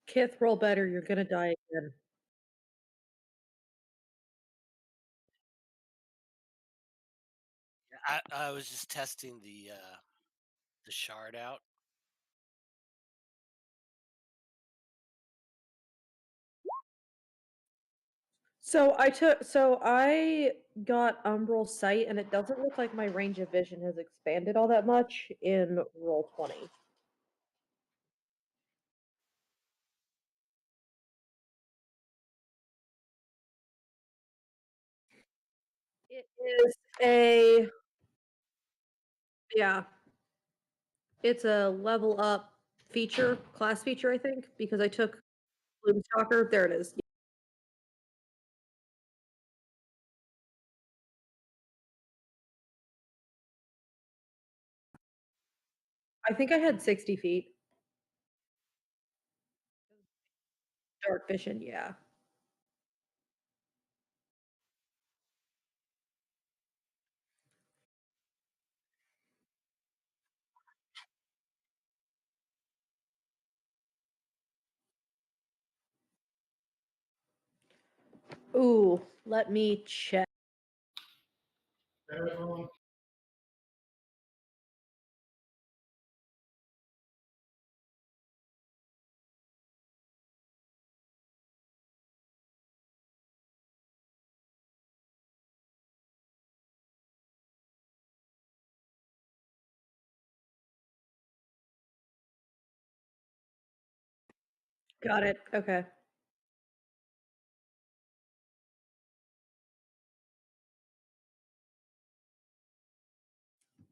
Kith, roll better, you're gonna die again. I was just testing the shard out. So I got Umbral Sight, and it doesn't look like my range of vision has expanded all that much in roll 20. It is a yeah, it's a level up feature, class feature, I think, because I took Bloomstalker. There it is. I think I had 60 feet. Dark vision, yeah. Ooh, let me check. Hey, everyone. Got it. Okay.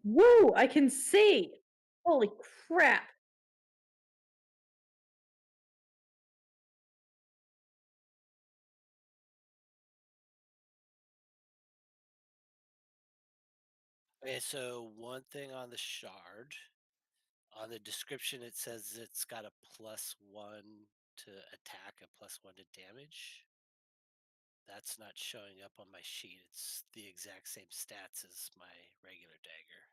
Woo! I can see. Holy crap. Okay, so one thing on the shard, on the description, it says it's got a +1 to attack and +1 to damage. That's not showing up on my sheet. It's the exact same stats as my regular dagger.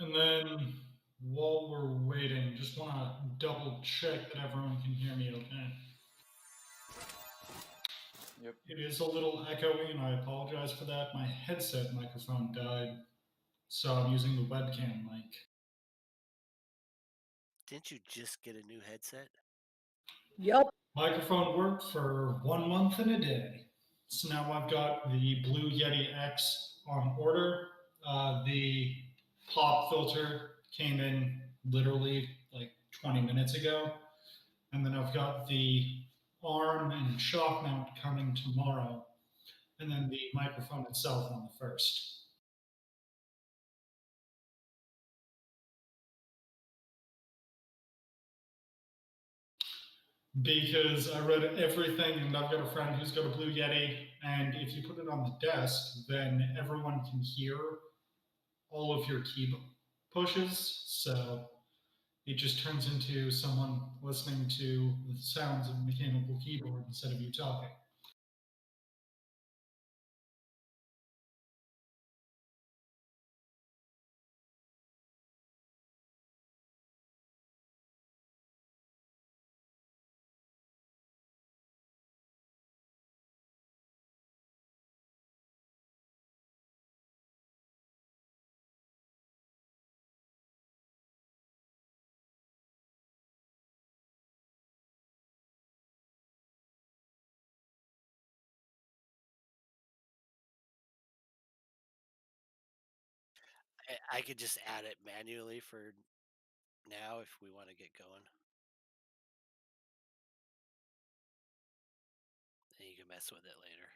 And then while we're waiting, just want to double check that everyone can hear me okay. Yep. It is a little echoey, and I apologize for that. My headset microphone died, so I'm using the webcam mic. Didn't you just get a new headset? Yup. Microphone worked for 1 month and a day. So now I've got the Blue Yeti X on order. The pop filter came in literally like 20 minutes ago. And then I've got the arm and shock mount coming tomorrow. And then the microphone itself on the first. Because I read everything, and I've got a friend who's got a Blue Yeti, and if you put it on the desk, then everyone can hear all of your key pushes. So it just turns into someone listening to the sounds of a mechanical keyboard instead of you talking. I could just add it manually for now if we want to get going. And you can mess with it later.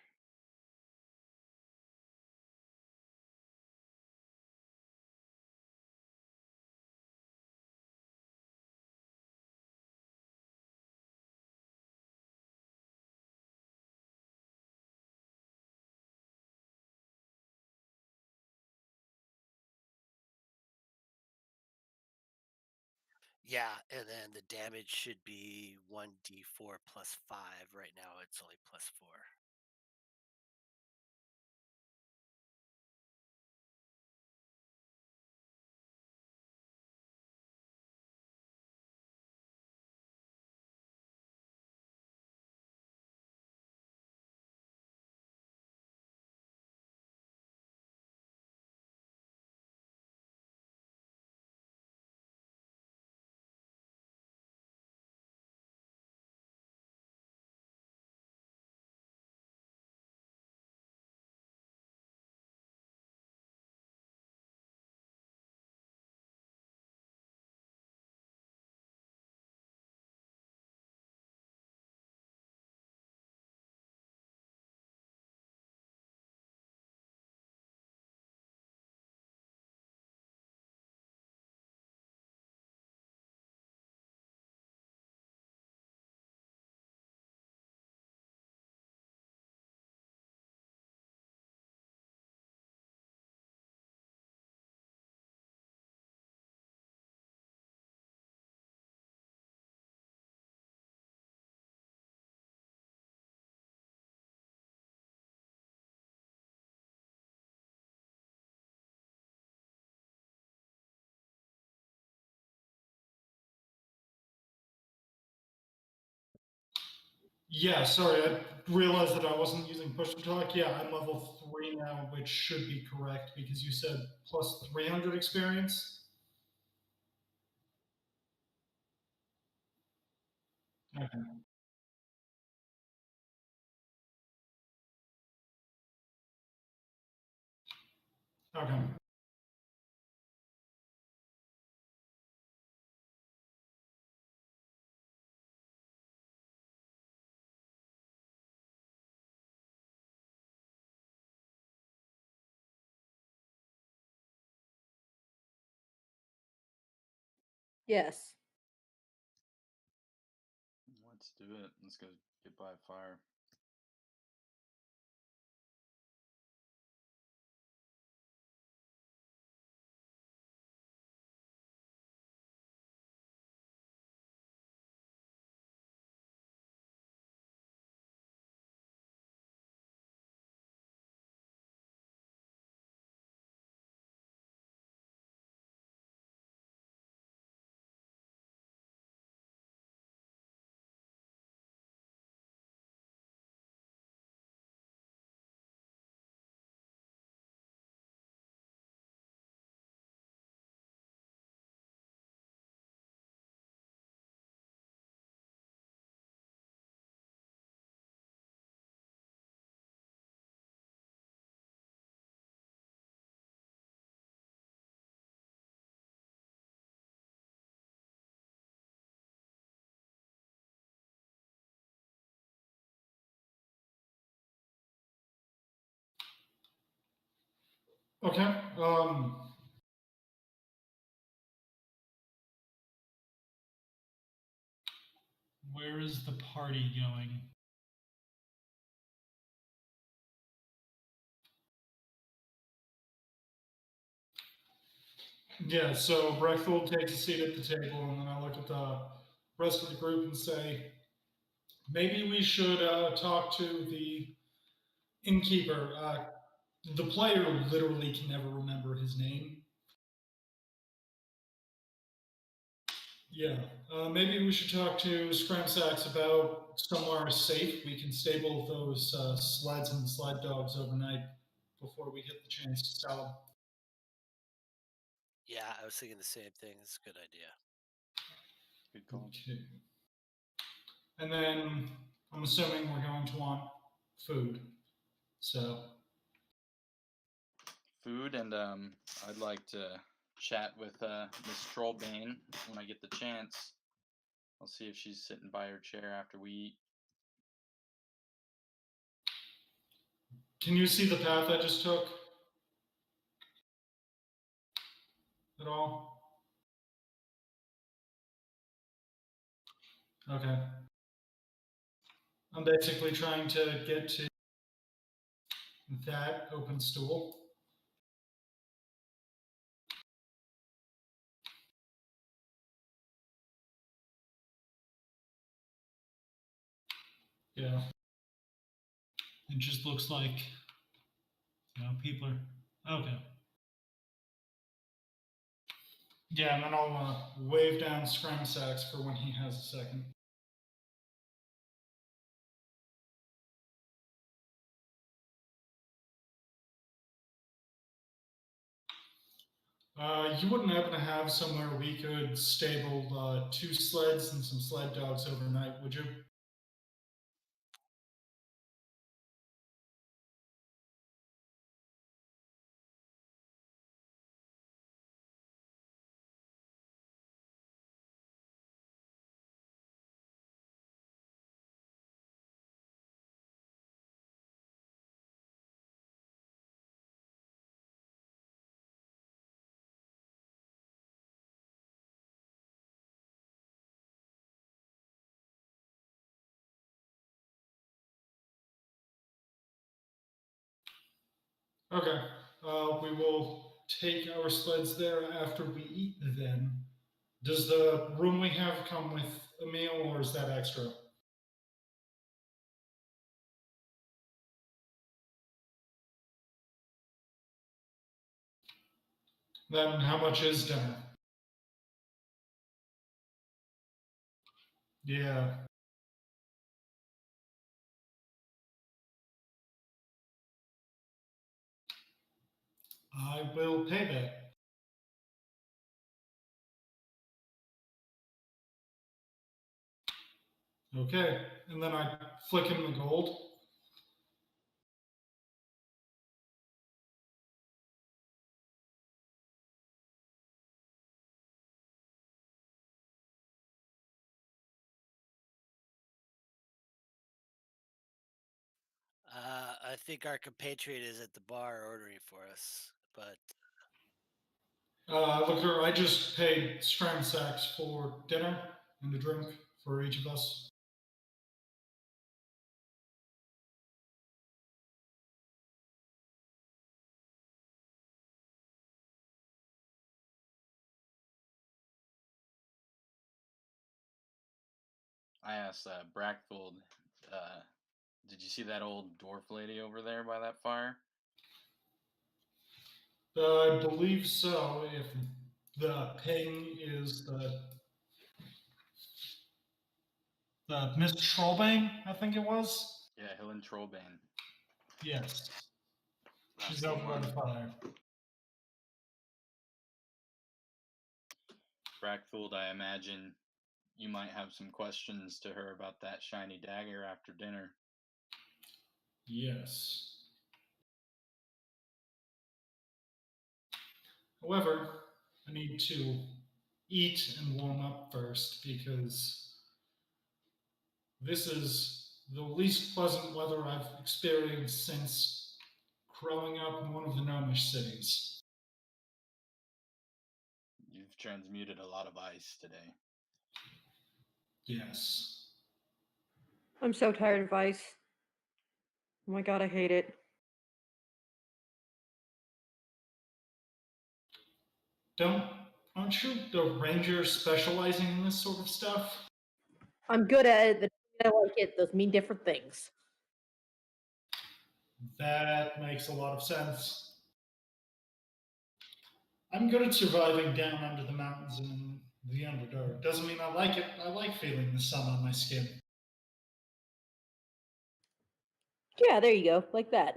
Yeah, and then the damage should be 1d4 plus 5. Right now it's only plus 4. Yeah, sorry, I realized that I wasn't using push to talk. Yeah, I'm level 3 now, which should be correct because you said plus 300 experience. Okay. Okay. Yes. Let's do it. Let's go get by fire. Okay. Where is the party going? Yeah, so Breckfield takes a seat at the table, and then I look at the rest of the group and say, maybe we should talk to the innkeeper. The player literally can never remember his name. Yeah, maybe we should talk to Scramsax about somewhere safe we can stable those sleds and sled dogs overnight before we get the chance to sell them. Yeah, I was thinking the same thing. It's a good idea. Good call. Okay. And then I'm assuming we're going to want food. So, Food, and I'd like to chat with Miss Trollbane when I get the chance. I'll see if she's sitting by her chair after we eat. can you see the path I just took at all? Okay. I'm basically trying to get to that open stool. It just looks like, people are okay. Yeah, and then I'll wave down Scrum Sacks for when he has a second. You wouldn't happen to have somewhere we could stable 2 sleds and some sled dogs overnight, would you? Okay. We will take our sleds there after we eat then. Does the room we have come with a meal or is that extra? Then how much is dinner? Yeah. I will pay that. Okay. And then I flick him the gold. I think our compatriot is at the bar ordering for us, but Look, I just paid Scram Sacks for dinner and a drink for each of us. I asked Brackfold, did you see that old dwarf lady over there by that fire? I believe so. If the ping is the Miss Trollbane, I think it was. Yeah, Helen Trollbane. Yes, That's she's the over by one. the fire. Brackfold, I imagine you might have some questions to her about that shiny dagger after dinner. Yes. However, I need to eat and warm up first because this is the least pleasant weather I've experienced since growing up in one of the gnomish cities. You've transmuted a lot of ice today. Yes. I'm so tired of ice. Oh my god, I hate it. Don't aren't you the ranger specializing in this sort of stuff? I'm good at it, but I like it. Those mean different things. That makes a lot of sense. I'm good at surviving down under the mountains and in the Underdark. Doesn't mean I like it. I like feeling the sun on my skin. Yeah, there you go. Like that.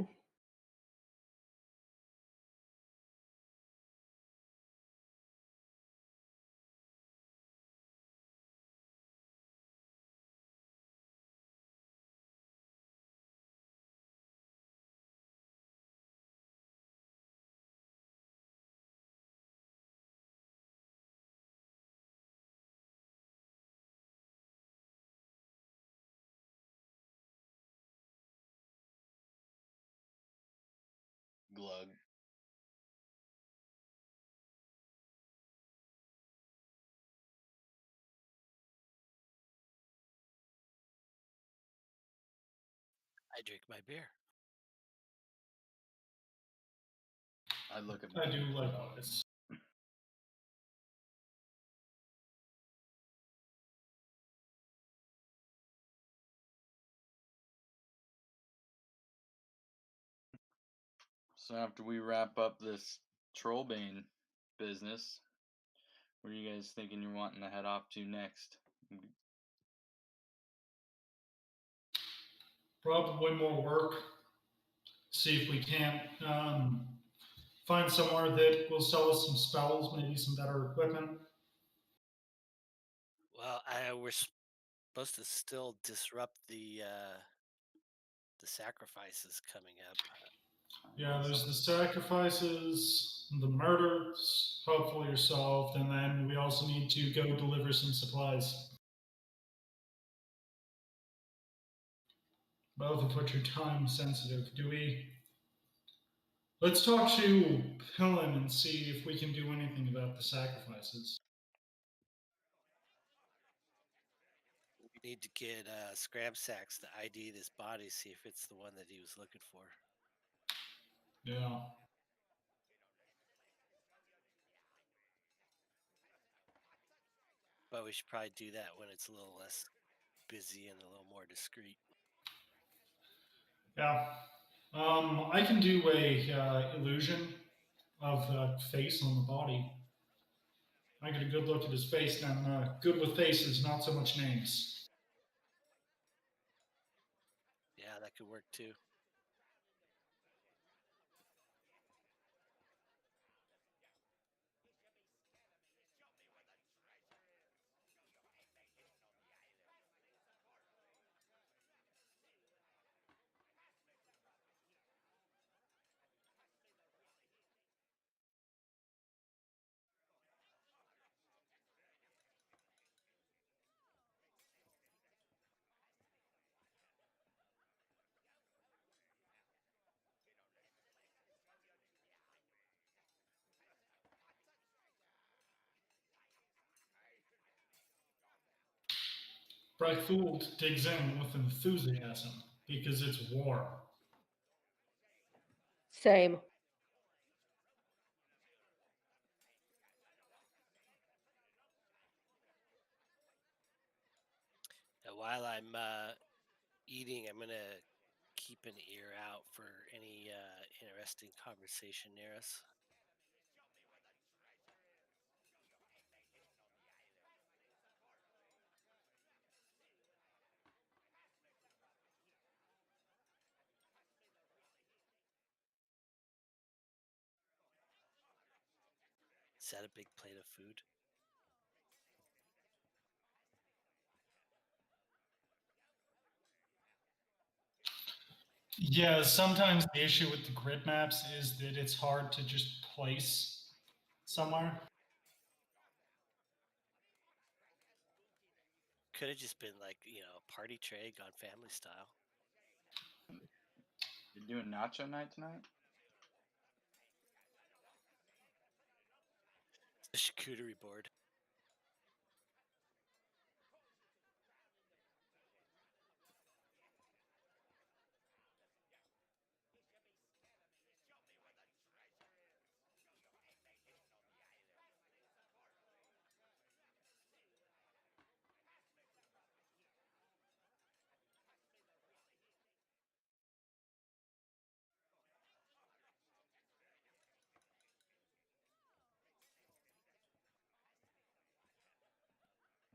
Glug. I drink my beer. I look at I the do likewise. So after we wrap up this Trollbane business, where are you guys thinking you're wanting to head off to next? Probably more work. See if we can't find somewhere that will sell us some spells, maybe some better equipment. Well, we're supposed to still disrupt the sacrifices coming up. Yeah, there's the sacrifices, the murders, hopefully are solved, and then we also need to go deliver some supplies. Both of which are time sensitive. Let's talk to Pillen and see if we can do anything about the sacrifices. We need to get Scramsax to ID this body, see if it's the one that he was looking for. Yeah. But we should probably do that when it's a little less busy and a little more discreet. Yeah. I can do a illusion of the face on the body. I get a good look at his face, and I'm good with faces, not so much names. Yeah, that could work too. Brightfool digs in with enthusiasm because it's war. Same. Now, while I'm eating, I'm gonna keep an ear out for any interesting conversation near us. Is that a big plate of food? Yeah, sometimes the issue with the grid maps is that it's hard to just place somewhere. Could have just been like, party tray gone family style. You're doing nacho night tonight? The charcuterie board.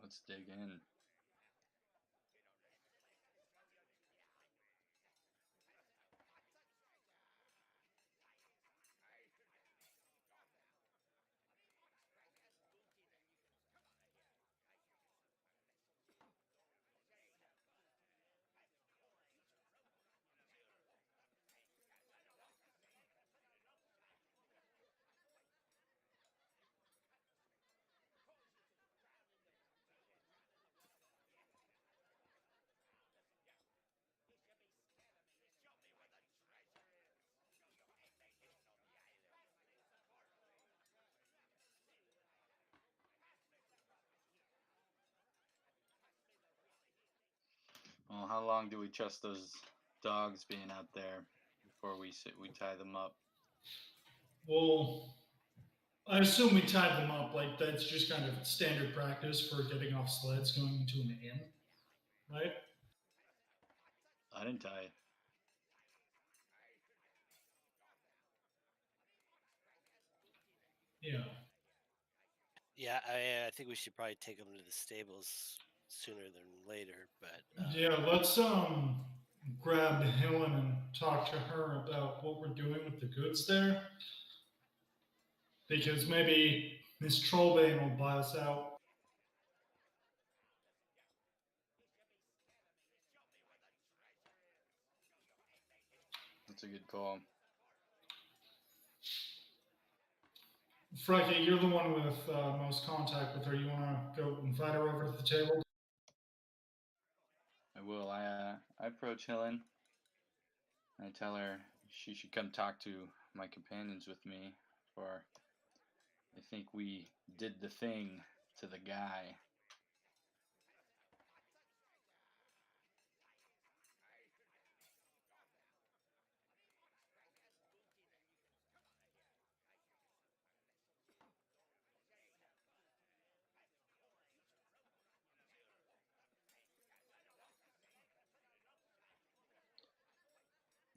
Let's dig in. Well, how long do we trust those dogs being out there before we tie them up? Well, I assume we tied them up. Like, that's just kind of standard practice for getting off sleds going into an inn, right? I didn't tie. Yeah. Yeah, I think we should probably take them to the stables sooner than later. But Yeah, let's grab Helen and talk to her about what we're doing with the goods there. Because maybe Miss Trollbane will buy us out. That's a good call. Frankie, you're the one with most contact with her. You want to go invite her over to the table? I will. I approach Helen. I tell her she should come talk to my companions with me, for I think we did the thing to the guy.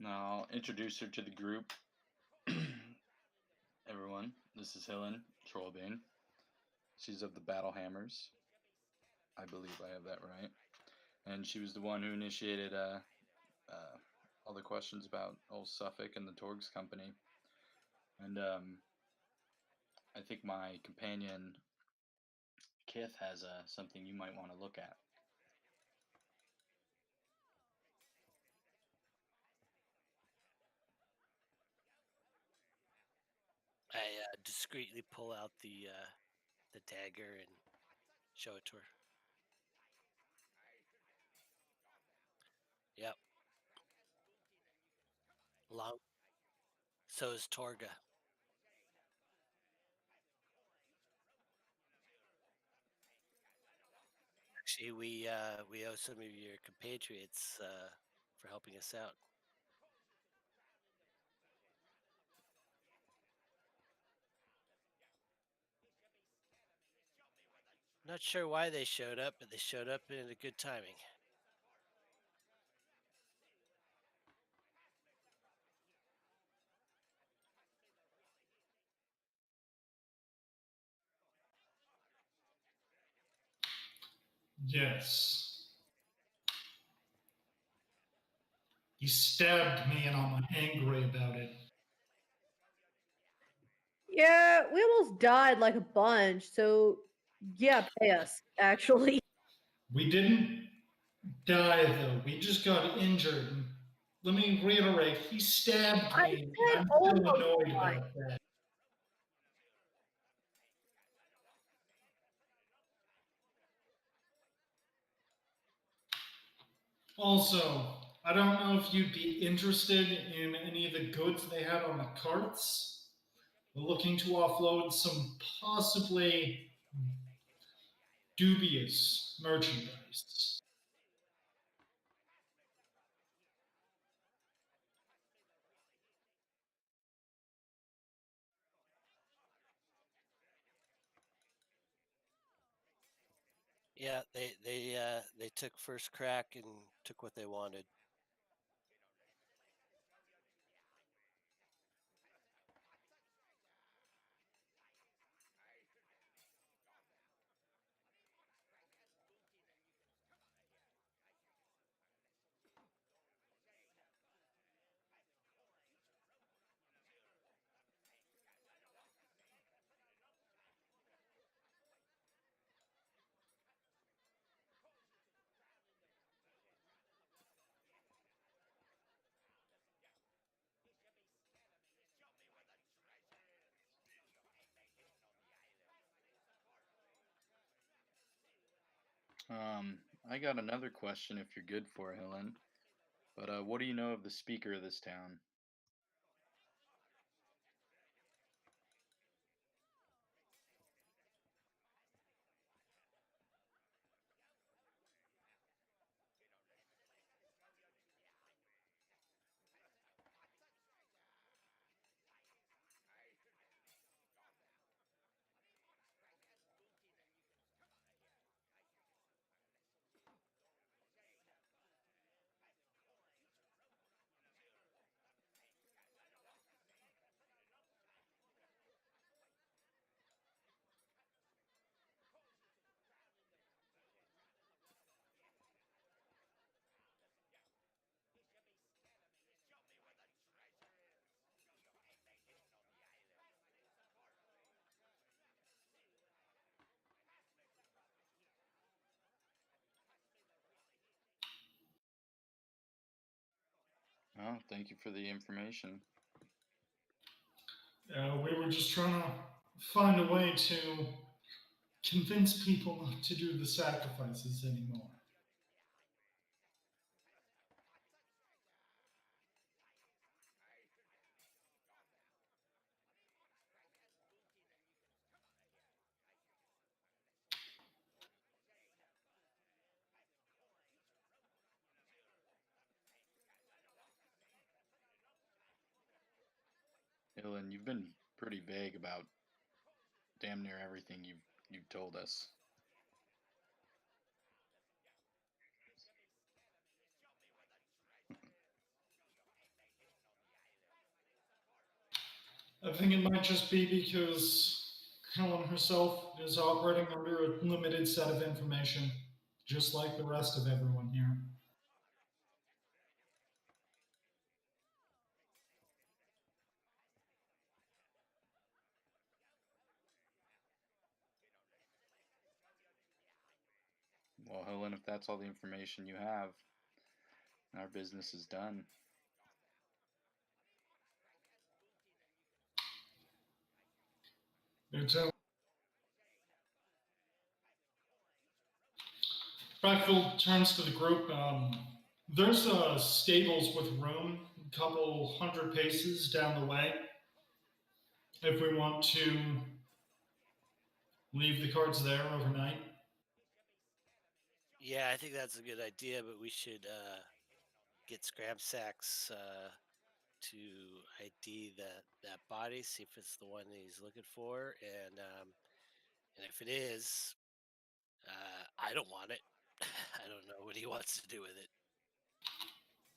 Now I'll introduce her to the group. Everyone, this is Helen Trollbane. She's of the Battle Hammers. I believe I have that right. And she was the one who initiated all the questions about old Suffolk and the Torgs Company. And I think my companion Kith has something you might want to look at. I discreetly pull out the dagger and show it to her. Yep. Long. So is Torga. Actually, we owe some of your compatriots for helping us out. Not sure why they showed up, but they showed up in a good timing. Yes. He stabbed me and I'm angry about it. Yeah, we almost died like a bunch, so yeah, pay us, actually. We didn't die though. We just got injured. And let me reiterate, he stabbed I me and said I'm still almost annoyed died. about that. Also, I don't know if you'd be interested in any of the goods they had on the carts. We're looking to offload some possibly dubious merchandise. Yeah, they took first crack and took what they wanted. I got another question if you're good for it, Helen. But what do you know of the speaker of this town? Oh, thank you for the information. We were just trying to find a way to convince people not to do the sacrifices anymore. Helen, you've been pretty vague about damn near everything you've told us. I think it might just be because Helen herself is operating under a limited set of information, just like the rest of everyone here. Well, Helen, if that's all the information you have, our business is done. It's Brackville turns to the group. There's stables with room, a couple hundred paces down the way. If we want to leave the cards there overnight. Yeah, I think that's a good idea, but we should get scram sacks to ID that body, see if it's the one that he's looking for, and if it is, I don't want it. I don't know what he wants to do with it.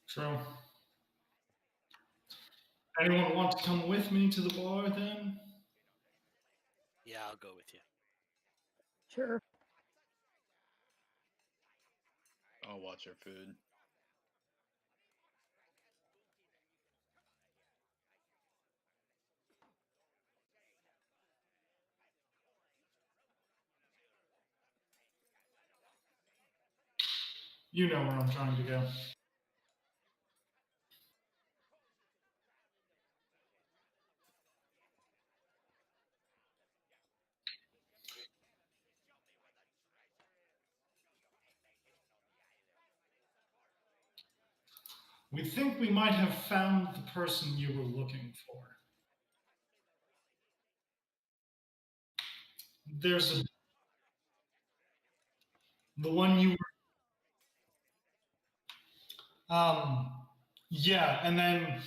True. Anyone want to come with me to the bar then? Yeah, I'll go with you. Sure. I'll watch our food. You know where I'm trying to go. We think we might have found the person you were looking for. There's the one you were. Yeah, and then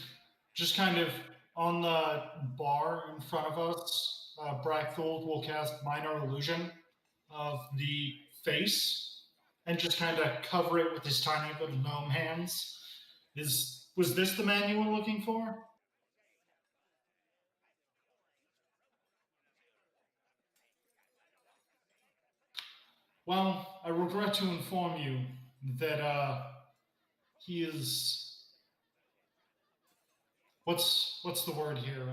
just kind of on the bar in front of us, Brackfold will cast Minor Illusion of the face and just kind of cover it with his tiny little gnome hands. Was this the man you were looking for? Well, I regret to inform you that he is what's the word here?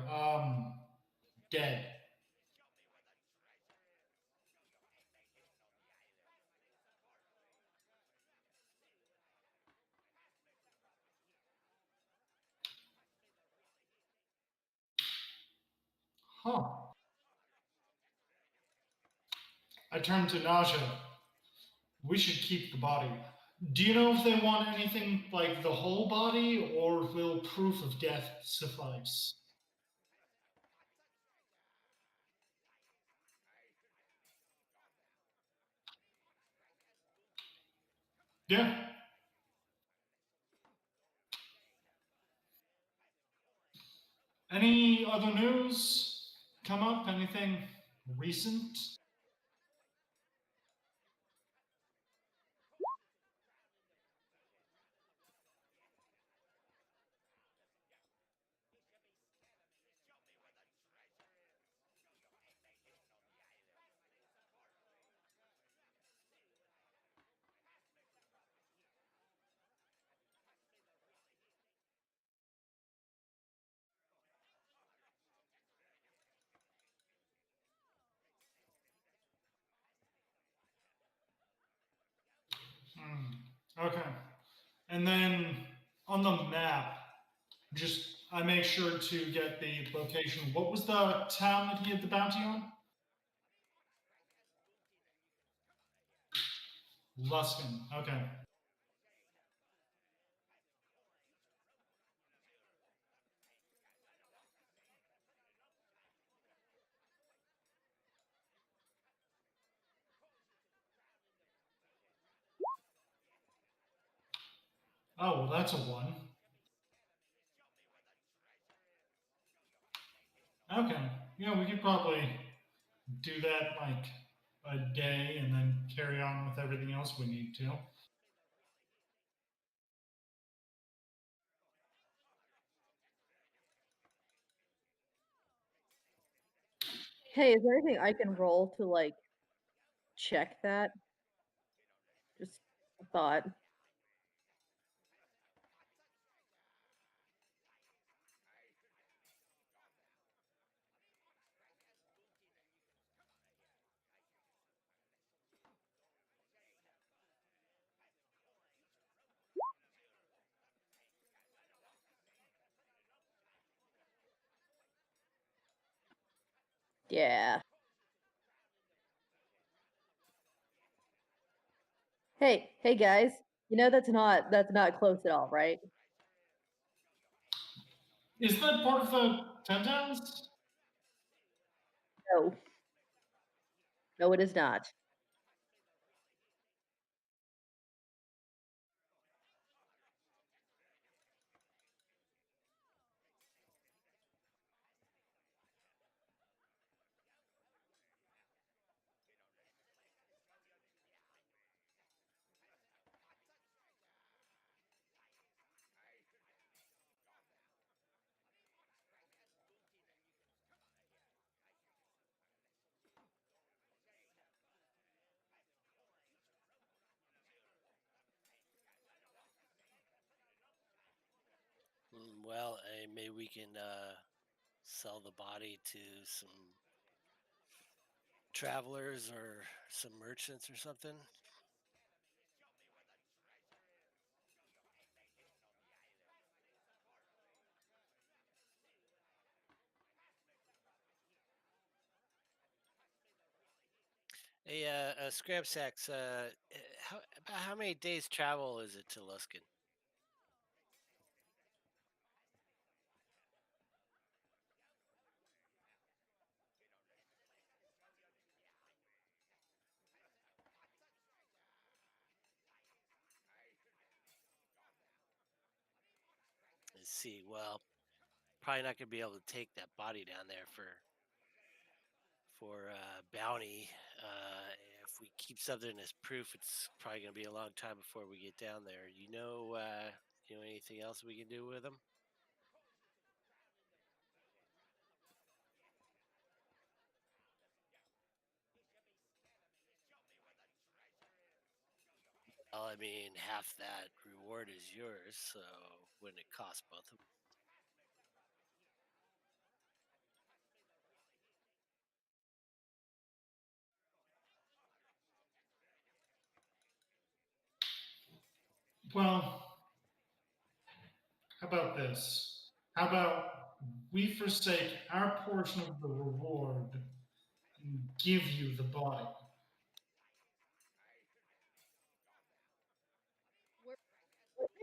Dead. Huh. I turned to Naja. We should keep the body. Do you know if they want anything like the whole body, or will proof of death suffice? Yeah. Any other news come up? Anything recent? Okay. And then on the map, Just I make sure to get the location. What was the town that he had the bounty on? Luskin. Okay. Oh, well, that's a one. Okay. Yeah, we could probably do that like a day and then carry on with everything else we need to. Hey, is there anything I can roll to like check that? Just a thought. Yeah. Hey guys. You know that's not close at all, right? Is that part of the 10 towns? No. No, it is not. Well, maybe we can sell the body to some travelers or some merchants or something. Hey, Scrap Sacks, about how many days travel is it to Luskin? Let's see. Well, probably not gonna be able to take that body down there for bounty. Uh, if we keep something as proof, it's probably gonna be a long time before we get down there. You know anything else we can do with them? Well, I mean, half that reward is yours, so wouldn't it cost both of them? Well, how about this? How about we forsake our portion of the reward and give you the body?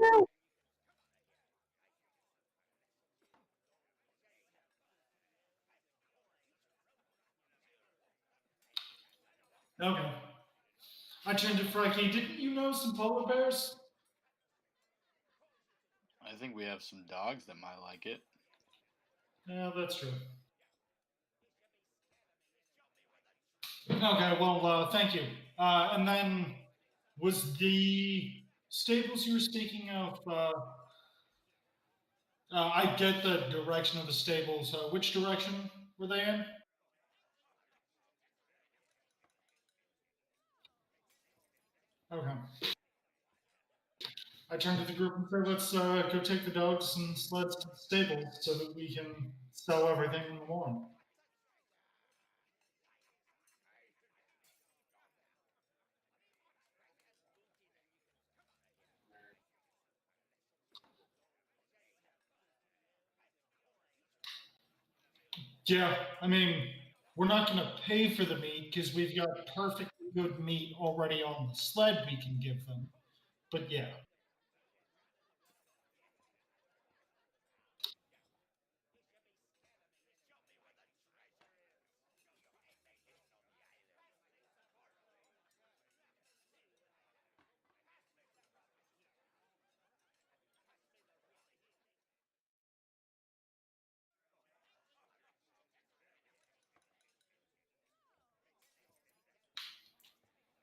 No. Okay. I turned to Frankie. Didn't you know some polar bears? I think we have some dogs that might like it. Yeah, that's true. Okay, well, thank you. And then was the stables you were speaking of? I get the direction of the stables. Which direction were they in? Okay. I turn to the group and say, let's go take the dogs and sleds to the stables so that we can sell everything in the morning. Yeah, I mean, we're not going to pay for the meat because we've got perfectly good meat already on the sled we can give them. But yeah.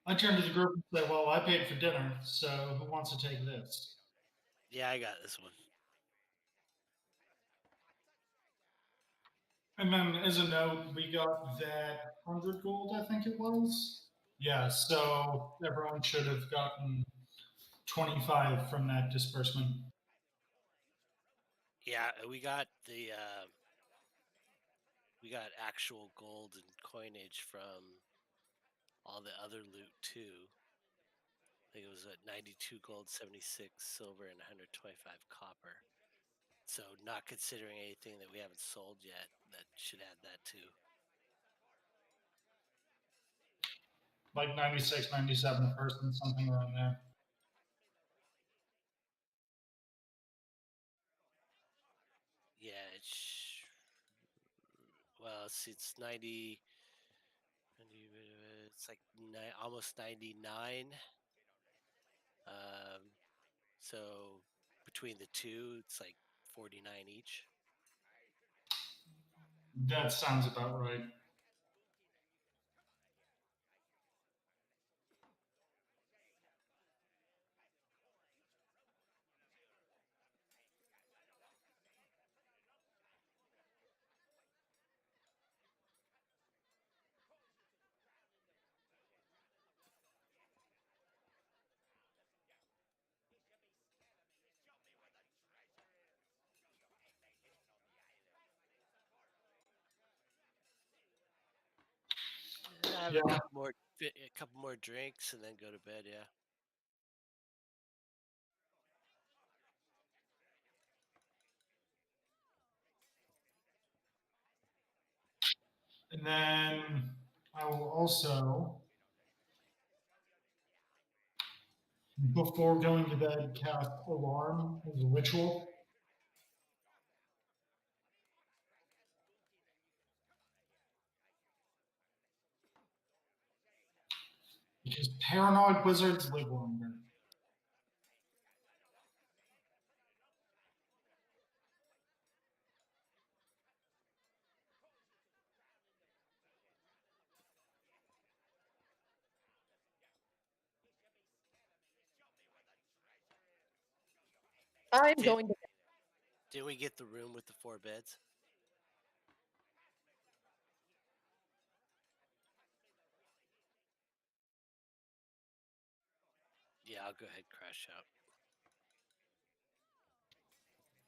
I turn to the group and say, well, I paid for dinner, so who wants to take this? Yeah, I got this one. And then as a note, we got that 100 gold, I think it was. Yeah, so everyone should have gotten 25 from that disbursement. Yeah, we got actual gold and coinage from all the other loot too. I think it was at 92 gold, 76 silver, and 125 copper. So not considering anything that we haven't sold yet, that should add that too. Like 96, 97 a person, something around there. Yeah, well, it's 90. It's like almost 99. So between the two, it's like 49 each. That sounds about right. Have Yeah. a couple more drinks, and then go to bed. Yeah. And then I will also, before going to bed, cast Alarm as a ritual. Because paranoid wizards live longer. I'm Did, going to. did we get the room with the 4 beds? Yeah, I'll go ahead and crash out.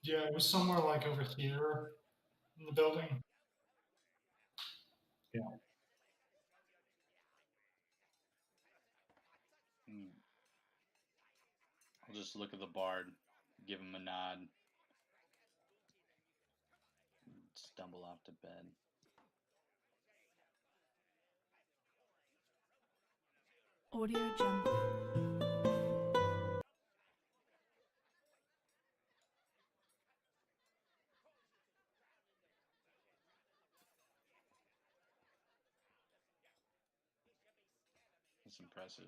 Yeah, it was somewhere like over here in the building. Yeah. I'll just look at the bard, give him a nod, and stumble off to bed. Audio Jungle. That's impressive.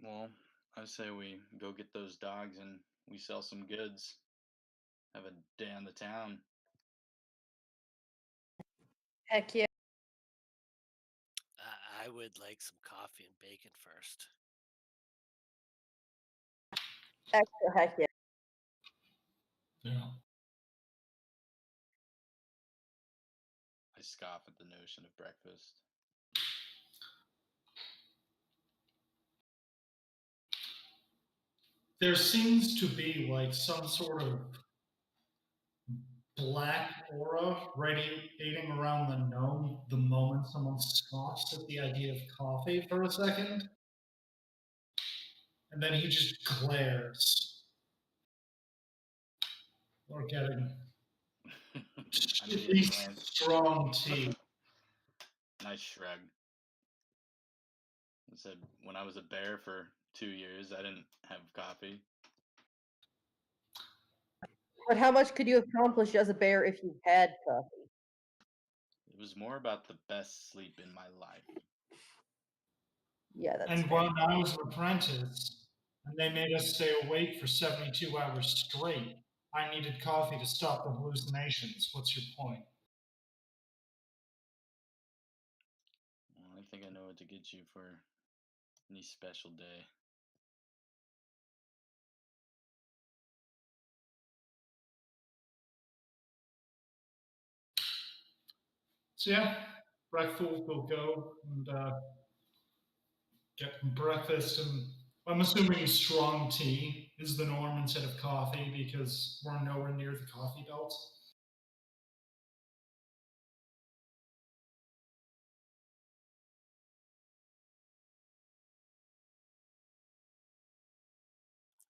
Well, I say we go get those dogs and we sell some goods. Have a day on the town. Heck yeah. I would like some coffee and bacon first. Extra heck yeah. Yeah. I scoff at the notion of breakfast. There seems to be like some sort of black aura radiating around the gnome the moment someone scoffs at the idea of coffee for a second. And then he just glares. Or getting I mean, at he least glanced. strong tea. Nice shrug. I said, when I was a bear for 2 years, I didn't have coffee. But how much could you accomplish as a bear if you had coffee? It was more about the best sleep in my life. Yeah, that's And fair. when I was an apprentice, and they made us stay awake for 72 hours straight, I needed coffee to stop the hallucinations. What's your point? Well, I think I know what to get you for any special day. So yeah, breakfast will go and get breakfast, and I'm assuming strong tea is the norm instead of coffee because we're nowhere near the coffee belt.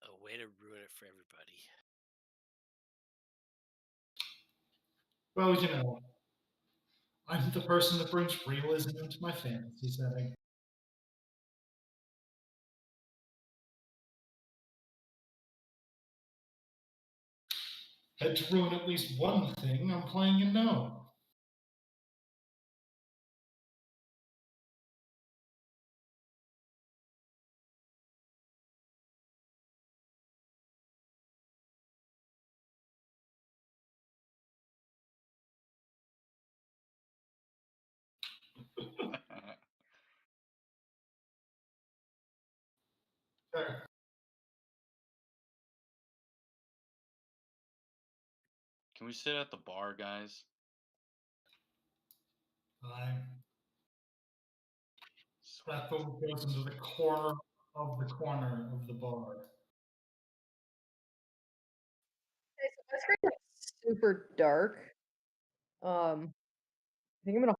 A way to ruin it for everybody. Well, you know, I'm the person that brings realism into my fantasy setting. Had to ruin at least one thing, I'm playing a gnome. Sure. Can we sit at the bar, guys? Fine. Sweet. That boat goes into the corner of the bar. Okay, so my screen is super dark. I think I'm gonna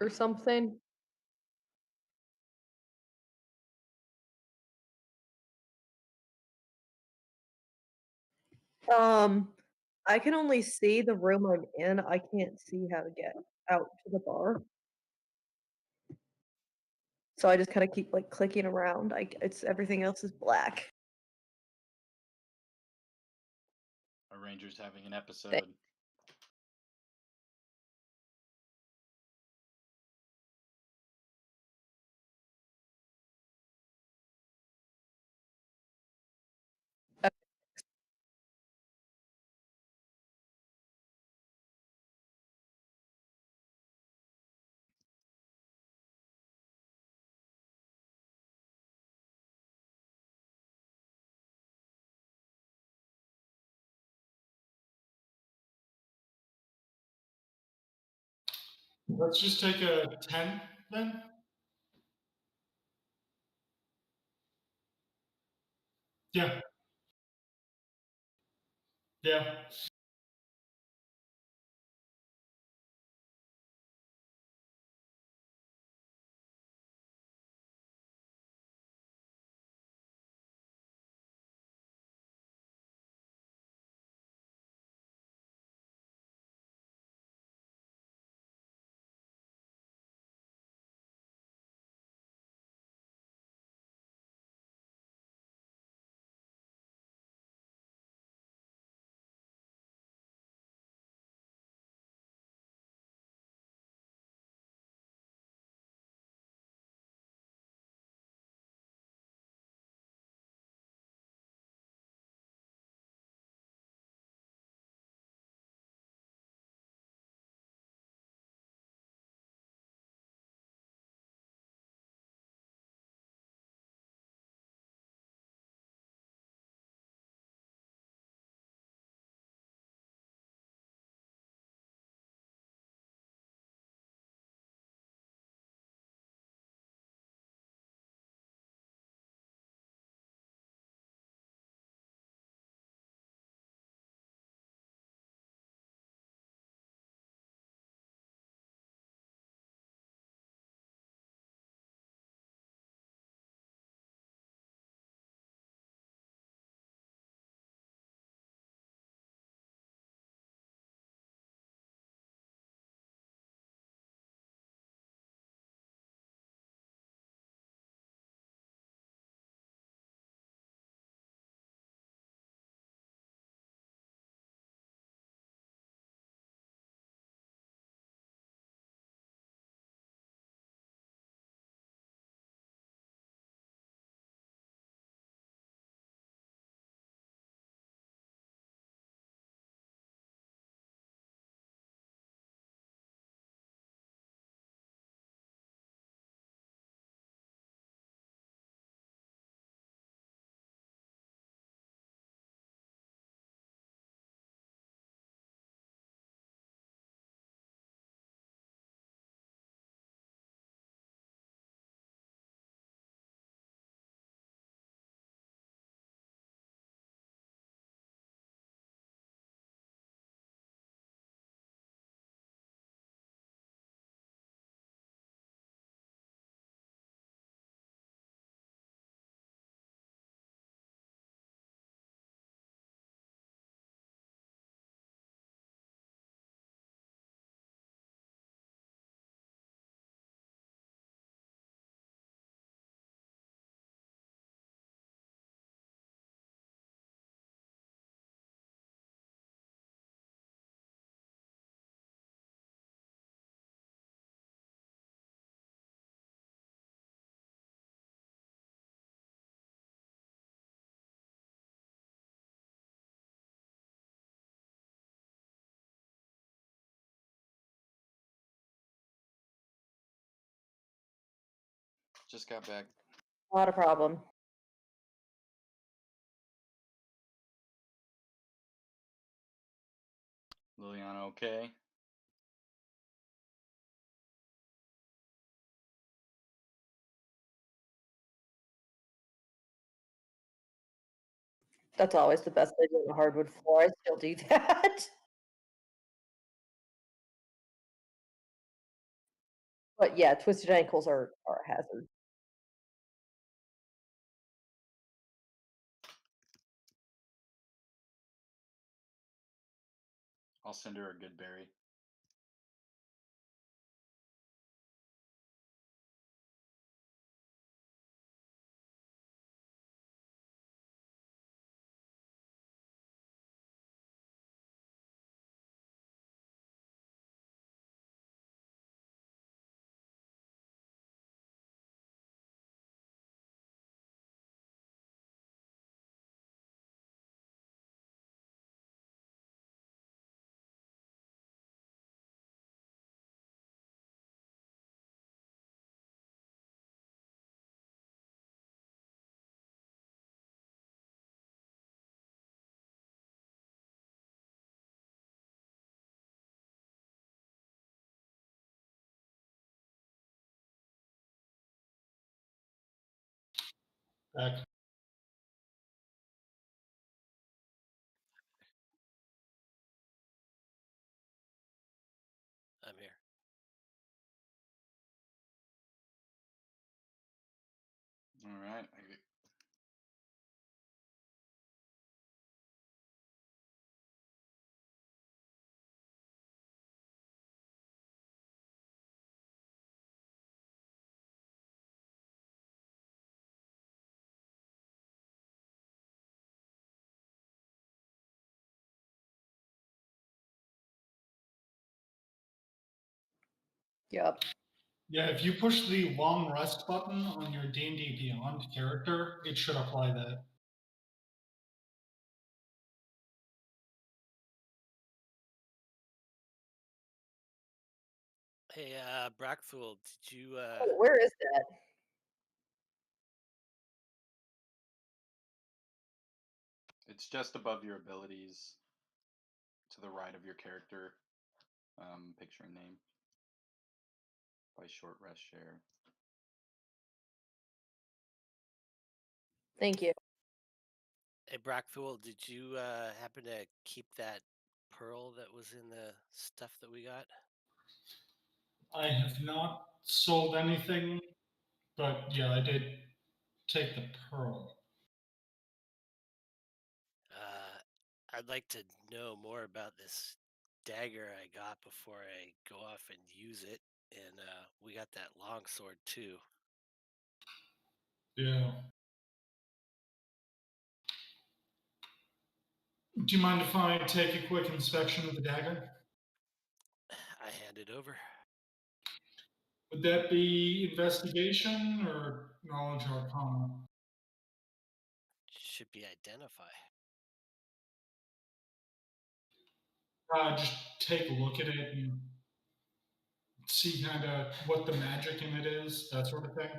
or something. I can only see the room I'm in. I can't see how to get out to the bar. So I just kind of keep like clicking around. It's everything else is black. Our ranger's having an episode. Let's just take a 10 then. Yeah. Yeah. Just got back. Not a problem. Liliana, okay? That's always the best thing on the hardwood floor. I still do that. But yeah, twisted ankles are a hazard. I'll send her a good berry. Back. I'm here. All right. Yep. Yeah, if you push the long rest button on your D&D Beyond character, it should apply that. Hey, Brackfool, did you Oh, where is that? It's just above your abilities, to the right of your character, picture and name, by short rest share. Thank you. Hey, Brackfool, did you happen to keep that pearl that was in the stuff that we got? I have not sold anything, but yeah, I did take the pearl. I'd like to know more about this dagger I got before I go off and use it. And we got that longsword too. Yeah. Do you mind if I take a quick inspection of the dagger? I hand it over. Would that be investigation or knowledge arcana? Should be identify. Just take a look at it and see kind of what the magic in it is, that sort of thing.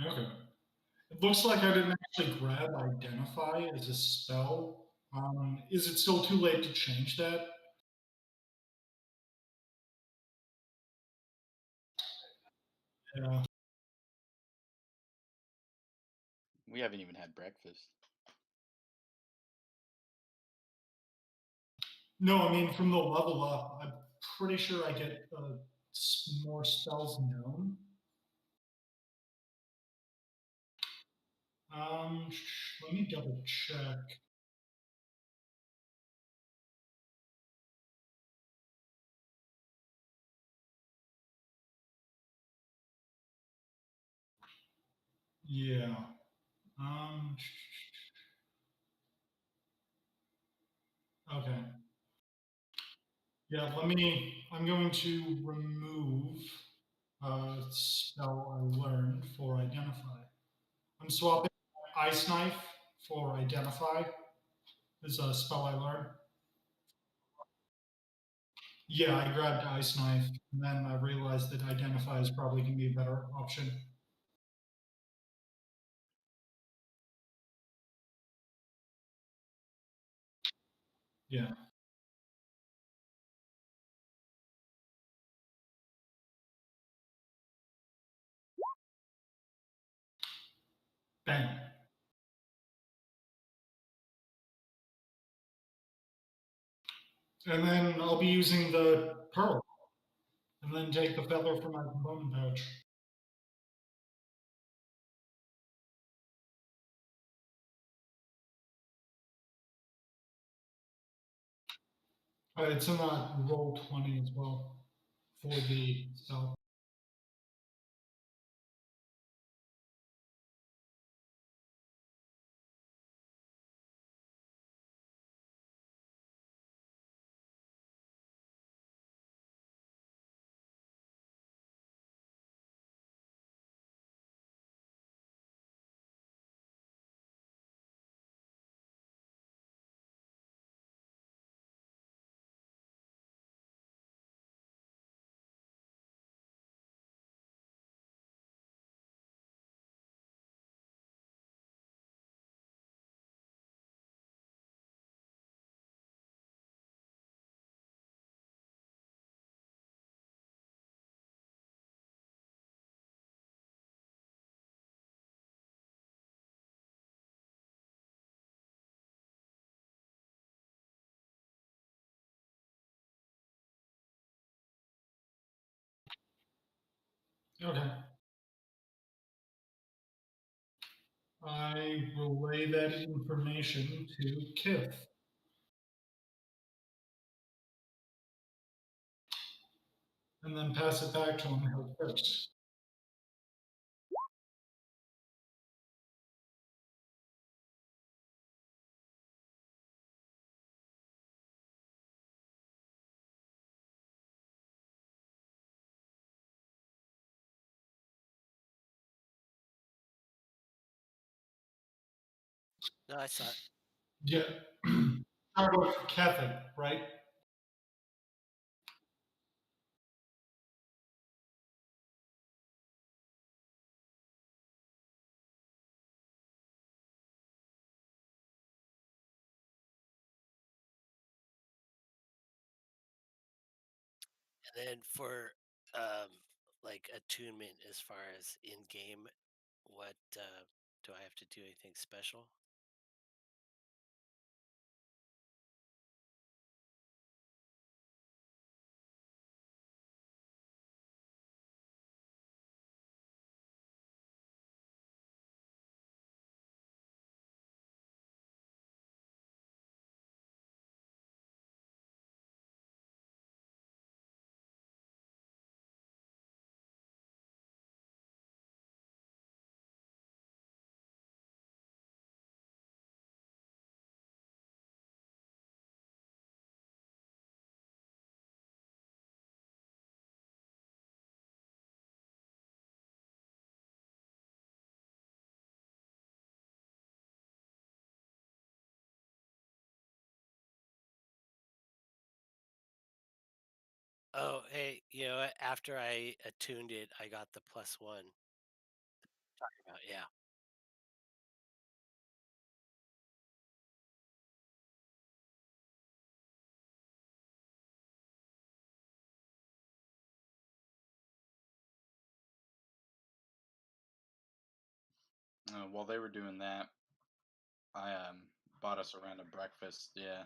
Okay. It looks like I didn't actually grab identify as a spell. Is it still too late to change that? Yeah. We haven't even had breakfast. No, I mean from the level up, I'm pretty sure I get more spells known. Let me double check. Yeah. Um, okay. Yeah, I'm going to remove a spell I learned for identify. I'm swapping ice knife for identify is a spell I learned. Yeah, I grabbed ice knife and then I realized that identify is probably going to be a better option. Yeah. Bang. And then I'll be using the pearl and then take the feather from my component pouch. It's in that roll 20 as well for the spell. Okay. I relay that information to Kith and then pass it back to him head first. No, I saw it. Yeah. Start with Kevin, right? And then for um, like attunement, as far as in game, what do I have to do? Anything special? Oh, hey, you know what? After I attuned it, I got the +1. Talking about, yeah. While they were doing that, I bought us a random breakfast. Yeah.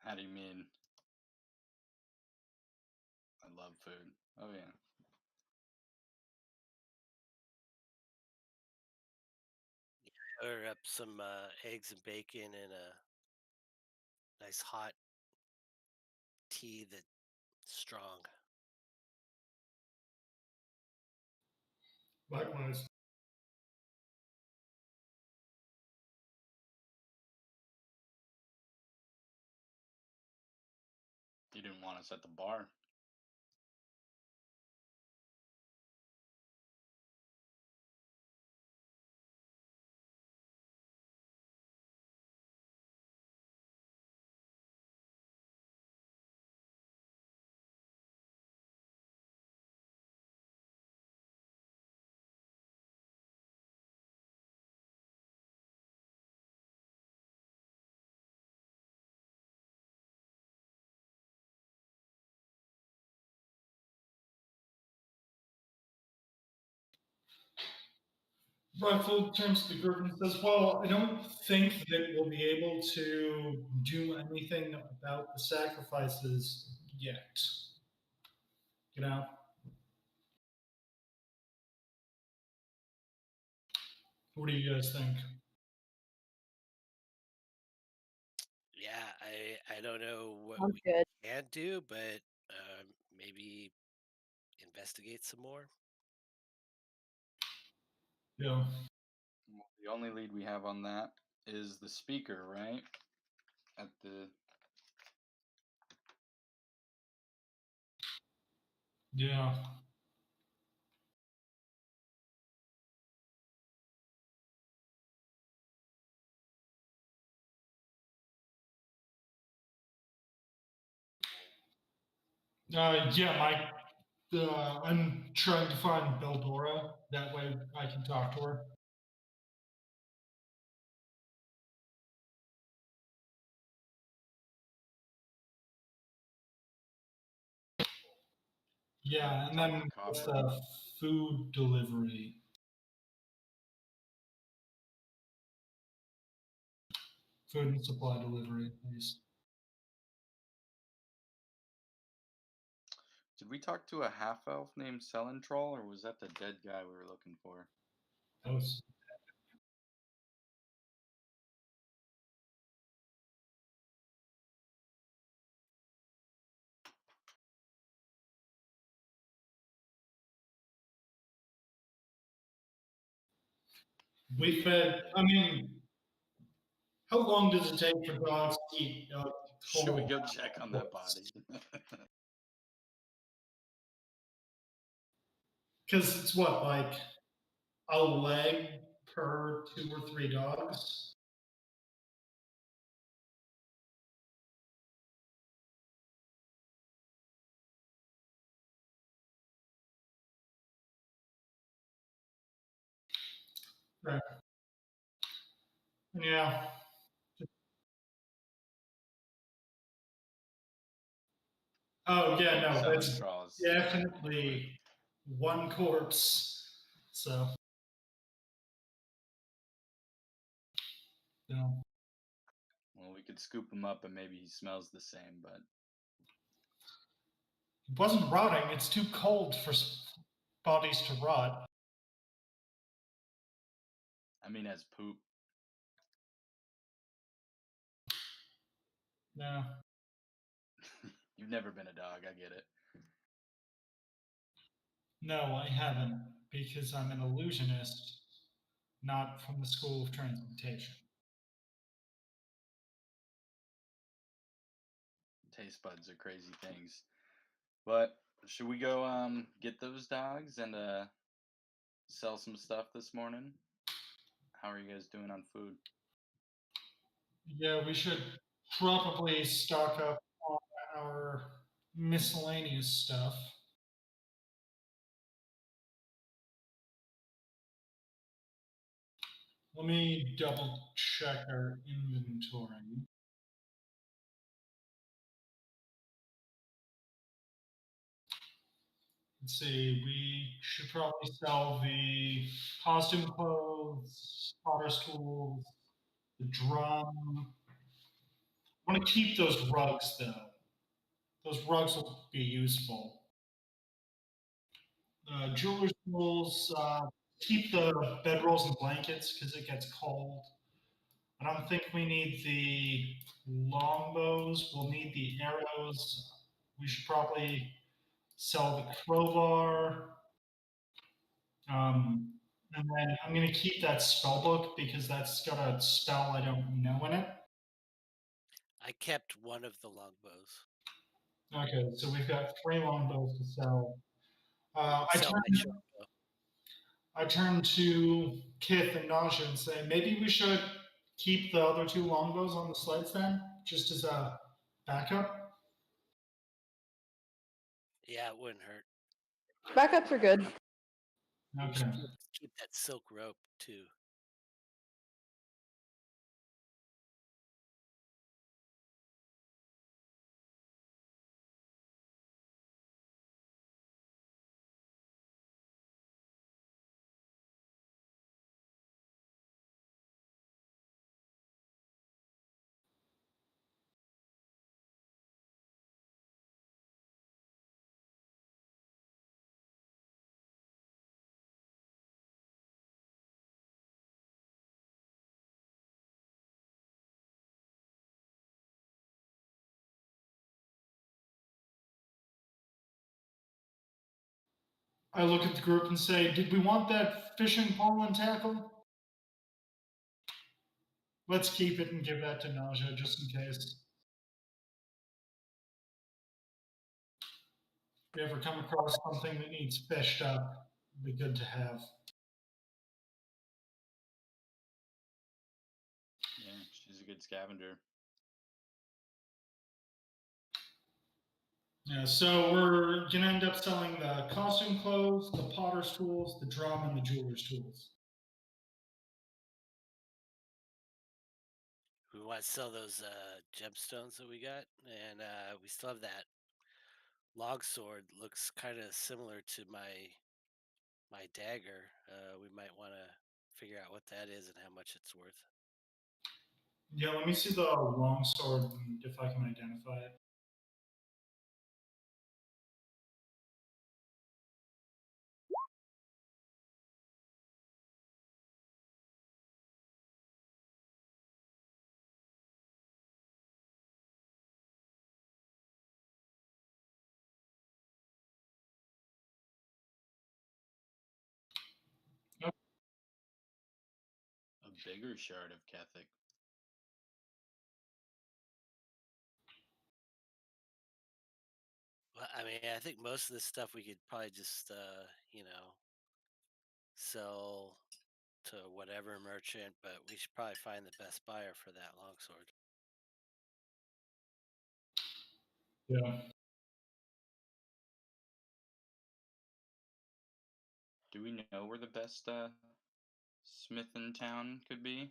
How do you mean? I love food. Oh yeah. Order up some eggs and bacon and a nice hot tea that's strong. Likewise. You didn't want us at the bar. Rifle turns to the group and says, "Well, I don't think that we'll be able to do anything about the sacrifices yet. You know, what do you guys think?" Yeah, I don't know what I'm we good. can do, but maybe investigate some more. Yeah, Well, the only lead we have on that is the speaker, right? At the yeah. Yeah, I'm trying to find Beldora. That way I can talk to her. Yeah, and top of then the what's copper. the food delivery? Food and supply delivery, please. Did we talk to a half elf named Selentroll, or was that the dead guy we were looking for? That was we fed. I mean, how long does it take for dogs to eat a Should we whole go check on that body? because it's what, like a leg per 2 or 3 dogs? Right. Yeah. Oh, yeah, no, that's Selentroll is quick. definitely one corpse. So, no. Well, we could scoop him up and maybe he smells the same, but It wasn't rotting. It's too cold for bodies to rot. I mean, as poop. No. You've never been a dog, I get it. No, I haven't, because I'm an illusionist, not from the School of Transmutation. Taste buds are crazy things. But should we go get those dogs and sell some stuff this morning? How are you guys doing on food? Yeah, we should probably stock up on our miscellaneous stuff. Let me double check our inventory. Let's see, we should probably sell the costume clothes, potter's tools, the drum. want to keep those rugs though. Those rugs will be useful. Jeweler's tools, keep the bedrolls and blankets because it gets cold. I don't think we need the longbows. We'll need the arrows. We should probably sell the crowbar. And then I'm going to keep that spell book because that's got a spell I don't know in it. I kept one of the longbows. Okay, so we've got 3 longbows to sell. Sell my shortbow. I turn to Kith and Naja and say, maybe we should keep the other 2 longbows on the sleds then, just as a backup. Yeah, it wouldn't hurt. Backups are good. We Okay. should keep that silk rope too. I look at the group and say, did we want that fishing pole and tackle? Let's keep it and give that to Naja just in case. If we ever come across something that needs fished up, it'd be good to have. Yeah, she's a good scavenger. Yeah, so we're gonna end up selling the costume clothes, the potter's tools, the drum, and the jeweler's tools. We want to sell those gemstones that we got, and we still have that log sword. Looks kind of similar to my dagger. We might want to figure out what that is and how much it's worth. Yeah, let me see the long sword and if I can identify it. A bigger shard of Catholic. Well, I mean, I think most of this stuff we could probably just, sell to whatever merchant, but we should probably find the best buyer for that longsword. Yeah. Do we know where the best smith in town could be?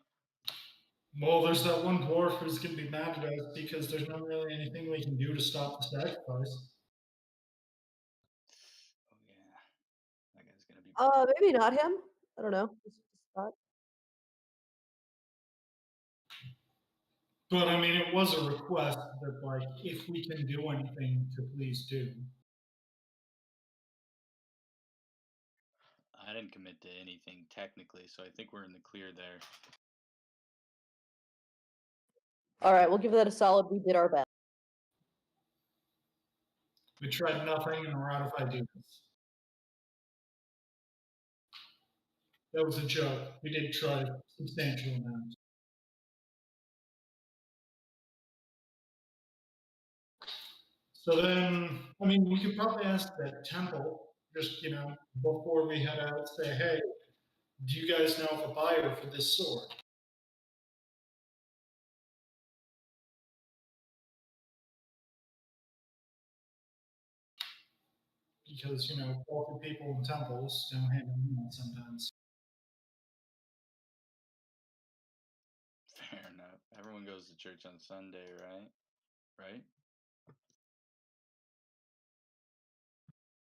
Well, there's that one dwarf who's gonna be mad at us because there's not really anything we can do to stop the sacrifice. Oh yeah, that guy's gonna be. Maybe not him. I don't know. Just thought. But I mean, it was a request that, like, if we can do anything, to please do. I didn't commit to anything technically, so I think we're in the clear there. All right, we'll give that a solid. We did our best. We tried nothing and we're out of ideas. That was a joke. We did try a substantial amount. So then, I mean, we could probably ask that temple, just, before we head out, say, hey, do you guys know of a buyer for this sword? Because, wealthy people in temples don't hand them out sometimes. Fair enough. Everyone goes to church on Sunday, right? Right?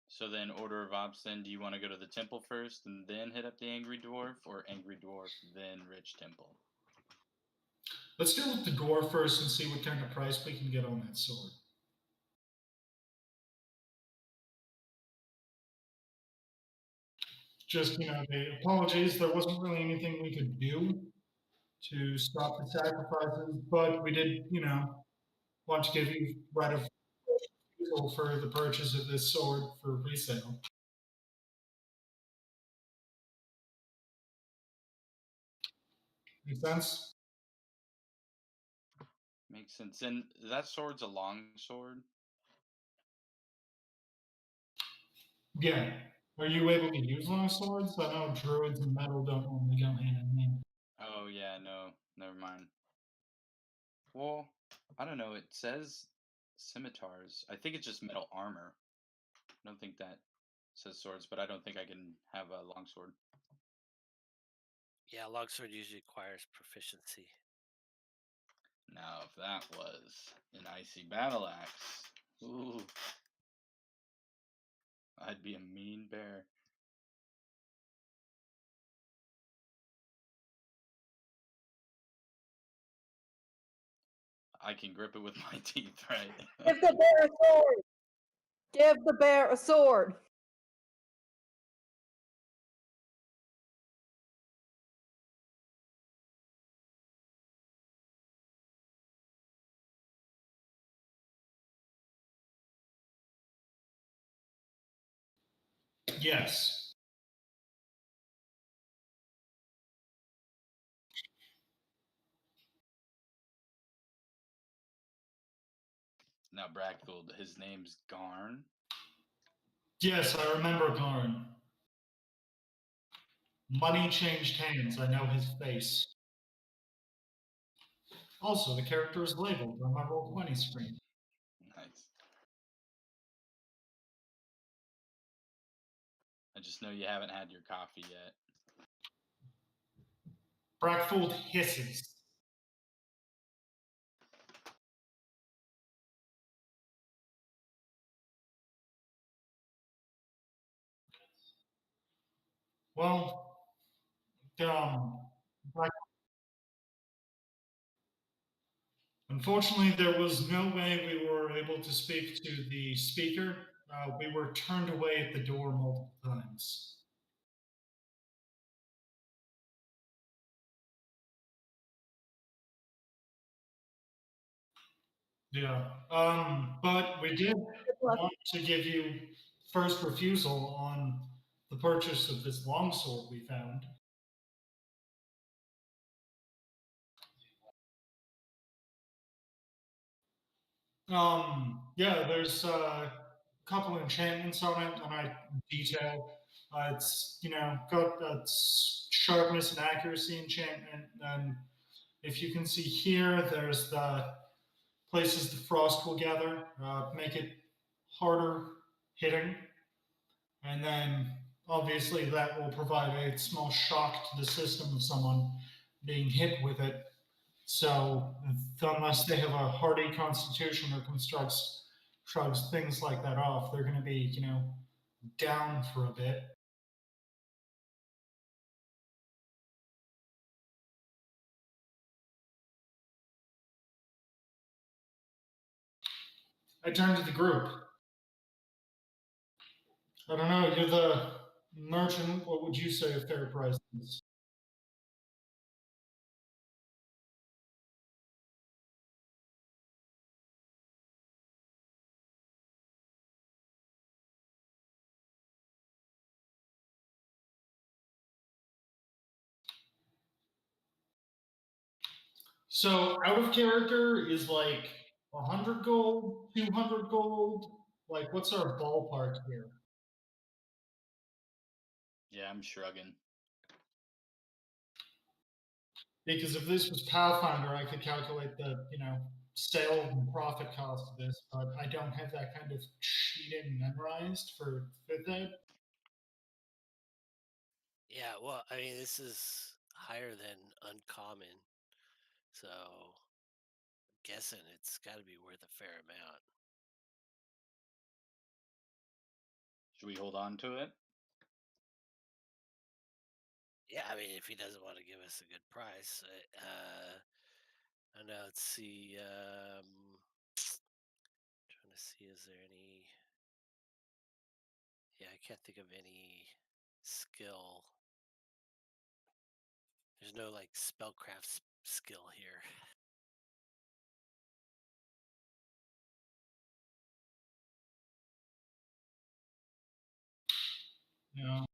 So then, order of ops. Then, do you want to go to the temple first and then hit up the angry dwarf, or angry dwarf then rich temple? Let's deal with the gore first and see what kind of price we can get on that sword. Just, the apologies, there wasn't really anything we could do to stop the sacrifices, but we did, want to give you right of refusal for the purchase of this sword for resale. Make sense? Makes sense. And that sword's a long sword. Yeah. Are you able to use long swords? I know druids and metal don't normally go hand in hand. Oh yeah, no, never mind. Well, I don't know. It says scimitars. I think it's just metal armor. I don't think that says swords, but I don't think I can have a longsword. Yeah, longsword usually requires proficiency. Now, if that was an icy battle axe, ooh, I'd be a mean bear. I can grip it with my teeth, right? Give the bear a sword! Give the bear a sword! Yes. Now, Brackfield, his name's Garn. Yes, I remember Garn. Money changed hands. I know his face. Also, the character is labeled on my Roll20 screen. Nice. I just know you haven't had your coffee yet. Brackfold hisses. Well, um, Brack- unfortunately, there was no way we were able to speak to the speaker. We were turned away at the door multiple times. Yeah. But we did Good luck. want to give you first refusal on the purchase of this longsword we found. Yeah, there's a couple enchantments on it, and I detail. It's got sharpness and accuracy enchantment, and if you can see here, there's the places the frost will gather, make it harder hitting, and then obviously that will provide a small shock to the system of someone being hit with it. So unless they have a hardy constitution or shrugs things like that off, they're going to be down for a bit. I turn to the group. I don't know. You're the merchant. What would you say a fair price is? So out of character is like 100 gold, 200 gold. Like, what's our ballpark here? Yeah, I'm shrugging. Because if this was Pathfinder, I could calculate the sale and profit cost of this, but I don't have that kind of cheating memorized for fifth ed. Yeah, well, I mean, this is higher than uncommon, so I'm guessing it's got to be worth a fair amount. Should we hold on to it? Yeah, I mean, if he doesn't want to give us a good price, And now let's see. Trying to see, is there any? Yeah, I can't think of any skill. There's no like spellcraft skill here. Yeah.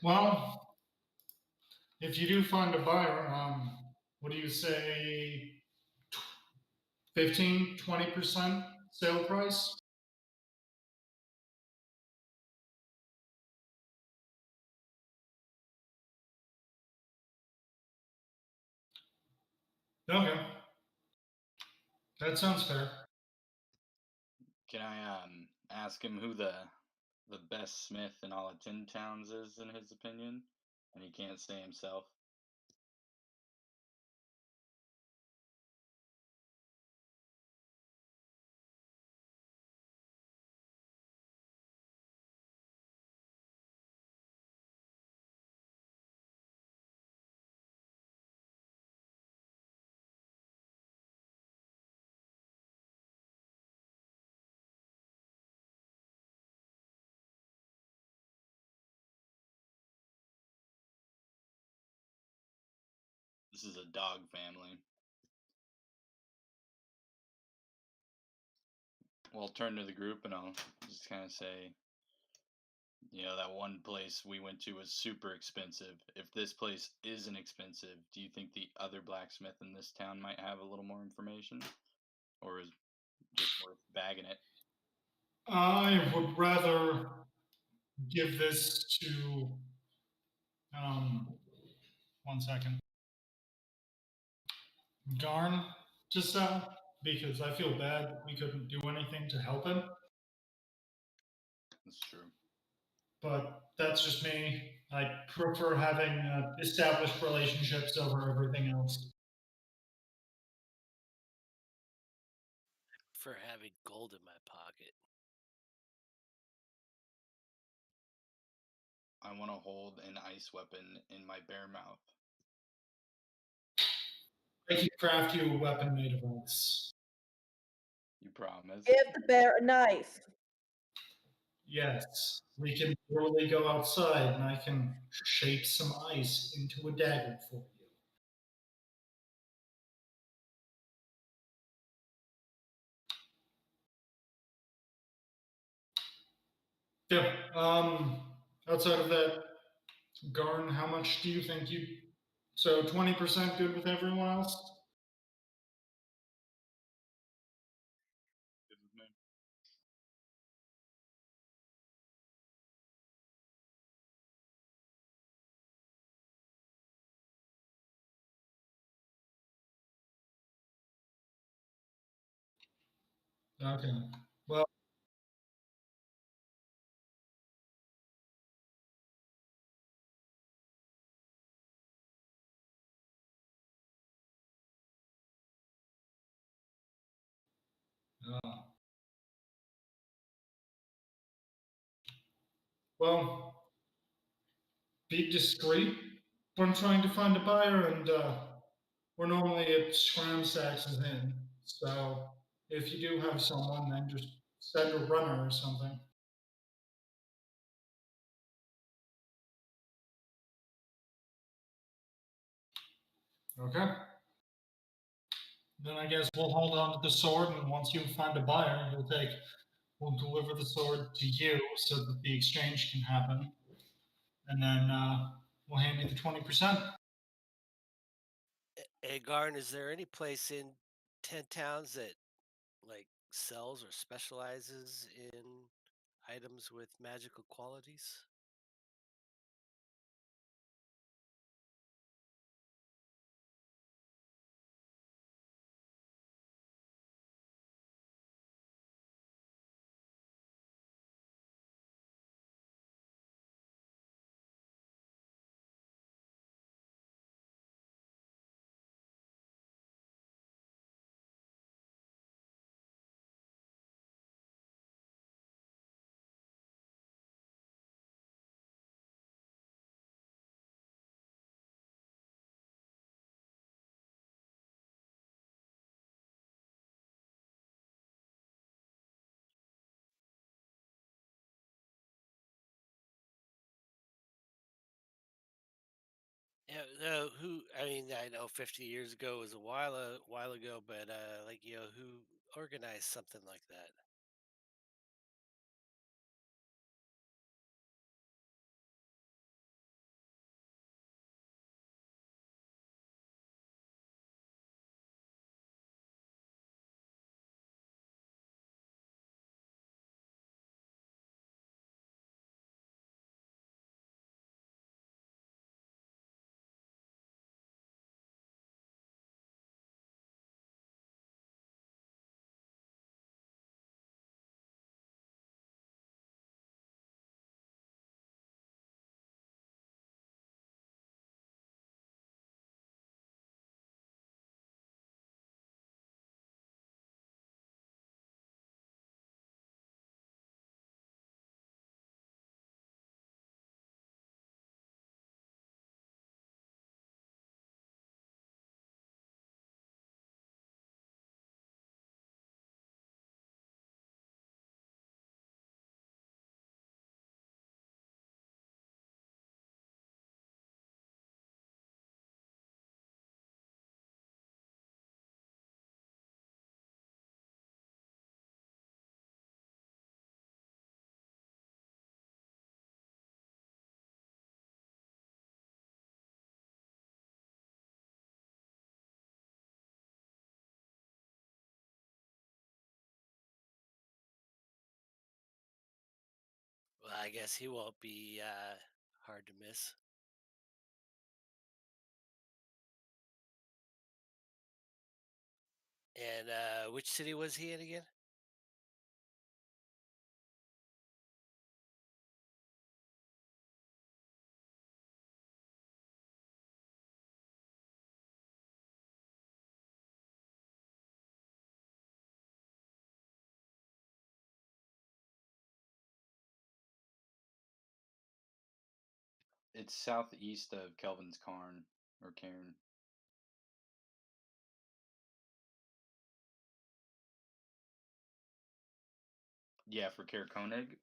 Well, if you do find a buyer, what do you say? 15, 20% sale price? Okay, that sounds fair. Can I ask him who the best smith in all of Tin Towns is in his opinion? And he can't say himself. This is a dog family. Well, I'll turn to the group and I'll just kind of say, that one place we went to was super expensive. If this place isn't expensive, do you think the other blacksmith in this town might have a little more information? Or is it just worth bagging it? I would rather give this to, um, one second, Garn to sell because I feel bad we couldn't do anything to help him. That's true. But that's just me. I prefer having established relationships over everything else. For having gold in my pocket. I want to hold an ice weapon in my bare mouth. I can craft you a weapon made of ice. You promise? Give the bear a knife. Yes, we can literally go outside and I can shape some ice into a dagger for you. Yeah. Outside of that, Garn, how much do you think you? So 20% good with everyone else? Good with me. Okay. Well, uh, well, be discreet when trying to find a buyer, and we're normally at scram sacks in. So if you do have someone, then just send a runner or something. Okay. Then I guess we'll hold on to the sword, and once you find a buyer, we'll deliver the sword to you so that the exchange can happen, and then we'll hand you the 20%. Hey, Garn, is there any place in 10 towns that like sells or specializes in items with magical qualities? Yeah, who? I mean, I know 50 years ago was a while ago, but like who organized something like that? Well, I guess he won't be hard to miss. And which city was he in again? It's southeast of Kelvin's Cairn or Cairn. Yeah, for Cair Koenig.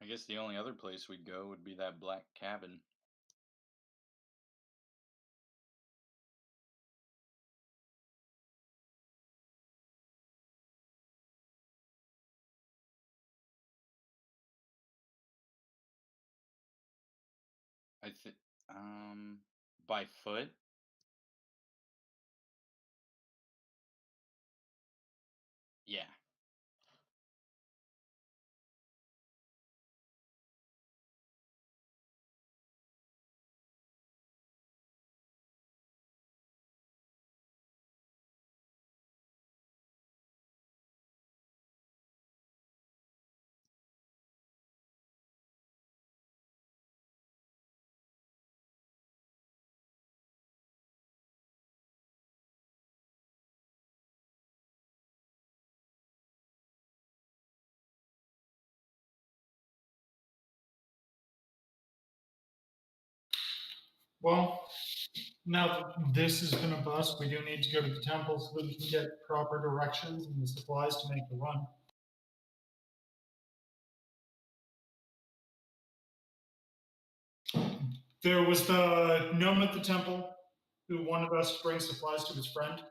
I guess the only other place we'd go would be that black cabin. I think um by foot. Yeah. Well, now that this has been a bust, we do need to go to the temple so that we can get proper directions and the supplies to make the run. There was the gnome at the temple who wanted us to bring supplies to his friend.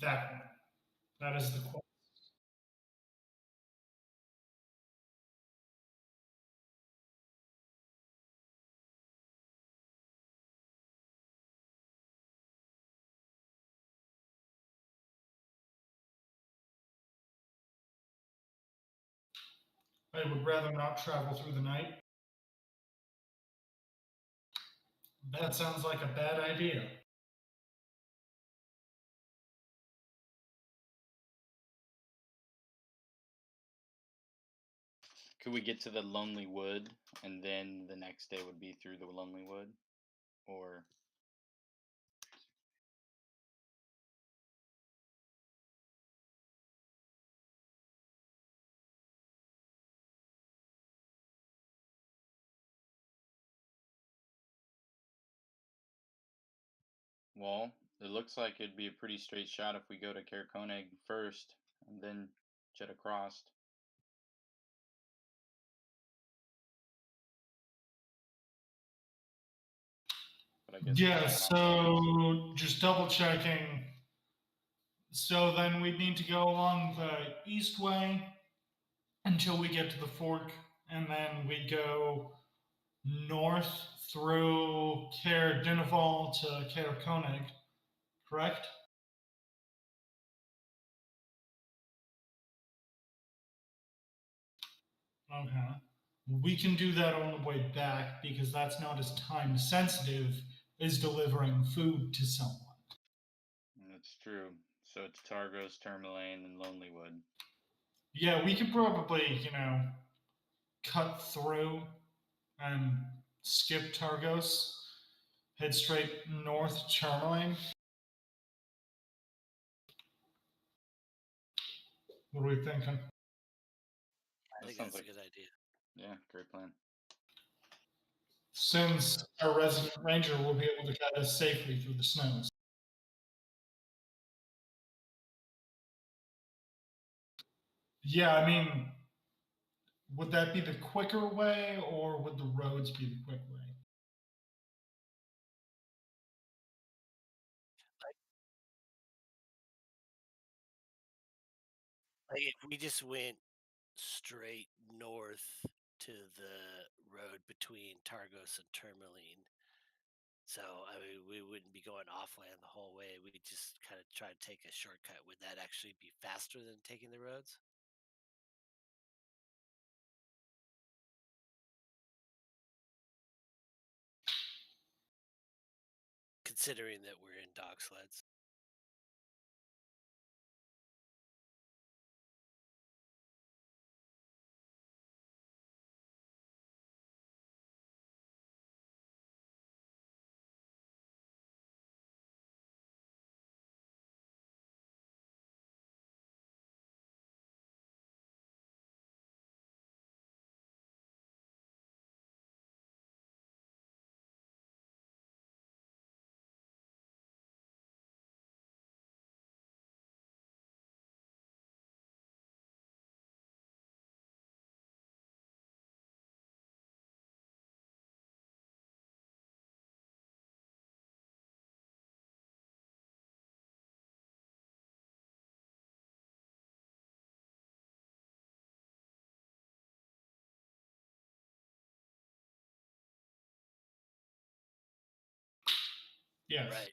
That one. That is the quest. I would rather not travel through the night. That sounds like a bad idea. Could we get to the Lonely Wood and then the next day would be through the Lonely Wood? Or well, it looks like it'd be a pretty straight shot if we go to Koenig first and then jet across. But I guess Yeah, it's shot on purpose. so just double checking. So then we'd need to go along the east way until we get to the fork, and then we go north through Caer Dineval to Caer Koenig, correct? Okay. We can do that on the way back because that's not as time sensitive as delivering food to someone. That's true. So it's Targos, Tourmaline, and Lonelywood. Yeah, we could probably, cut through and skip Targos, head straight north to Tourmaline. What are we thinking? I That think sounds that's a like, good idea. yeah, great plan. Since our resident ranger will be able to guide us safely through the snows. Yeah, I mean, would that be the quicker way or would the roads be the quick way? Like if we just went straight north to the road between Targos and Tourmaline, so I mean we wouldn't be going offland the whole way. We'd just kind of try to take a shortcut. Would that actually be faster than taking the roads? Considering that we're in dog sleds. Yes. Right.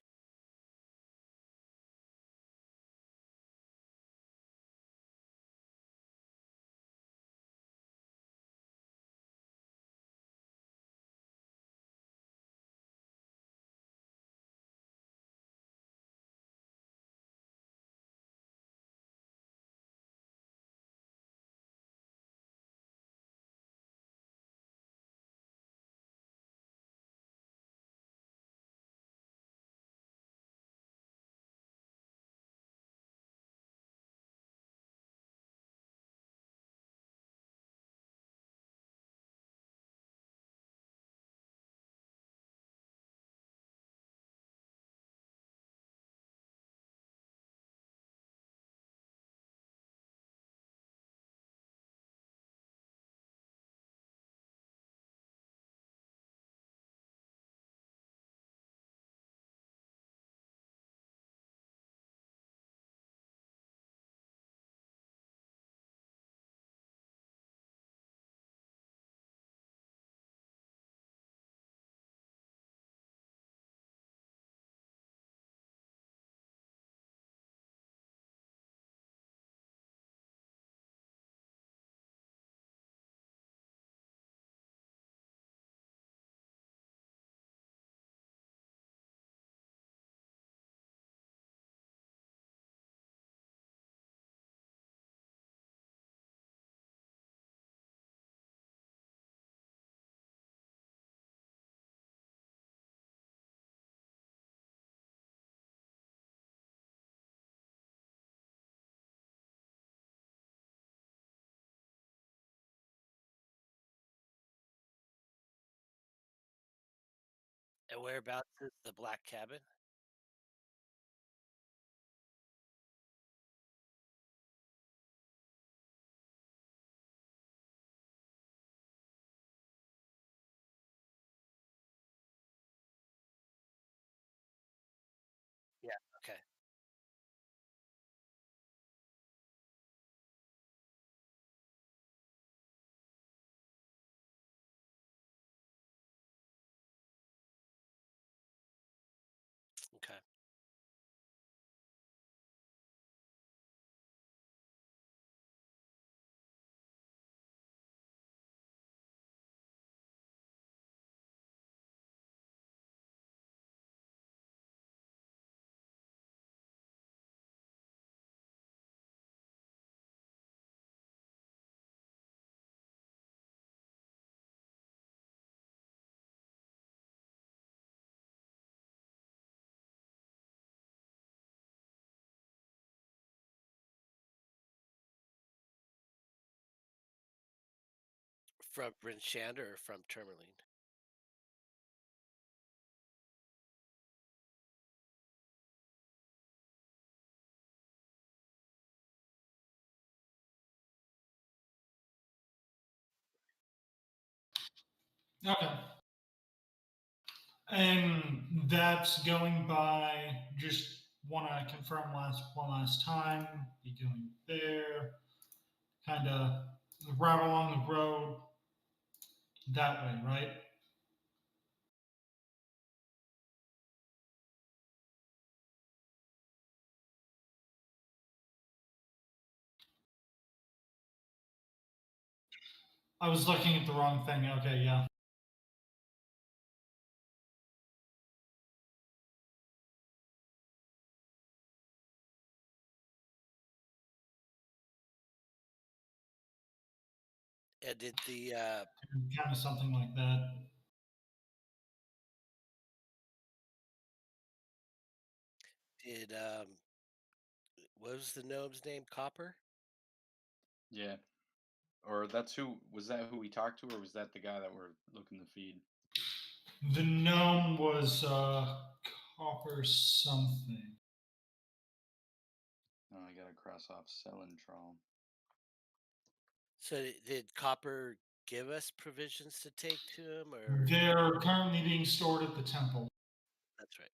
And whereabouts is the black cabin? Yeah. Okay. Okay. From Bryn or from Tourmaline? Okay. And that's going by, just want to confirm one last time. Be going there, kind of right along the road that way, right? I was looking at the wrong thing. Okay, yeah. And did the Kind of something like that. did what was the gnome's name? Copper? Yeah. Or that's who was that who we talked to, or was that the guy that we're looking to feed? The gnome was copper something. Oh, I gotta cross off Selentrol. So did Copper give us provisions to take to him, or They're currently being stored at the temple. that's right?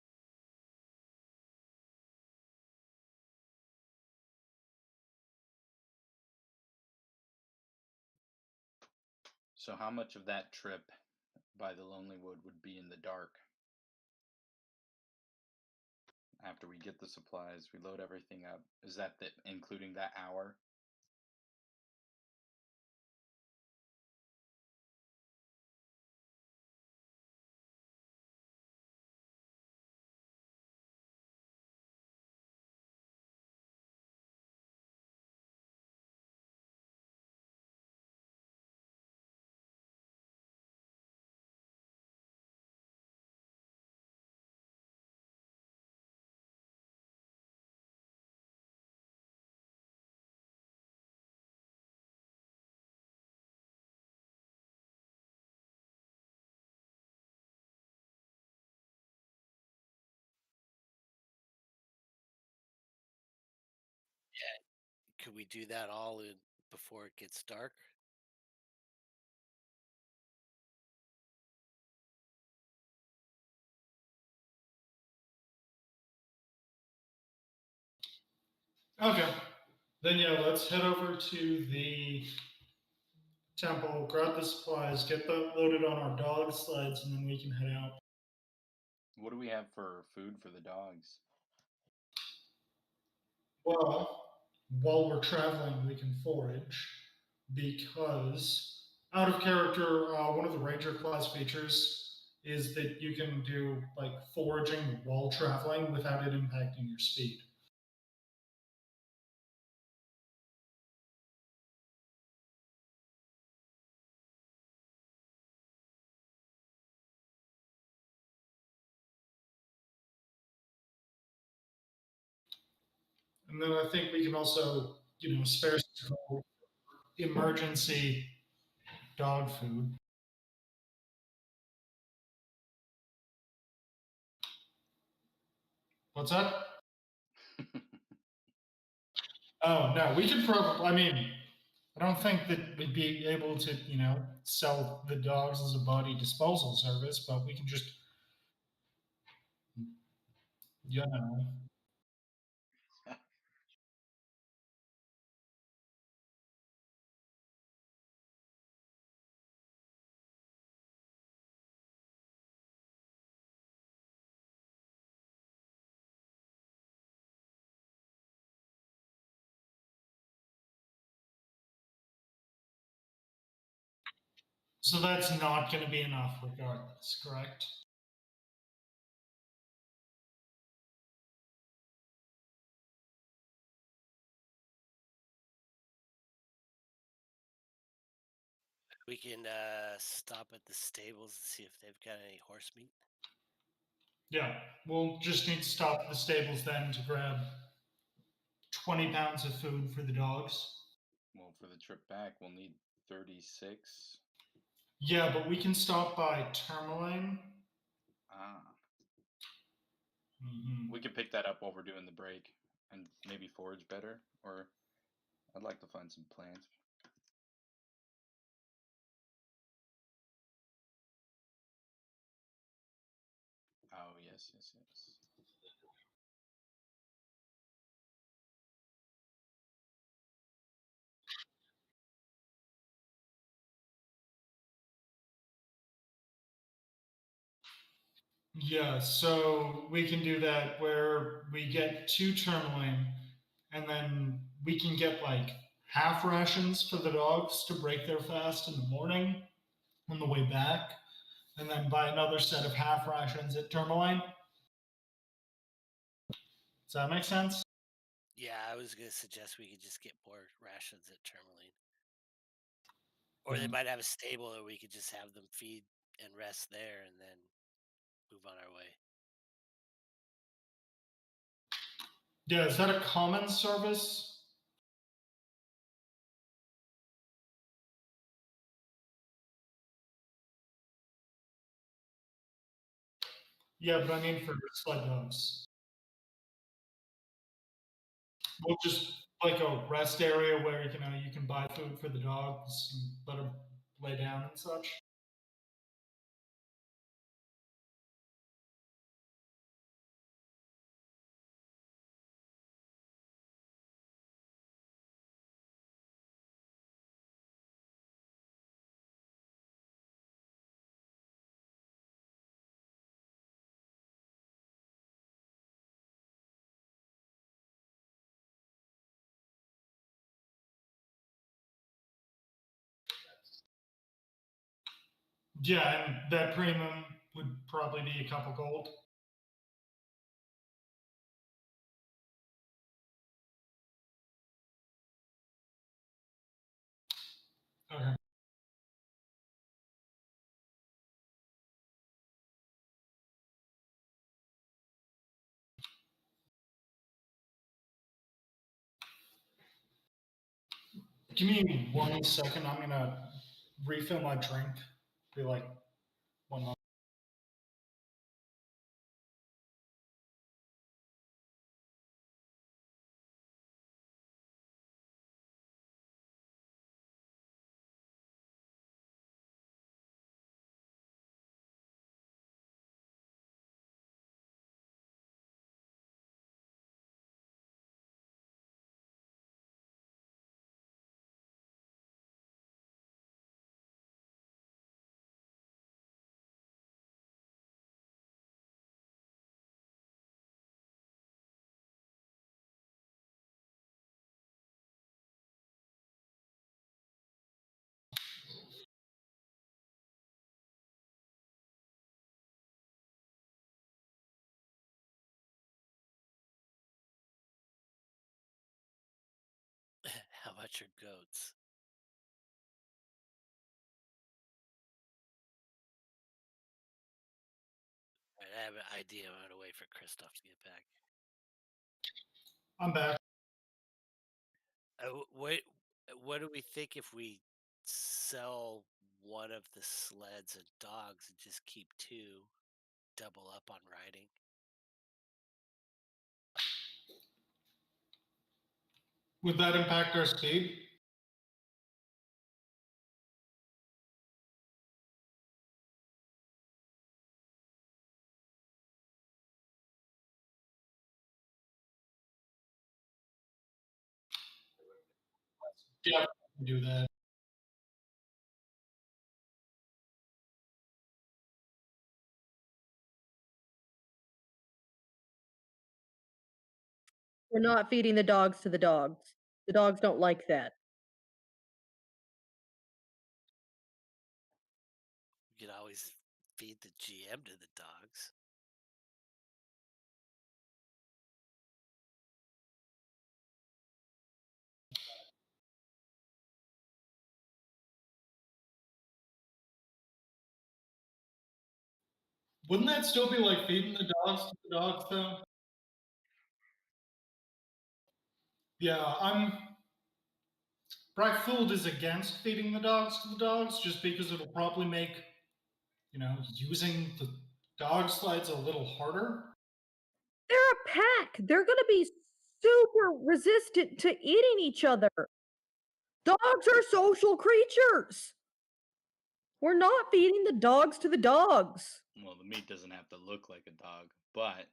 So how much of that trip by the Lonely Wood would be in the dark? After we get the supplies, we load everything up. Is that including that hour? Could we do that all in before it gets dark? Okay. Then yeah, let's head over to the temple, grab the supplies, get that loaded on our dog sleds, and then we can head out. What do we have for food for the dogs? Well, while we're traveling, we can forage because, out of character, one of the ranger class features is that you can do like foraging while traveling without it impacting your speed. And then I think we can also, spare some emergency dog food. What's that? Oh no, we could probably. I mean, I don't think that we'd be able to, sell the dogs as a body disposal service, but we can just, you know. So that's not going to be enough, regardless, correct? We can stop at the stables and see if they've got any horse meat. Yeah, we'll just need to stop at the stables then to grab 20 pounds of food for the dogs. Well, for the trip back, we'll need 36. Yeah, but we can stop by Tourmaline. Ah, Mhm. we could pick that up while we're doing the break and maybe forage better. Or I'd like to find some plants. Oh, yes, yes, yes. Yeah, so we can do that where we get two tourmaline and then we can get like half rations for the dogs to break their fast in the morning on the way back, and then buy another set of half rations at Tourmaline. Does that make sense? Yeah, I was gonna suggest we could just get more rations at Tourmaline. Or they Yeah. might have a stable that we could just have them feed and rest there and then move on our way. Yeah, is that a common service? Yeah, but I mean for sled dogs. We'll just like a rest area where you can buy food for the dogs and let them lay down and such. Yeah, and that premium would probably be a couple gold. Okay. Give me 1 second. I'm gonna refill my drink. Be like 1 moment. How about your goats? All right, I have an idea. I'm gonna wait for Christoph to get back. I'm back. What do we think if we sell one of the sleds and dogs and just keep two, double up on riding? Would that impact our speed? Yeah, do that. We're not feeding the dogs to the dogs. The dogs don't like that. You could always feed the GM to the dogs. Wouldn't that still be like feeding the dogs to the dogs, though? Yeah, Brackfield is against feeding the dogs to the dogs just because it'll probably make, using the dog slides a little harder. They're a pack. They're gonna be super resistant to eating each other. Dogs are social creatures. We're not feeding the dogs to the dogs. Well, the meat doesn't have to look like a dog, but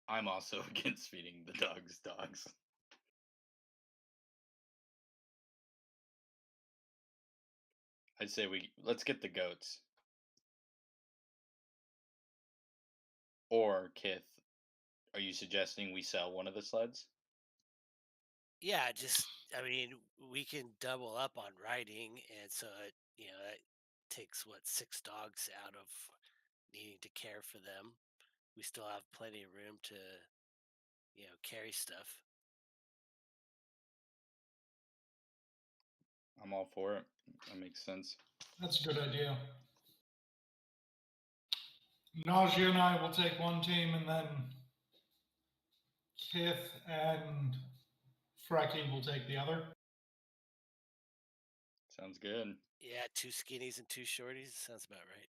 I'm also against feeding the dogs dogs. I'd say let's get the goats. Or Kith, are you suggesting we sell one of the sleds? Yeah, I mean, we can double up on riding, and so that takes what 6 dogs out of needing to care for them. We still have plenty of room to carry stuff. I'm all for it. That makes sense. That's a good idea. Nausea and I will take one team, and then Kith and Frecky will take the other. Sounds good. Yeah, 2 skinnies and 2 shorties sounds about right.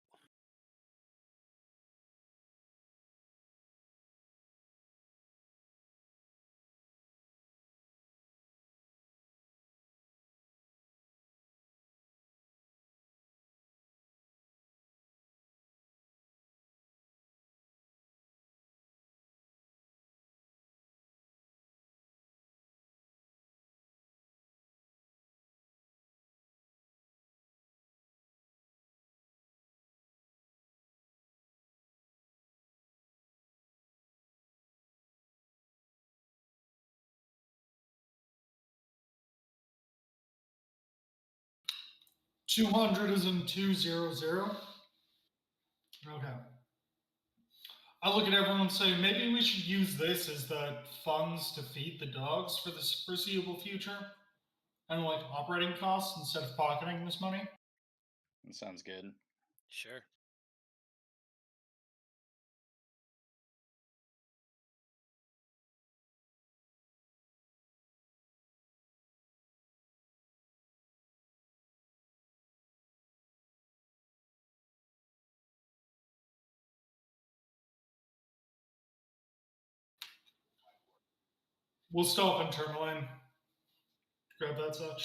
$200 is in 200. Okay. I look at everyone and say, maybe we should use this as the funds to feed the dogs for the foreseeable future and like operating costs instead of pocketing this money. That sounds good. Sure. We'll stop in Tourmaline. Grab that such.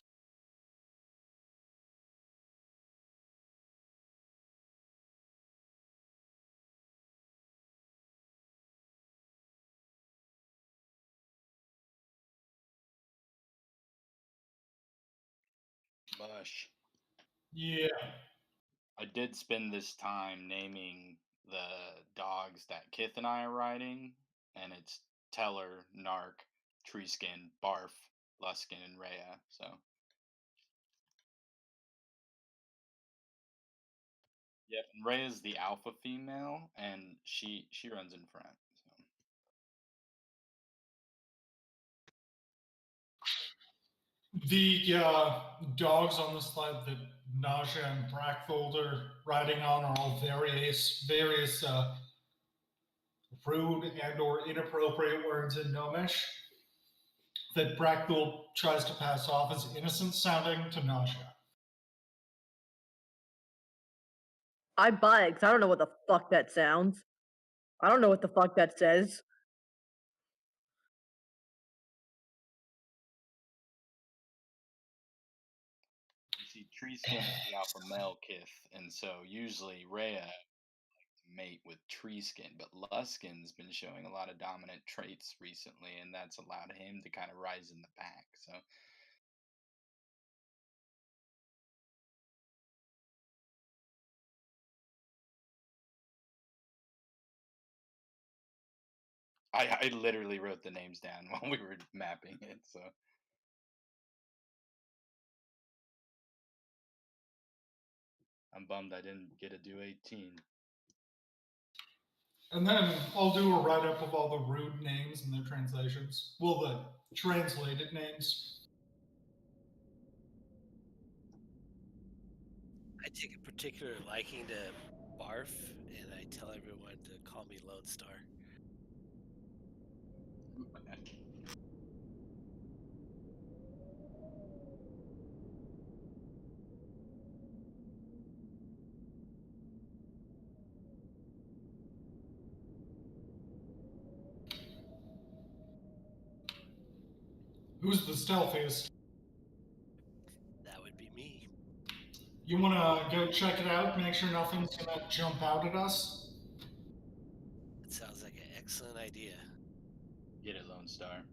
Bush. Yeah. I did spend this time naming the dogs that Kith and I are riding, and it's Teller, Narc, Treeskin, Barf, Luskin, and Rhea. So yep, and Rhea's the alpha female, and she runs in front. So The dogs on the sled that Nausea and Brackfold are riding on are all various rude and or inappropriate words in Gnomish that Brackfold tries to pass off as innocent sounding to Nausea. I buy it 'cause I don't know what the fuck that sounds. I don't know what the fuck that says. tree skin is the alpha male kith, and so usually Rhea mate with tree skin, but Luskin's been showing a lot of dominant traits recently, and that's allowed him to kind of rise in the pack. So I literally wrote the names down while we were mapping it. So I'm bummed I didn't get to do 18. And then I'll do a write up of all the rude names and their translations. Well, the translated names. I take a particular liking to barf, and I tell everyone to call me Lone Star. Who's the stealthiest? That would be me. You want to go check it out, make sure nothing's going to jump out at us? That sounds like an excellent idea. Get it, Lone Star.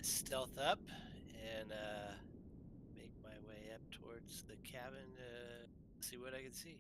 Stealth up and make my way up towards the cabin to see what I can see.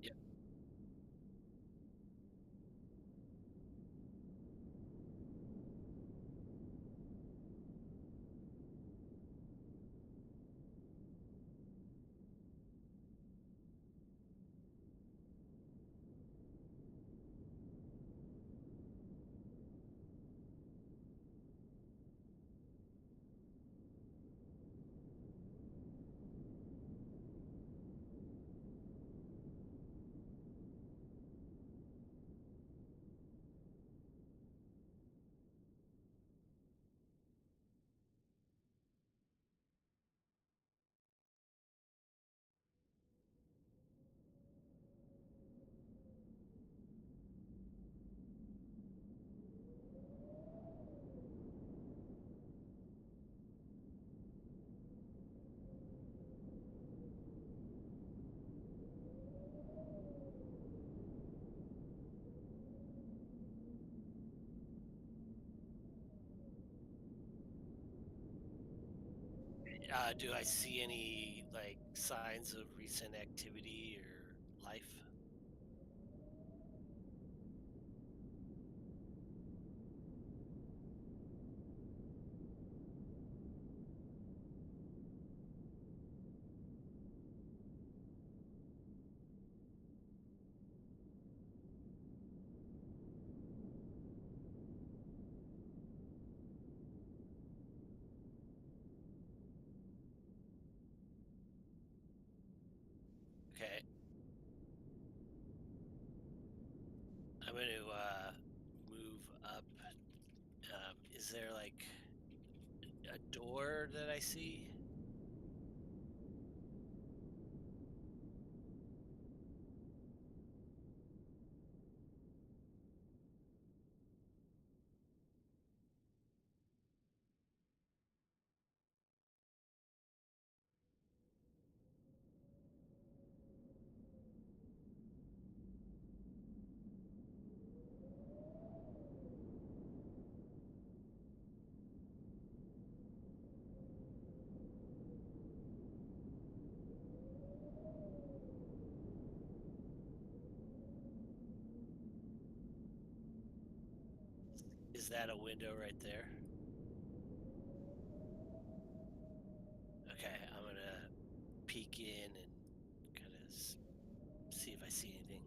Yep. Do I see any like signs of recent activity or life? Okay. I'm going to move up. Is there like a door that I see? Is that a window right there? Okay, I'm gonna peek in and kind of see if I see anything.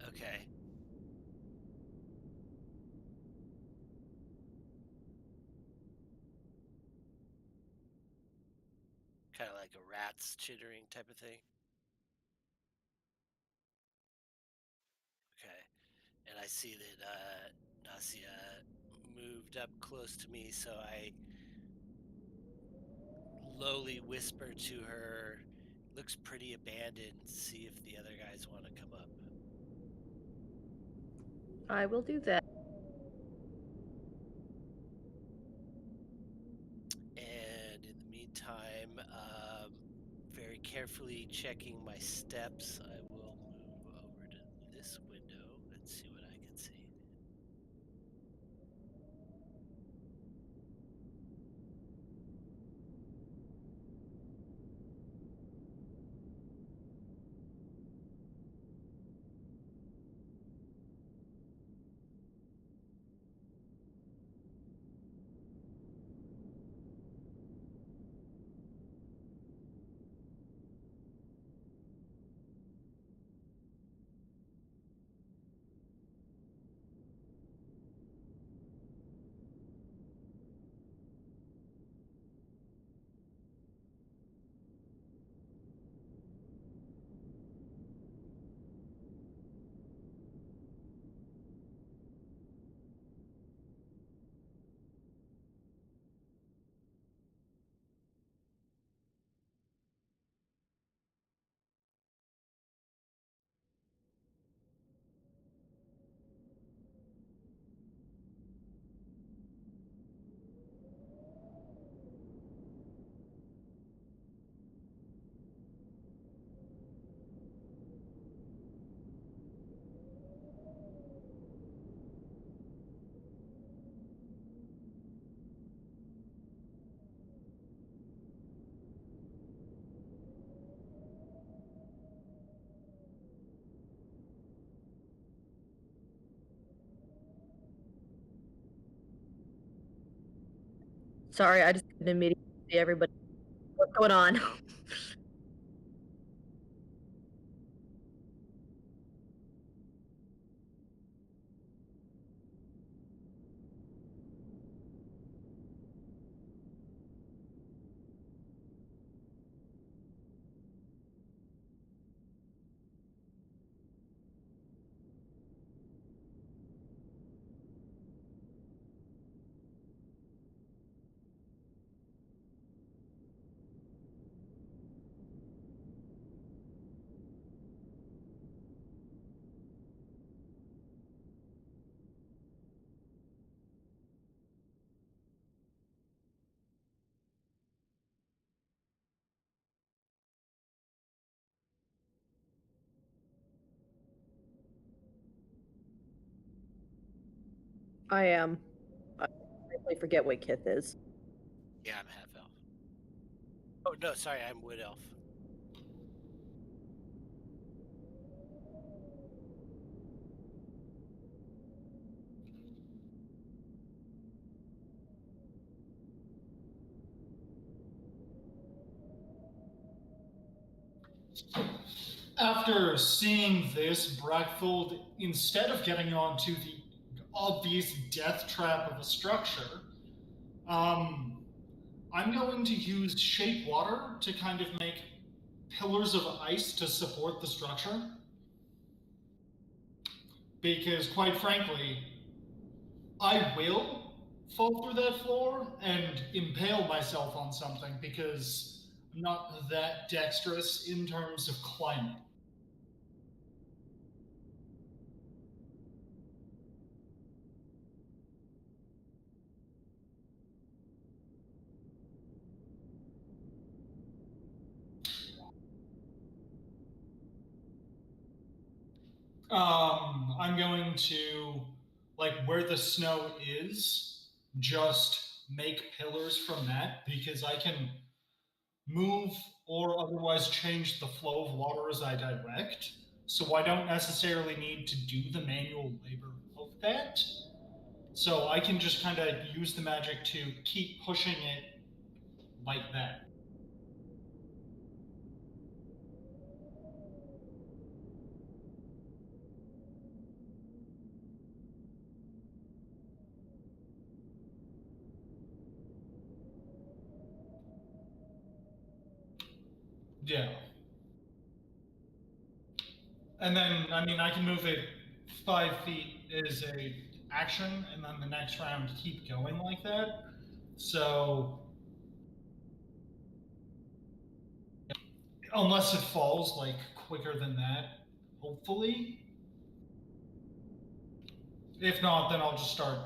Okay. Kind of like a rat's chittering type of thing. Okay. And I see that Nasia moved up close to me, so I lowly whisper to her, looks pretty abandoned, see if the other guys want to come up. I will do that. And in the meantime, very carefully checking my steps, I will move over to this window and see what I can see. Sorry, I just couldn't immediately see everybody. What's going on? I am. I completely forget what Kith is. Yeah, I'm half elf. Oh, no, sorry, I'm wood elf. After seeing this, Brackfold, instead of getting onto the obvious death trap of a structure, I'm going to use shape water to kind of make pillars of ice to support the structure. Because, quite frankly, I will fall through that floor and impale myself on something because not that dexterous in terms of climbing. I'm going to, like, where the snow is, just make pillars from that because I can move or otherwise change the flow of water as I direct. So I don't necessarily need to do the manual labor of that. So I can just kind of use the magic to keep pushing it like that. Yeah. And then, I mean, I can move it 5 feet as a action, and then the next round keep going like that. So unless it falls like quicker than that, hopefully. If not, then I'll just start,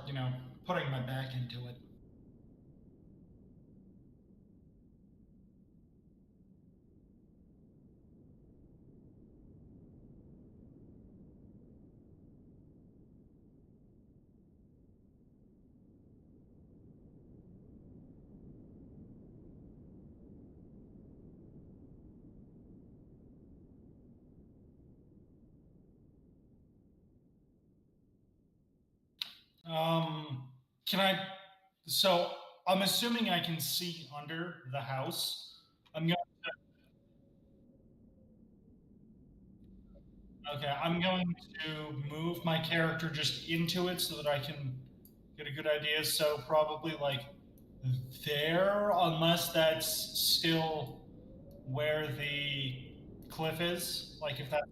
putting my back into it. Um, can I? So I'm assuming I can see under the house. I'm going. Okay, I'm going to move my character just into it so that I can get a good idea. So probably like there, unless that's still where the cliff is. Like if that.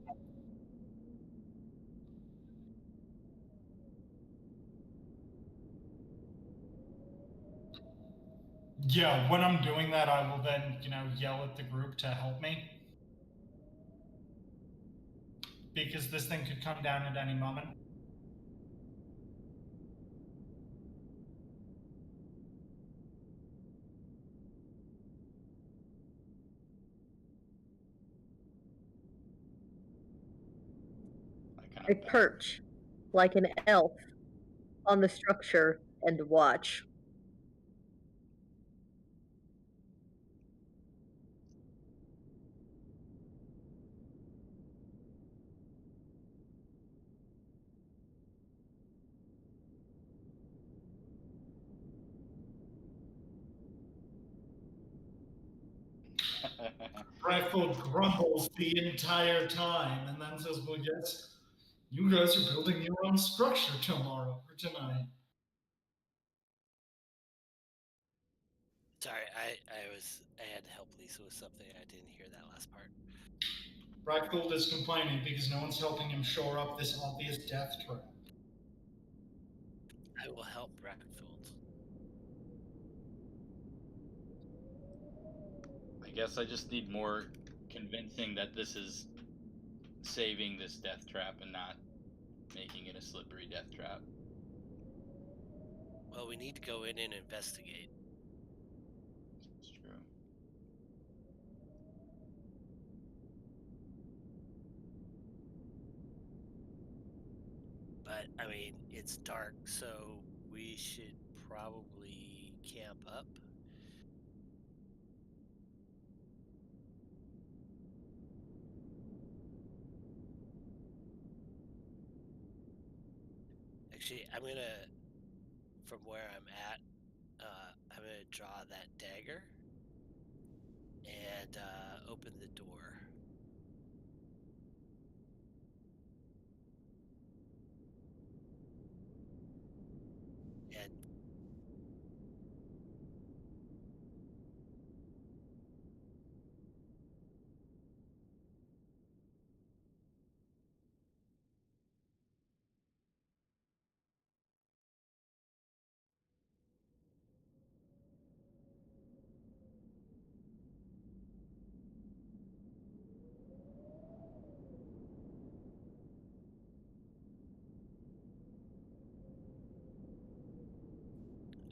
Yeah, when I'm doing that, I will then, yell at the group to help me because this thing could come down at any moment. I perch like an elf on the structure and watch. Rifle grumbles the entire time and then says, "Well, yes, you guys are building your own structure tomorrow or tonight." Sorry, I had to help Lisa with something. I didn't hear that last part. Brackfield is complaining because no one's helping him shore up this obvious death trap. I will help Brackfield. I guess I just need more convincing that this is saving this death trap and not making it a slippery death trap. Well, we need to go in and investigate. It's true. But, I mean, it's dark, so we should probably camp up. Actually, from where I'm at, I'm gonna draw that dagger and open the door. And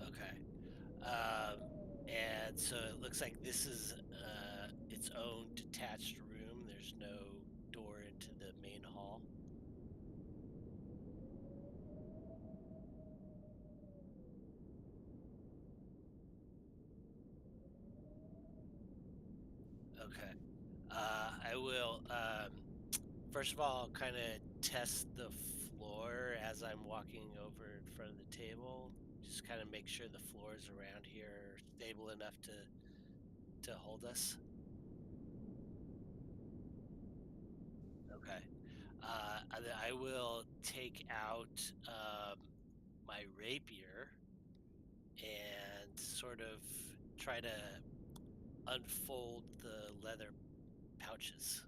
Okay. Um, and so it looks like this is its own detached room. There's no door into the main hall. Okay. I will, first of all, kind of test the floor as I'm walking over in front of the table. Just kind of make sure the floors around here are stable enough to hold us. Okay. And then I will take out my rapier and sort of try to unfold the leather pouches.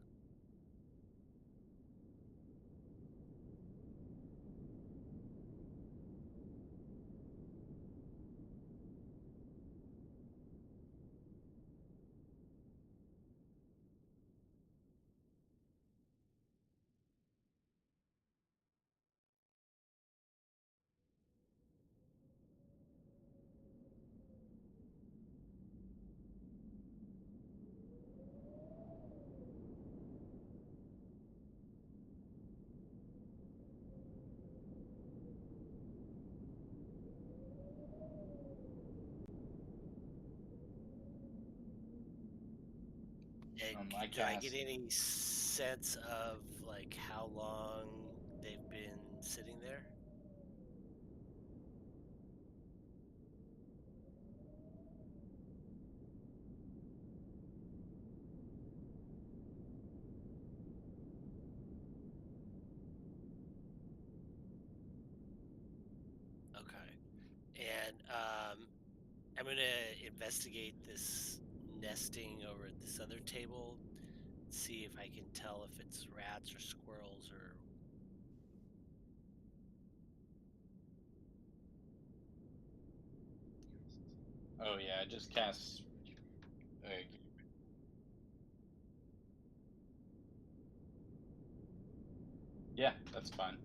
And I do I get cast. any sense of like how long they've been sitting there? Okay. And I'm gonna investigate this nesting over at this other table, see if I can tell if it's rats or squirrels or. Oh yeah, I just cast. Uh, yeah, that's fine.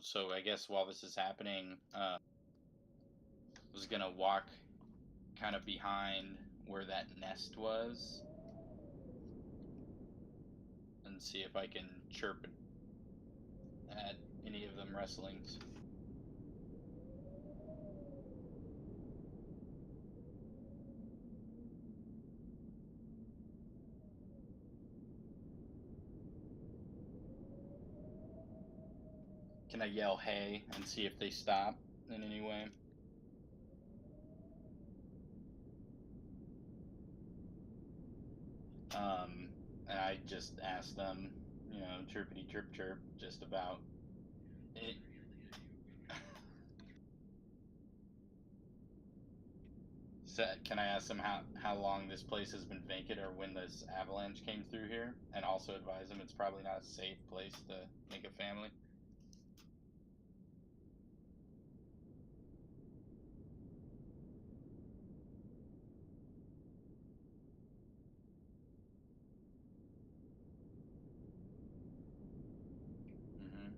So I guess while this is happening, I was gonna walk kind of behind where that nest was and see if I can chirp at any of them wrestlings. Can I yell "Hey" and see if they stop in any way? Um, and I just ask them, chirpity chirp chirp, just about it. Can I ask them how long this place has been vacant or when this avalanche came through here, and also advise them it's probably not a safe place to make a family? Mm-hmm.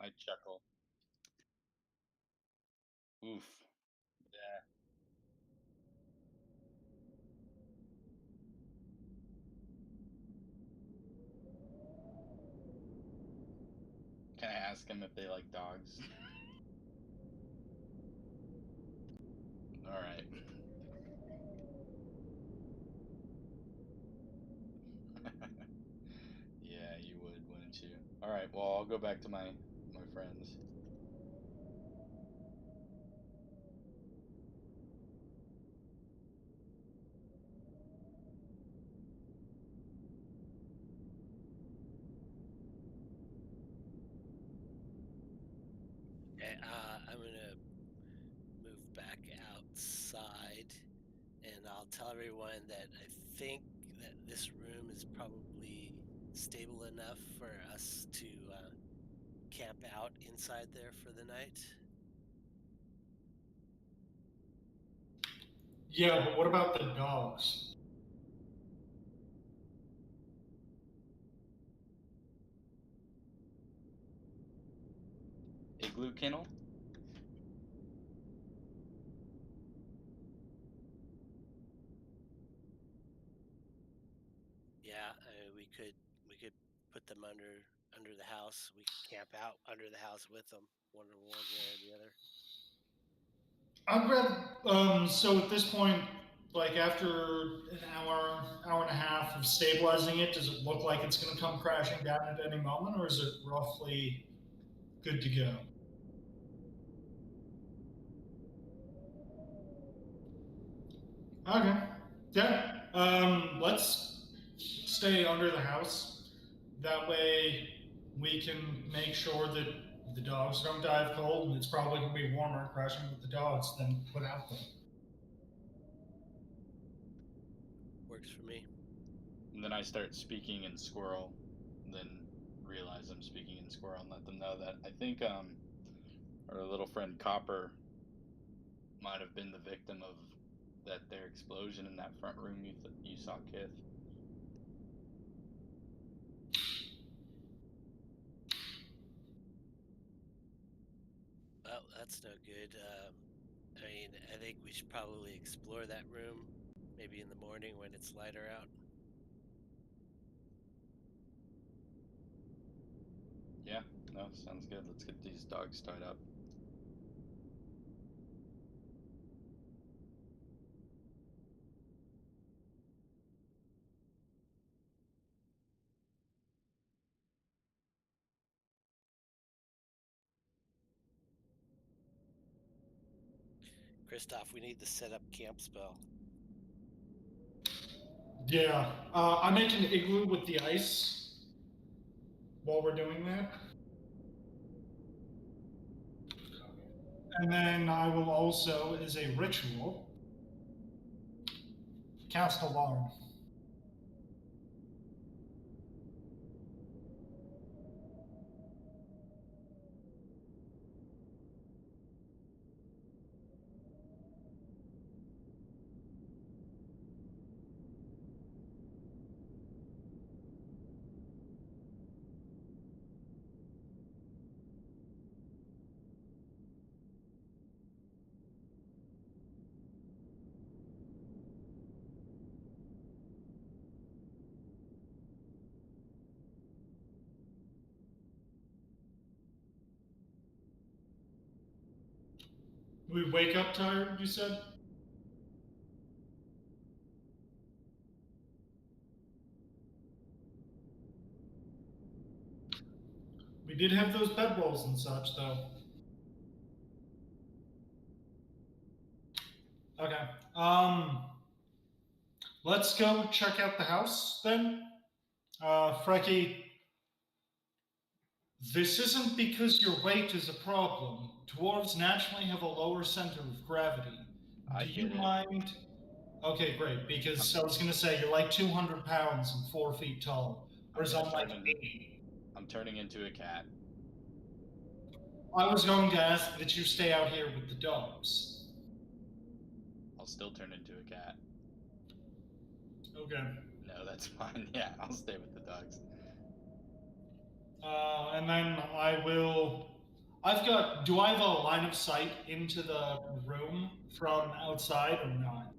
I chuckle. Oof. Yeah. Can I ask them if they like dogs? All right. Yeah, you would, wouldn't you? All right. Well, I'll go back to my friends. Okay, I'm gonna move back outside, and I'll tell everyone that I think that this room is probably stable enough for us to camp out inside there for the night. Yeah, but what about the dogs? Igloo kennel? Yeah, we could put them under the house. We could camp out under the house with them, one way or the other. I'd so at this point, like after an hour and a half of stabilizing it, does it look like it's going to come crashing down at any moment, or is it roughly good to go? Okay. Yeah. Let's stay under the house. That way we can make sure that the dogs don't die of cold, and it's probably going to be warmer crashing with the dogs than without them. Works for me. And then I start speaking in squirrel, then realize I'm speaking in squirrel and let them know that I think our little friend Copper might have been the victim of their explosion in that front room you saw, Kith. Well, that's no good. I mean, I think we should probably explore that room, maybe in the morning when it's lighter out. Yeah, no, sounds good. Let's get these dogs tied up. Christoph, we need to set up camp spell. Yeah. I make an igloo with the ice while we're doing that. And then I will also, as a ritual, cast alarm. We wake up tired, you said? We did have those bedrolls and such, though. Okay. Let's go check out the house then. Frecky, this isn't because your weight is a problem. Dwarves naturally have a lower center of gravity. I Do you get it. mind? Okay, great. Because I was going to say you're like 200 pounds and 4 feet tall, whereas I'm like 80. I'm turning into a cat. I was going to ask that you stay out here with the dogs. I'll still turn into a cat. Okay. No, that's fine. Yeah, I'll stay with the dogs. And then I will. Do I have a line of sight into the room from outside or not?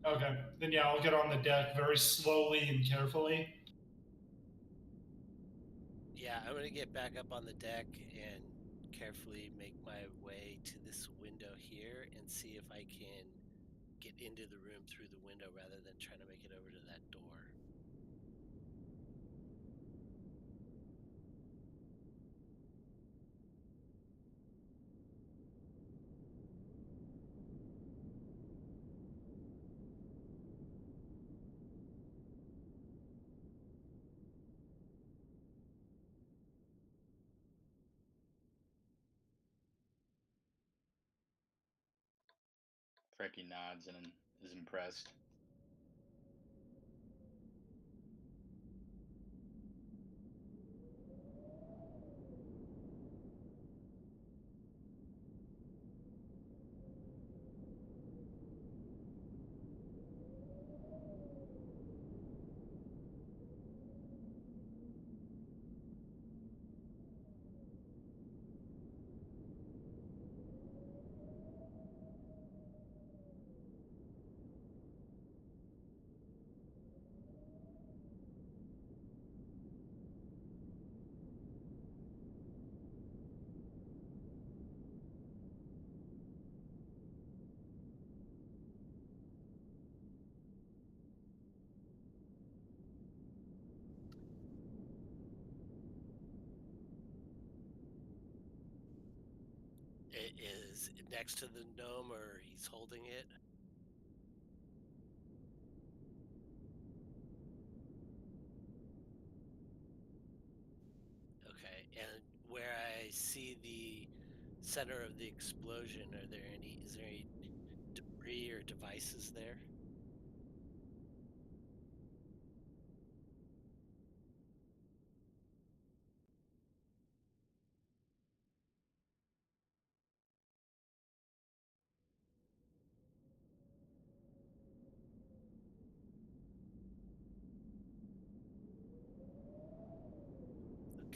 Okay. Then yeah, I'll get on the deck very slowly and carefully. Yeah, I'm gonna get back up on the deck and carefully make my way to this window here and see if I can get into the room through the window rather than trying to make it over to that door. Frecky nods and is impressed. It is next to the gnome, or he's holding it. Okay, and where I see the center of the explosion, is there any debris or devices there?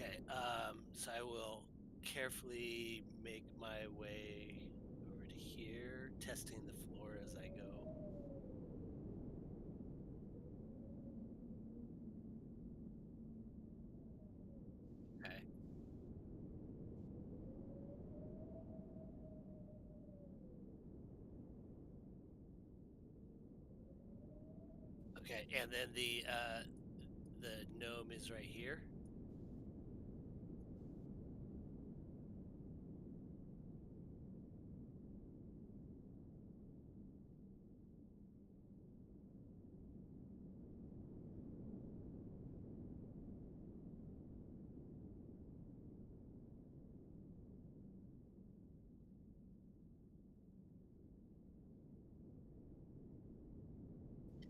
Okay, so I will carefully make my way over to here, testing the floor as I go. Okay. Okay, and then the gnome is right here.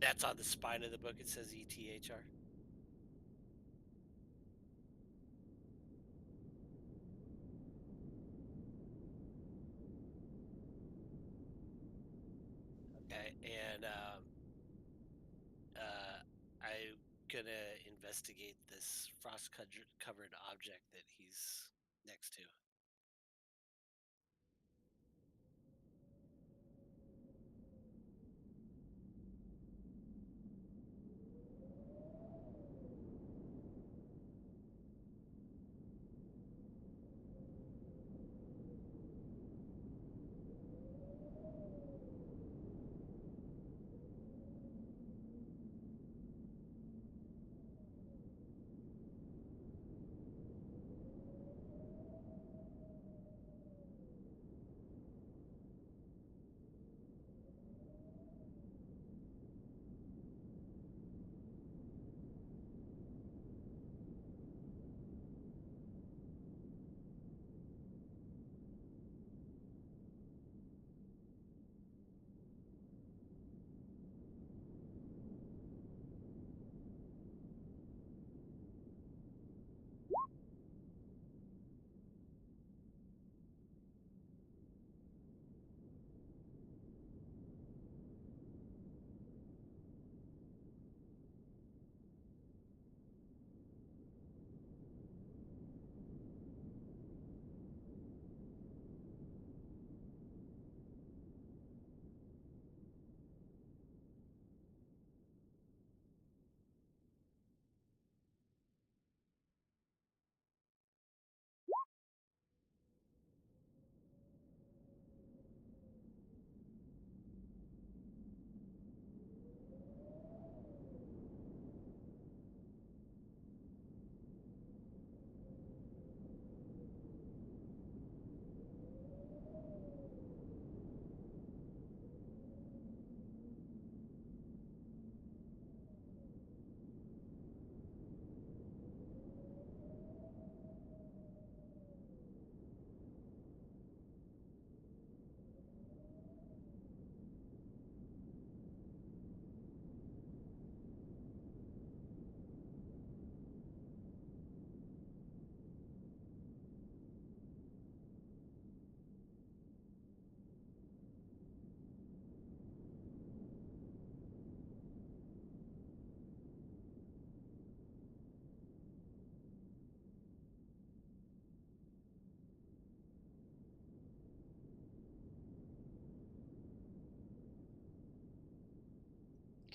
That's on the spine of the book. It says ETHR. Okay, and I'm gonna investigate this frost-covered object that he's next to.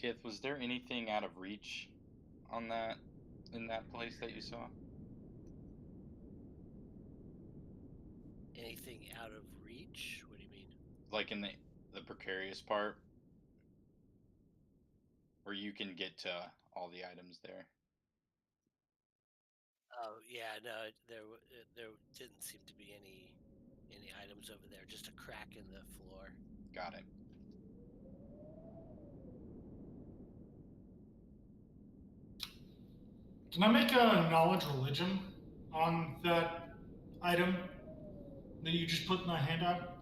Kith, was there anything out of reach on that in that place that you saw? Anything out of reach? What do you mean? Like in the precarious part, where you can get to all the items there. Oh yeah, no, there didn't seem to be any items over there. Just a crack in the floor. Got it. Can I make a knowledge religion on that item that you just put in the handout?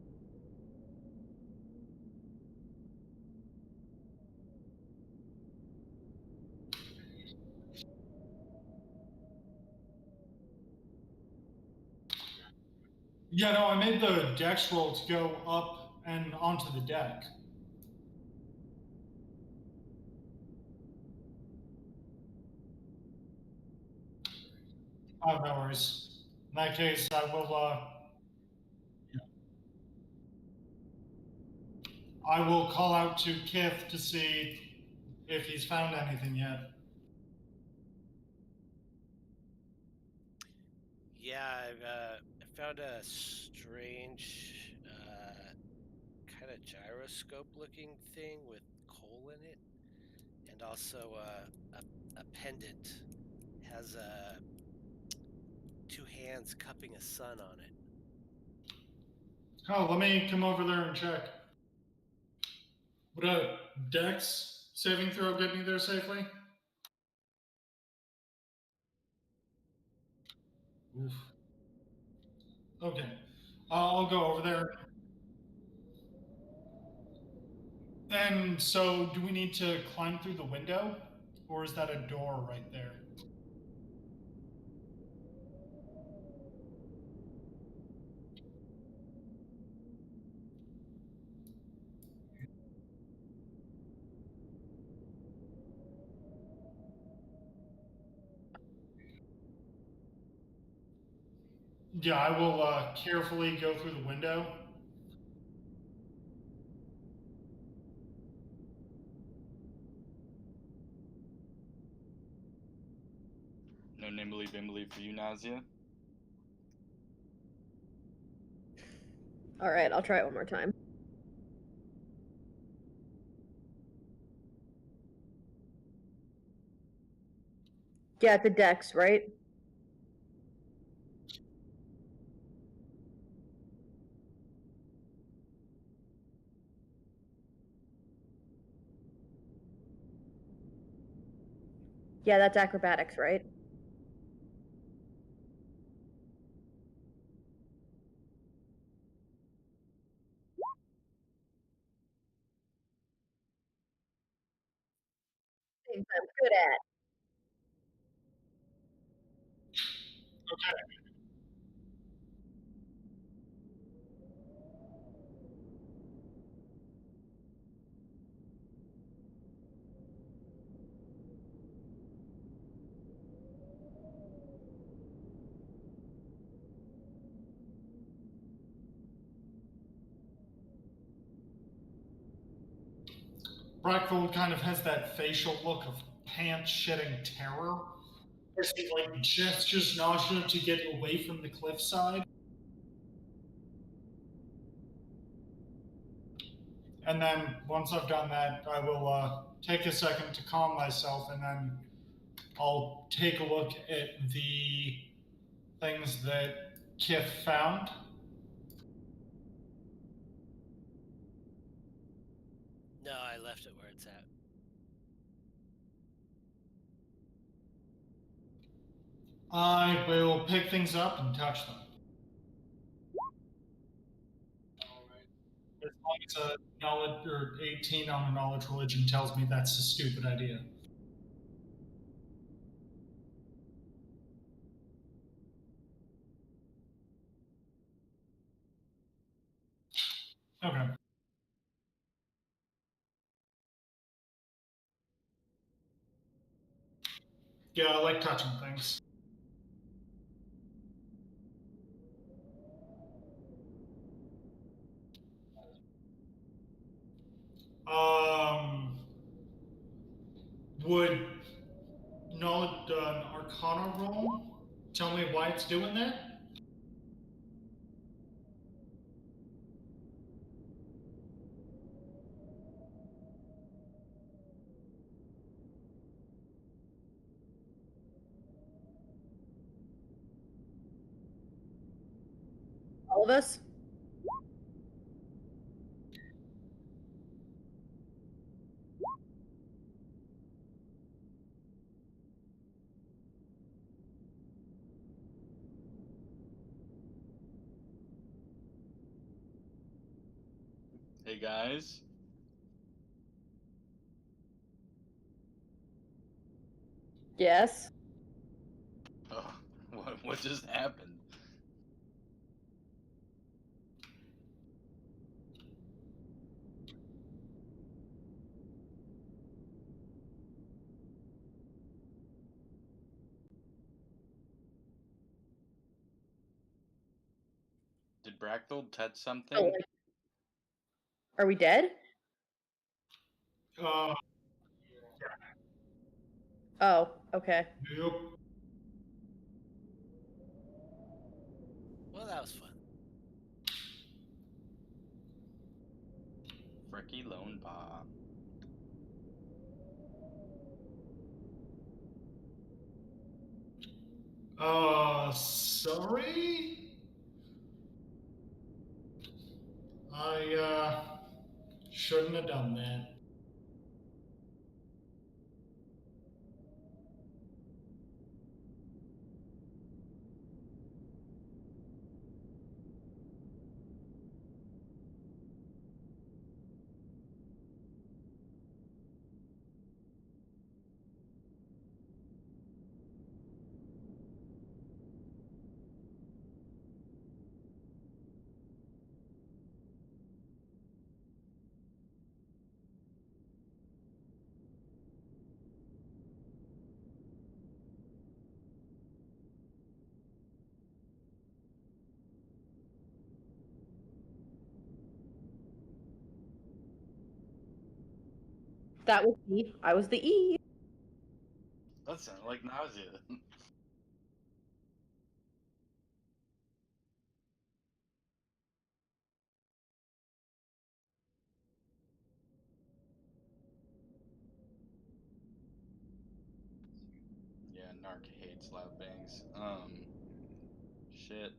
Yeah, no, I made the dex roll to go up and onto the deck. Oh, no worries. In that case, I will call out to Kith to see if he's found anything yet. Yeah, I found a strange kind of gyroscope-looking thing with coal in it, and also a pendant has two hands cupping a sun on it. Oh, let me come over there and check. Would a dex saving throw get me there safely? Oof. Okay. I'll go over there. And so, do we need to climb through the window? Or is that a door right there? Yeah, I will carefully go through the window. No nimbly bimbly for you, Nausea. All right, I'll try it one more time. Yeah, it's a dex, right? Yeah, that's acrobatics, right? Things I'm good at. Okay. Brackfold kind of has that facial look of pants shedding terror. As he like gestures Nausea to get away from the cliffside. And then once I've done that, I will take a second to calm myself, and then I'll take a look at the things that Kith found. No, I left it where it's at. I will pick things up and touch them. As long as a knowledge or 18 on a knowledge religion tells me that's a stupid idea. Okay. Yeah, I like touching things. Um, Would knowledge an Arcana roll tell me why it's doing that? All of us? Hey guys. Yes. Oh, what just happened? Did Bracthold touch So, something? like, are we dead? Uh, Oh, okay. nope. Well, that was fun. Fricky Lone Paw. Sorry? I, shouldn't have done that. That was me. I was the E. That sounded like nausea. Yeah, Narc hates loud bangs. Shit.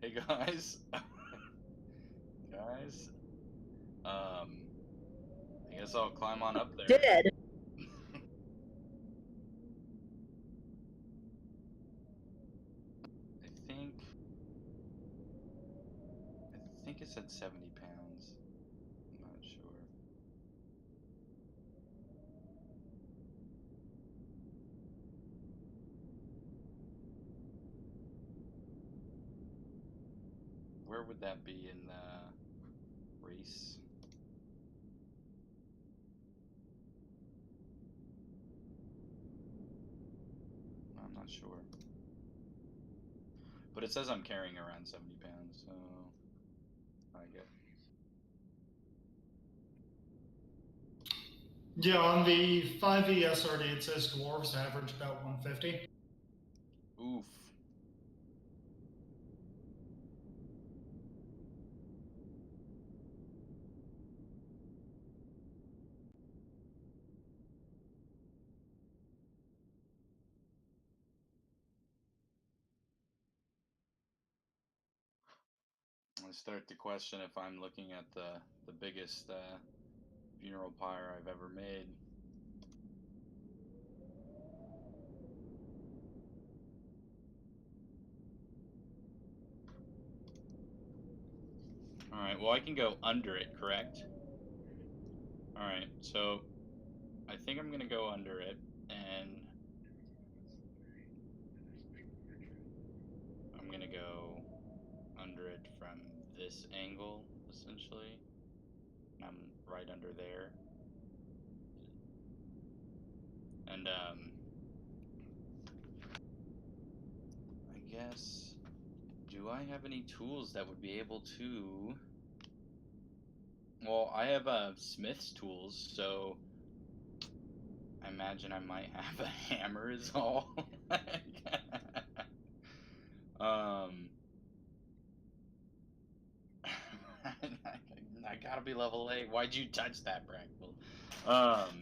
Hey guys. Guys. I guess I'll climb on up there. Dead. I think it said 70 pounds. I'm not sure. Where would that be in the race? I'm not sure. But it says I'm carrying around 70 pounds, so I get. Yeah, on the 5e SRD, it says dwarves average about 150. Oof. I start to question if I'm looking at the biggest funeral pyre I've ever made. Alright, well I can go under it, correct? Alright, so I think I'm gonna go under it, and I'm gonna go under it from this angle, essentially. I'm right under there. And I guess, do I have any tools that would be able to? Well, I have smith's tools, so I imagine I might have a hammer is all. um, I gotta be level 8. Why'd you touch that, Brackle? Um,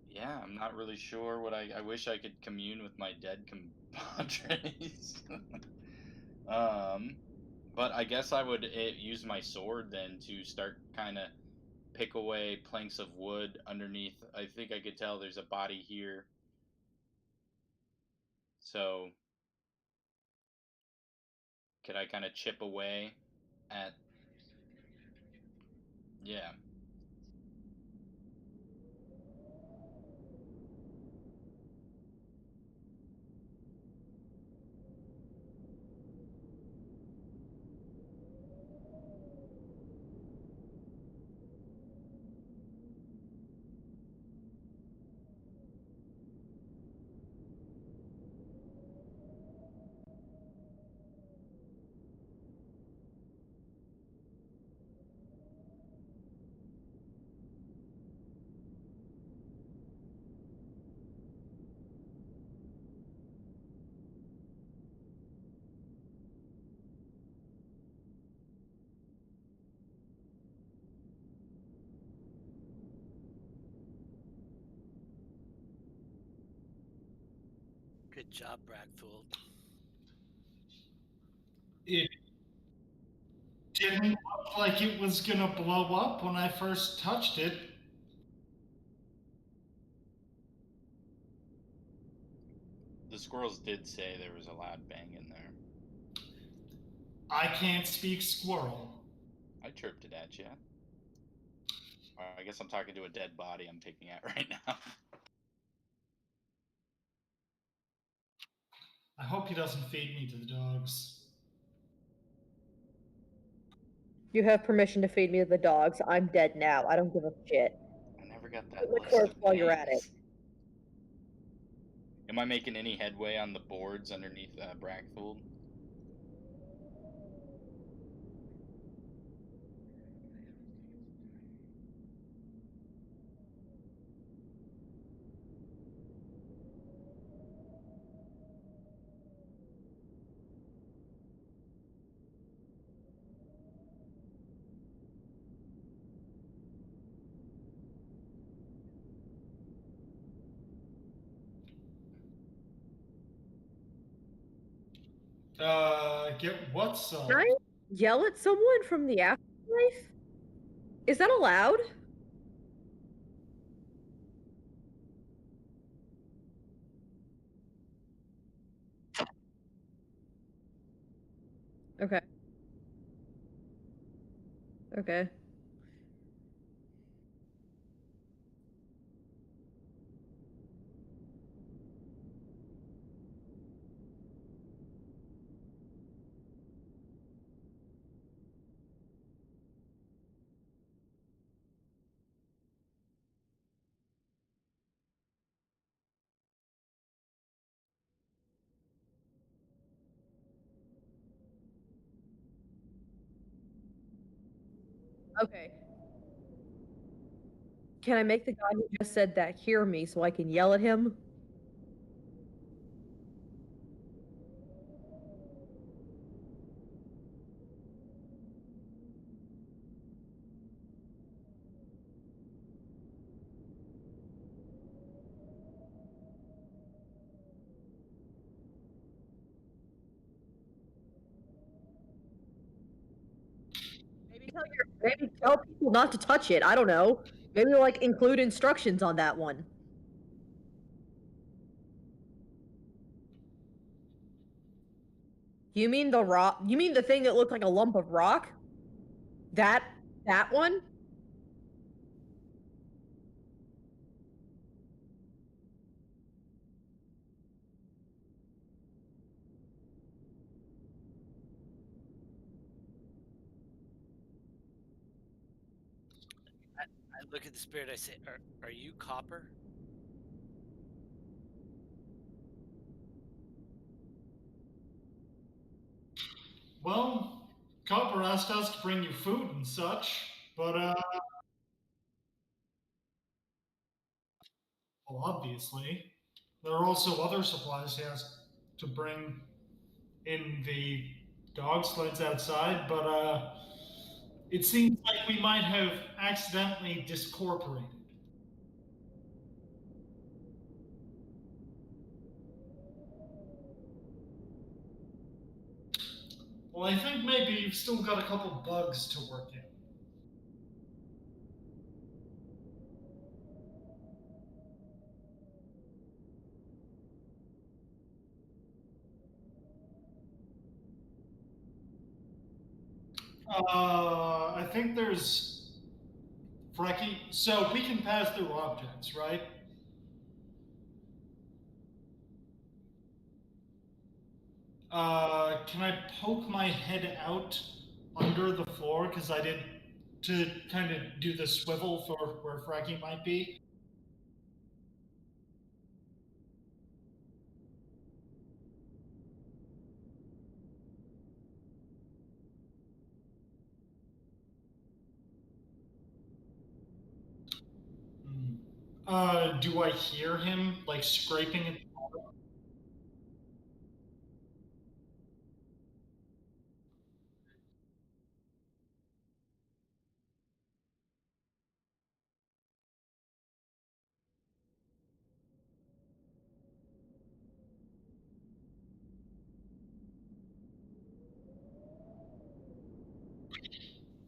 yeah, I'm not really sure what I wish I could commune with my dead compadres. But I guess I would use my sword then to start kind of pick away planks of wood underneath. I think I could tell there's a body here. So could I kind of chip away at, yeah. Good job, Brackfool. It didn't look like it was going to blow up when I first touched it. The squirrels did say there was a loud bang in there. I can't speak squirrel. I chirped it at you. I guess I'm talking to a dead body I'm picking at right now. I hope he doesn't feed me to the dogs. You have permission to feed me to the dogs. I'm dead now. I don't give a shit. I never got that Put the list corpse of while you're at it. names. Am I making any headway on the boards underneath Brackfold? Get what's up? Can I yell at someone from the afterlife? Is that allowed? Okay. Okay. Okay. Can I make the guy who just said that hear me so I can yell at him? Maybe tell people not to touch it. I don't know. Maybe like include instructions on that one. You mean the rock? You mean the thing that looked like a lump of rock? That one? I look at the spirit. I say, "Are you copper?" Well, Copper asked us to bring you food and such, but Well, obviously. There are also other supplies he has to bring in the dog sleds outside, but it seems like we might have accidentally discorporated. Well, I think maybe you've still got a couple bugs to work in. I think there's Frecky. So we can pass through objects, right? Can I poke my head out under the floor because I did to kind of do the swivel for where Fraggy might be? Hmm. Do I hear him like scraping at the bottom?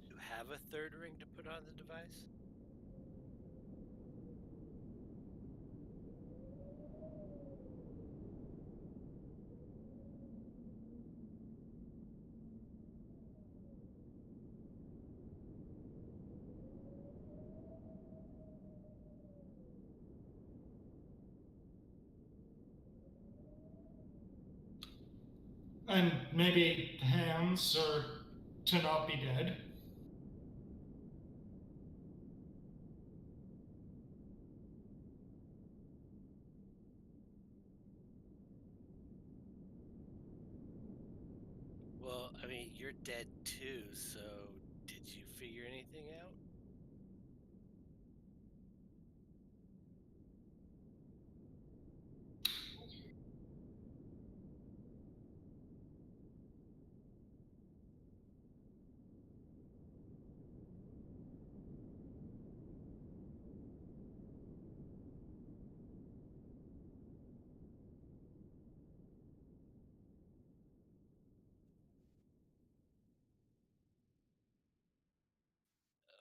You have a third ring to put on the device? And maybe hands or to not be dead. Well, I mean, you're dead too, so did you figure anything out?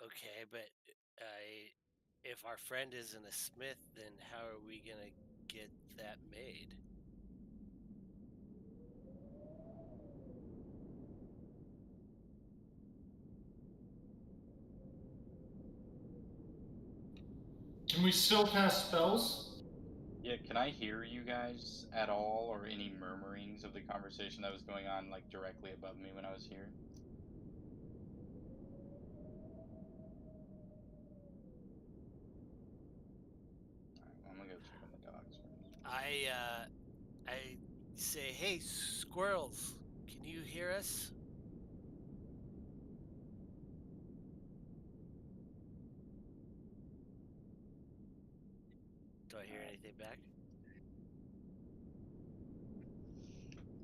Okay, but if our friend isn't a smith, then how are we gonna get that made? Can we still cast spells? Yeah, can I hear you guys at all, or any murmurings of the conversation that was going on, like directly above me when I was here? Alright, well, I'm gonna go check on the dogs first. I say, hey, squirrels, can you hear us? Do I hear anything back?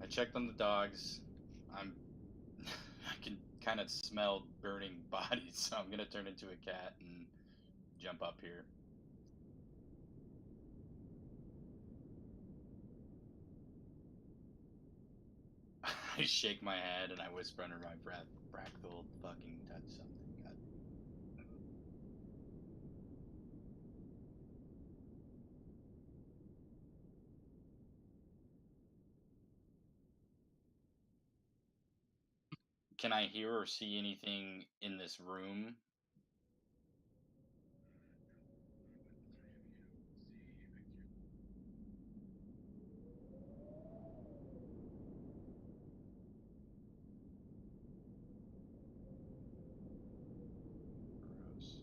I checked on the dogs. I'm I can kind of smell burning bodies, so I'm gonna turn into a cat and jump up here. I shake my head and I whisper under my breath, Brackthel fucking touch something. God. Can I hear or see anything in this room? Gross.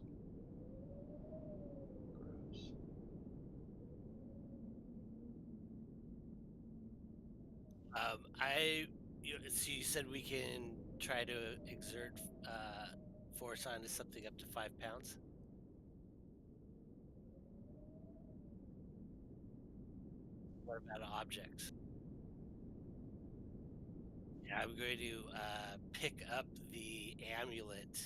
Gross. So you said we can try to exert force onto something up to 5 pounds. what about objects? Yeah, I'm going to pick up the amulet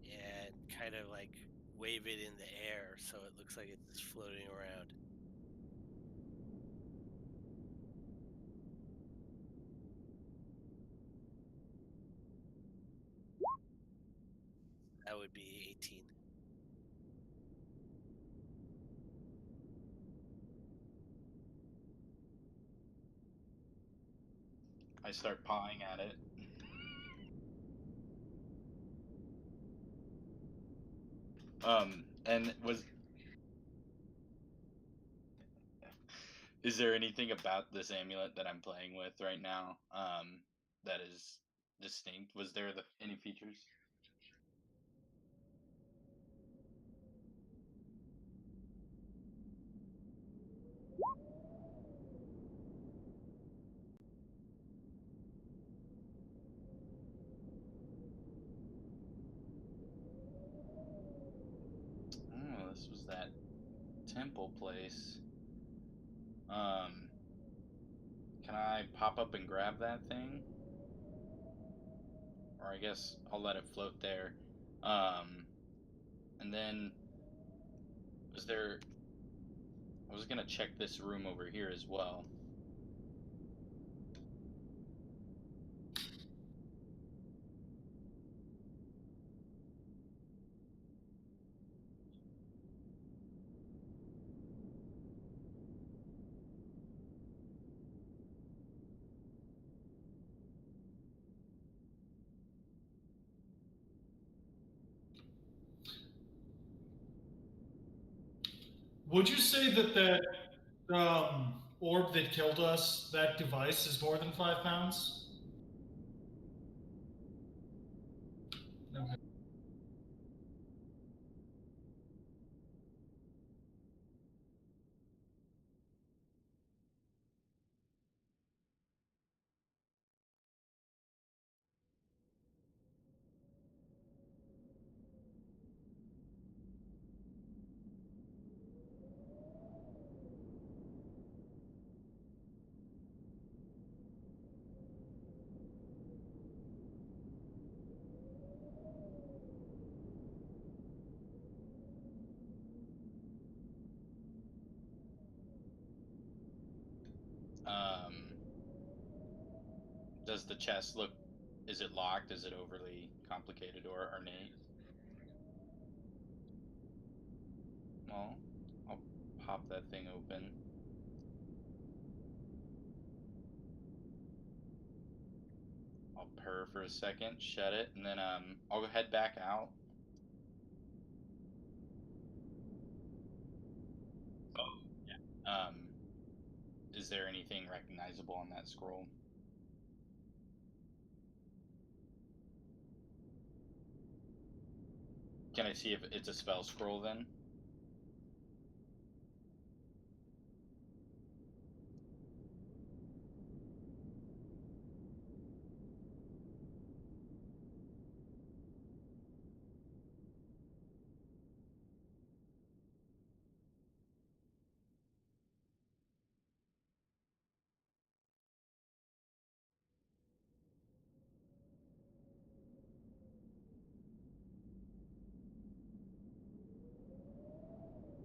and kind of like wave it in the air so it looks like it's floating around. That would be 18. I start pawing at it. And is there anything about this amulet that I'm playing with right now, that is distinct? Was there any features? Oh, this was that temple place. Can I pop up and grab that thing? Or I guess I'll let it float there. And then was there? I was gonna check this room over here as well. Would you say that orb that killed us, that device, is more than 5 pounds? Okay. Um, does the chest look? Is it locked? Is it overly complicated or ornate? Well, I'll pop that thing open. I'll purr for a second, shut it, and then I'll head back out. Um, is there anything recognizable on that scroll? Can I see if it's a spell scroll then?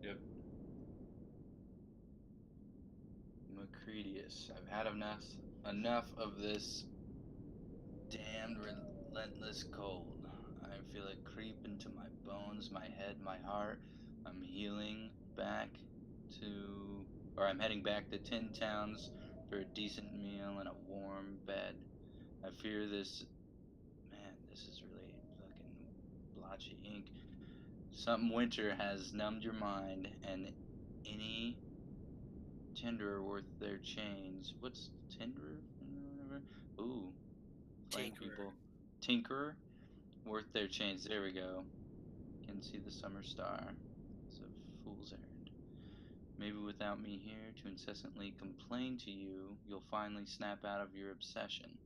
Yep. Macredius, I've had enough of this damned relentless cold. I feel it creep into my bones, my head, my heart. I'm healing back to, or I'm heading back to Tin Towns for a decent meal and a warm bed. I fear this, man, this is really fucking blotchy ink. Something winter has numbed your mind, and any tenderer worth their chains. What's tenderer? Ooh, flame Tinkerer. people. Tinkerer, worth their chains. There we go. Can see the summer star. It's a fool's errand. Maybe without me here to incessantly complain to you, you'll finally snap out of your obsession.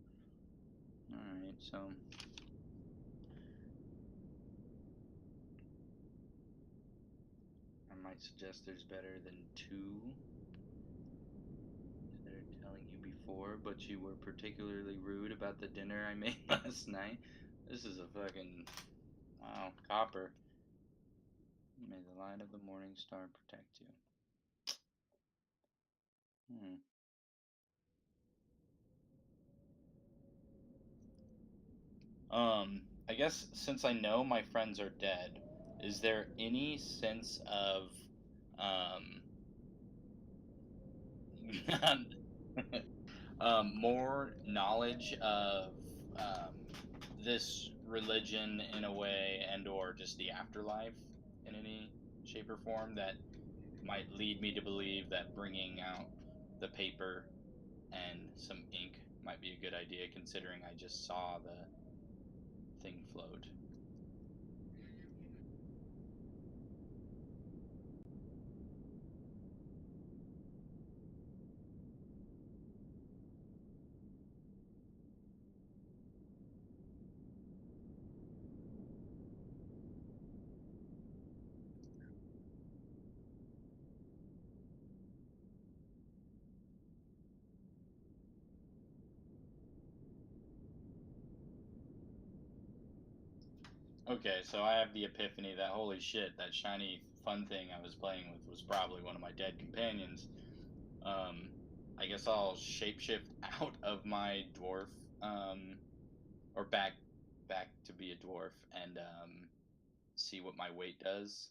Alright, so I might suggest there's better than two. telling you before, but you were particularly rude about the dinner I made last night. This is a fucking wow, copper. May the light of the morning star protect you. Hmm. I guess since I know my friends are dead, is there any sense of um more knowledge of this religion in a way, and or just the afterlife in any shape or form that might lead me to believe that bringing out the paper and some ink might be a good idea, considering I just saw the thing float. Okay, so I have the epiphany that holy shit, that shiny fun thing I was playing with was probably one of my dead companions. I guess I'll shapeshift out of my dwarf, or back to be a dwarf, and see what my weight does.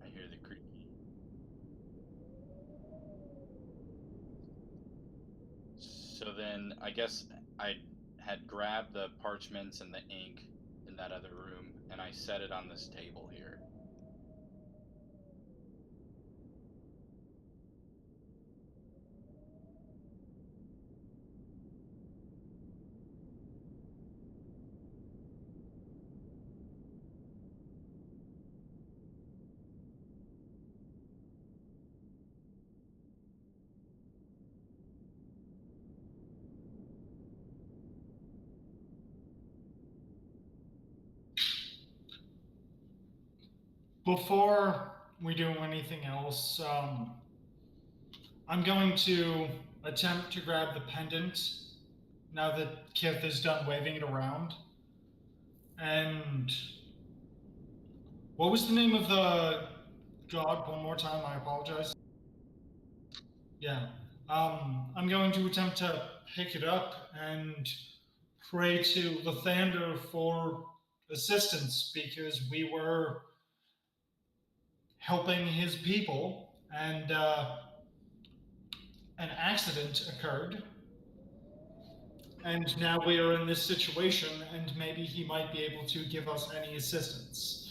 I hear the creaky. So then I guess I had grabbed the parchments and the ink in that other room, and I set it on this table here. Before we do anything else, I'm going to attempt to grab the pendant now that Kith is done waving it around. And what was the name of the god? One more time, I apologize. Yeah. I'm going to attempt to pick it up and pray to Lathander for assistance because we were helping his people and an accident occurred. And now we are in this situation, and maybe he might be able to give us any assistance.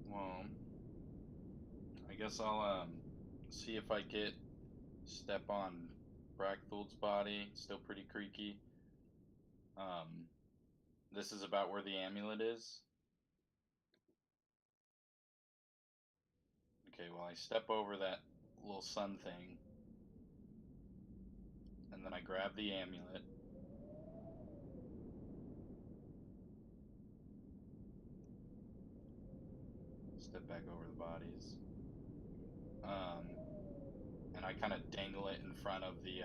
Well, I guess I'll see if I get step on Brachthold's body. Still pretty creaky. Um, this is about where the amulet is. Okay, well I step over that little sun thing, and then I grab the amulet. Step back over the bodies. And I kind of dangle it in front of the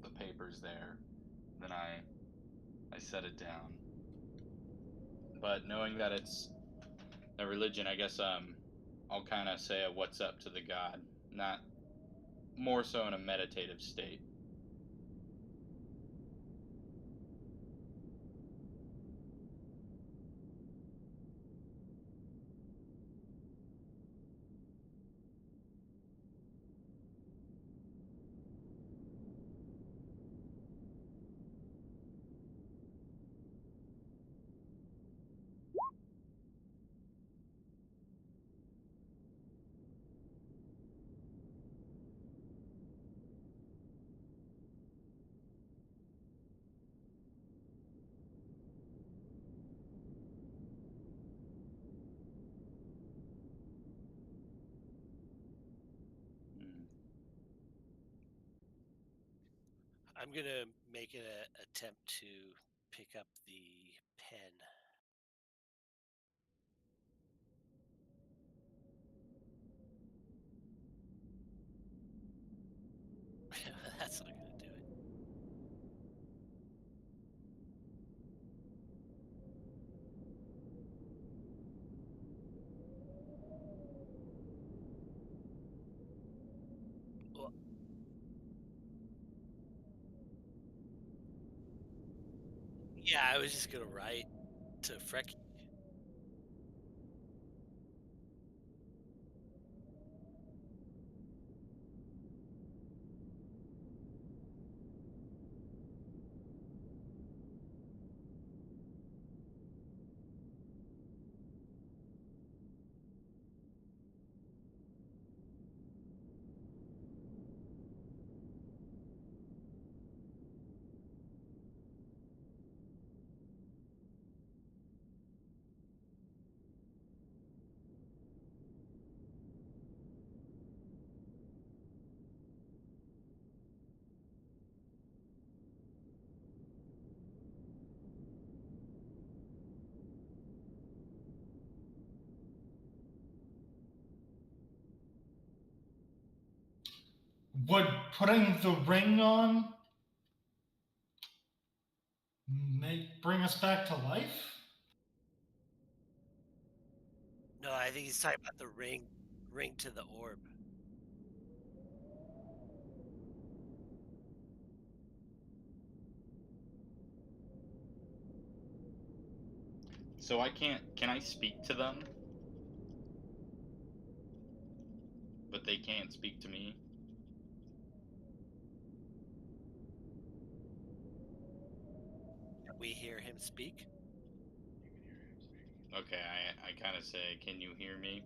the papers there. Then I set it down. But knowing that it's a religion, I guess I'll kind of say a what's up to the god, not more so in a meditative state. Mm. I'm gonna make an attempt to pick up the pen. That's not gonna do it. Well, yeah, I was just gonna write to Frecky. Would putting the ring on bring us back to life? No, I think he's talking about the ring to the orb. So I can't. Can I speak to them? But they can't speak to me. Can we hear him speak? Okay, I kind of say, can you hear me?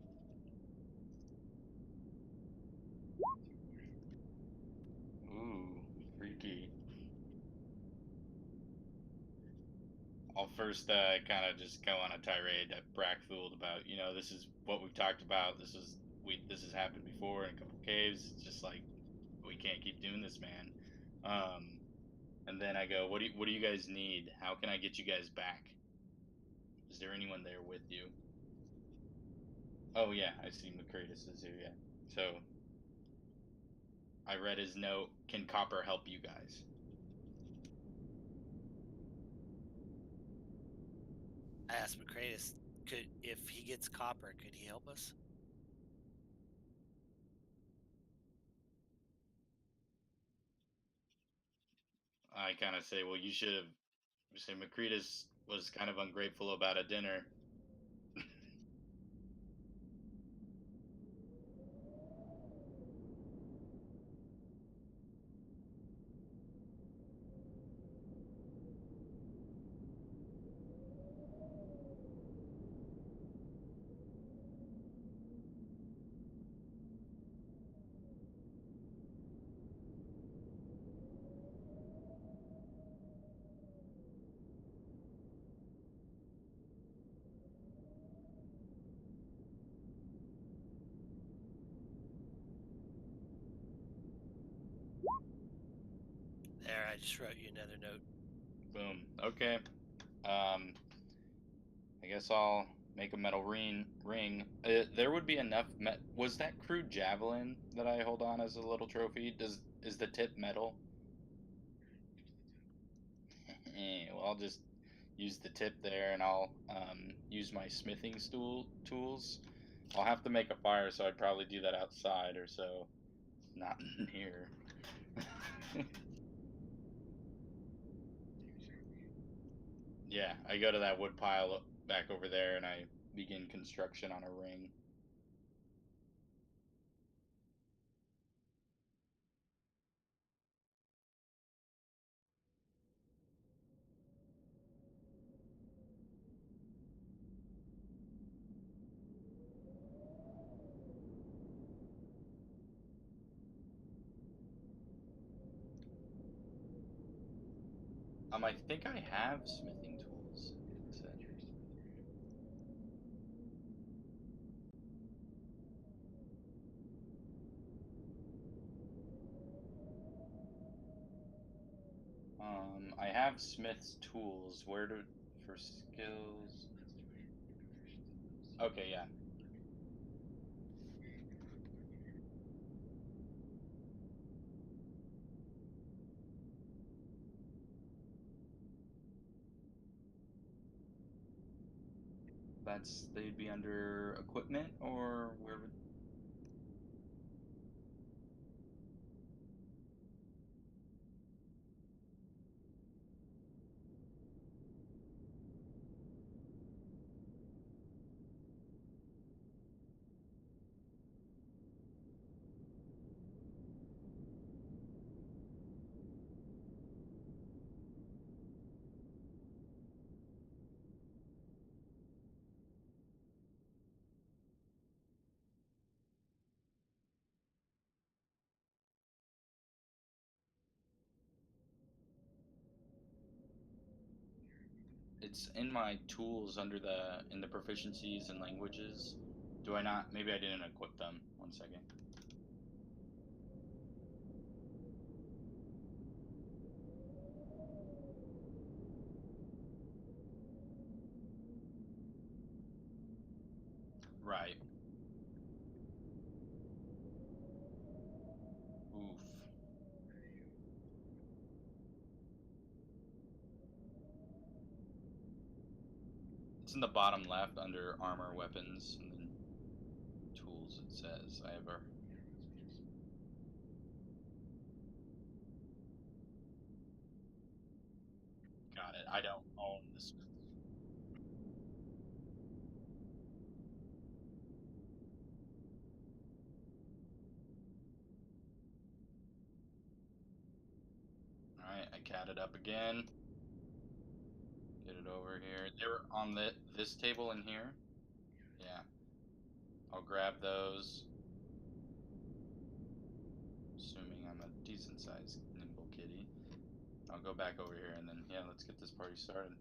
Ooh, freaky. I'll first kind of just go on a tirade at Brackfield about, this is what we've talked about. This has happened before in a couple caves. It's just like we can't keep doing this, man. And then I go, what do you guys need? How can I get you guys back? Is there anyone there with you? Oh yeah, I see Macratus is here. Yeah. So I read his note. Can Copper help you guys? I asked Macratus, if he gets copper, could he help us? I kind of say, well, you should have. Say Macretus was kind of ungrateful about a dinner. There, I just wrote you another note. Boom. Okay. Um, I guess I'll make a metal ring. There would be enough. Was that crude javelin that I hold on as a little trophy? Is the tip metal? Well, I'll just use the tip there, and I'll use my smithing tools. I'll have to make a fire, so I'd probably do that outside or so, not in here. Yeah, I go to that wood pile back over there, and I begin construction on a ring. I think I have smithing tools. It said. I have smith's tools. Where to for skills? Okay, yeah. They'd be under equipment, or where would? It's in my tools under in the proficiencies and languages. Do I not? Maybe I didn't equip them. One second. Right. Oof. It's in the bottom left under armor, weapons, and then tools. It says I have a. Got it. I don't own this. All right, I catted up again. Get it over here. They were on this table in here. Yeah. I'll grab those. Assuming I'm a decent sized nimble kitty. I'll go back over here and then, yeah, let's get this party started.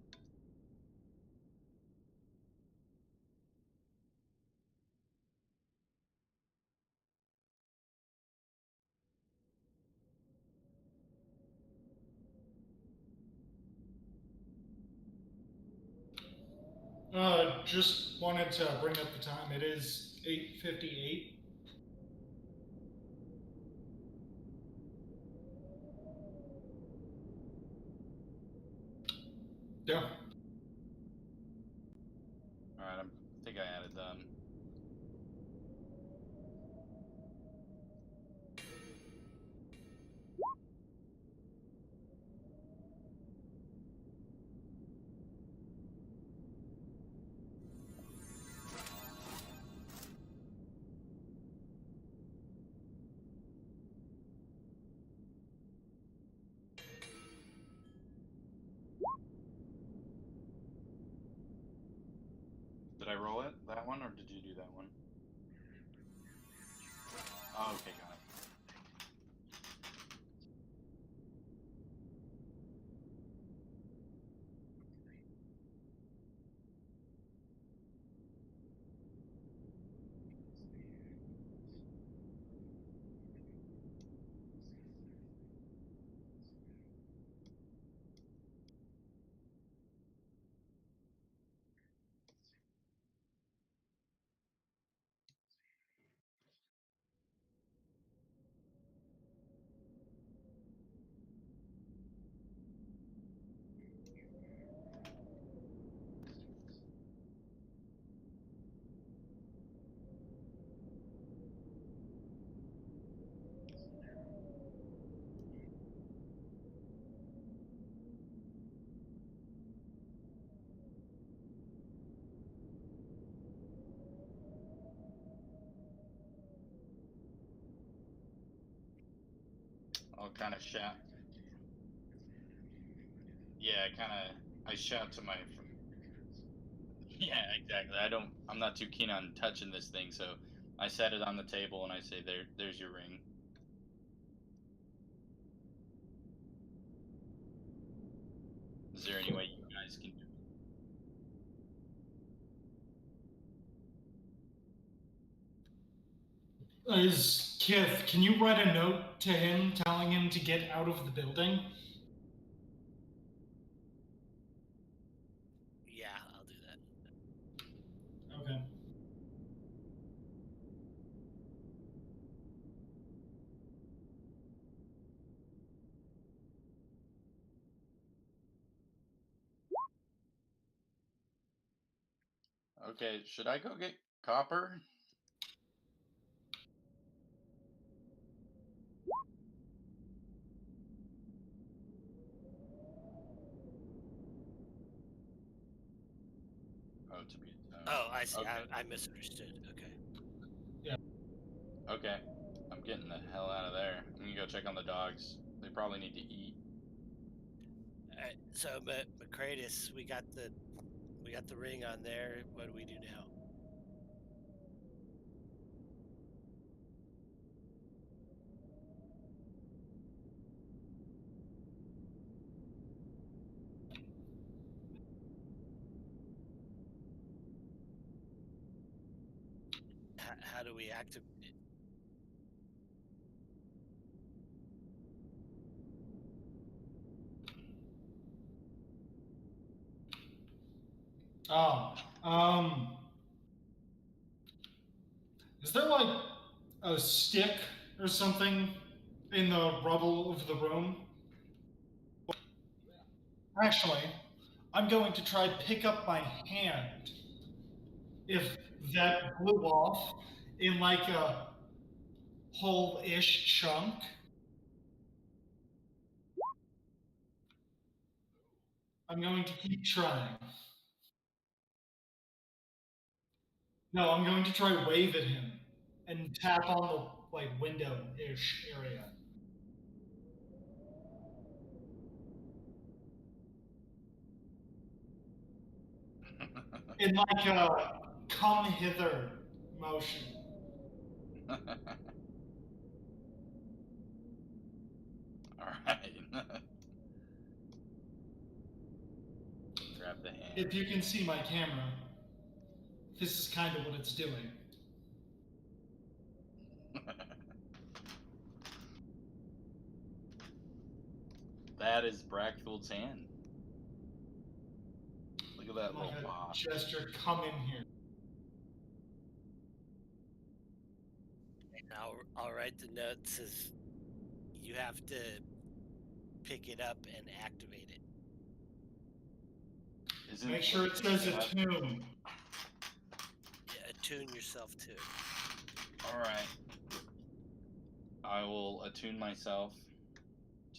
Just wanted to bring up the time. It is 8:58. Yeah. Alright, I think I added them. Did I roll it? That one, or did you do that one? Oh, okay, got it. I'll kind of shout. Yeah, I shout to my. Yeah, exactly. I'm not too keen on touching this thing, so I set it on the table and I say, there's your ring. Is there any way you guys can do Kith, can you write a note to him telling him to get out of the building? Yeah, I'll do that. Okay. Okay, should I go get Copper? Oh, to be a tone. Oh, I see. Okay. I misunderstood. Okay. Okay. I'm getting the hell out of there. I'm gonna go check on the dogs. They probably need to eat. All right. So, Macratus, we got the ring on there. What do we do now? How do we activate it? Oh, is there like a stick or something in the rubble of the room? Actually, I'm going to try pick up my hand. If that blew off in like a whole-ish chunk. I'm going to keep trying. No, I'm going to try wave at him and tap on the like window-ish area. In like a come hither motion. Alright. Grab the hand. If you can see my camera, this is kind of what it's doing. That is Brackfield's hand. Look at that Like little a paw. gesture, come in here. And I'll write the note that says you have to pick it up and activate it. Make sure it says attune. Yeah, attune yourself to it. Alright. I will attune myself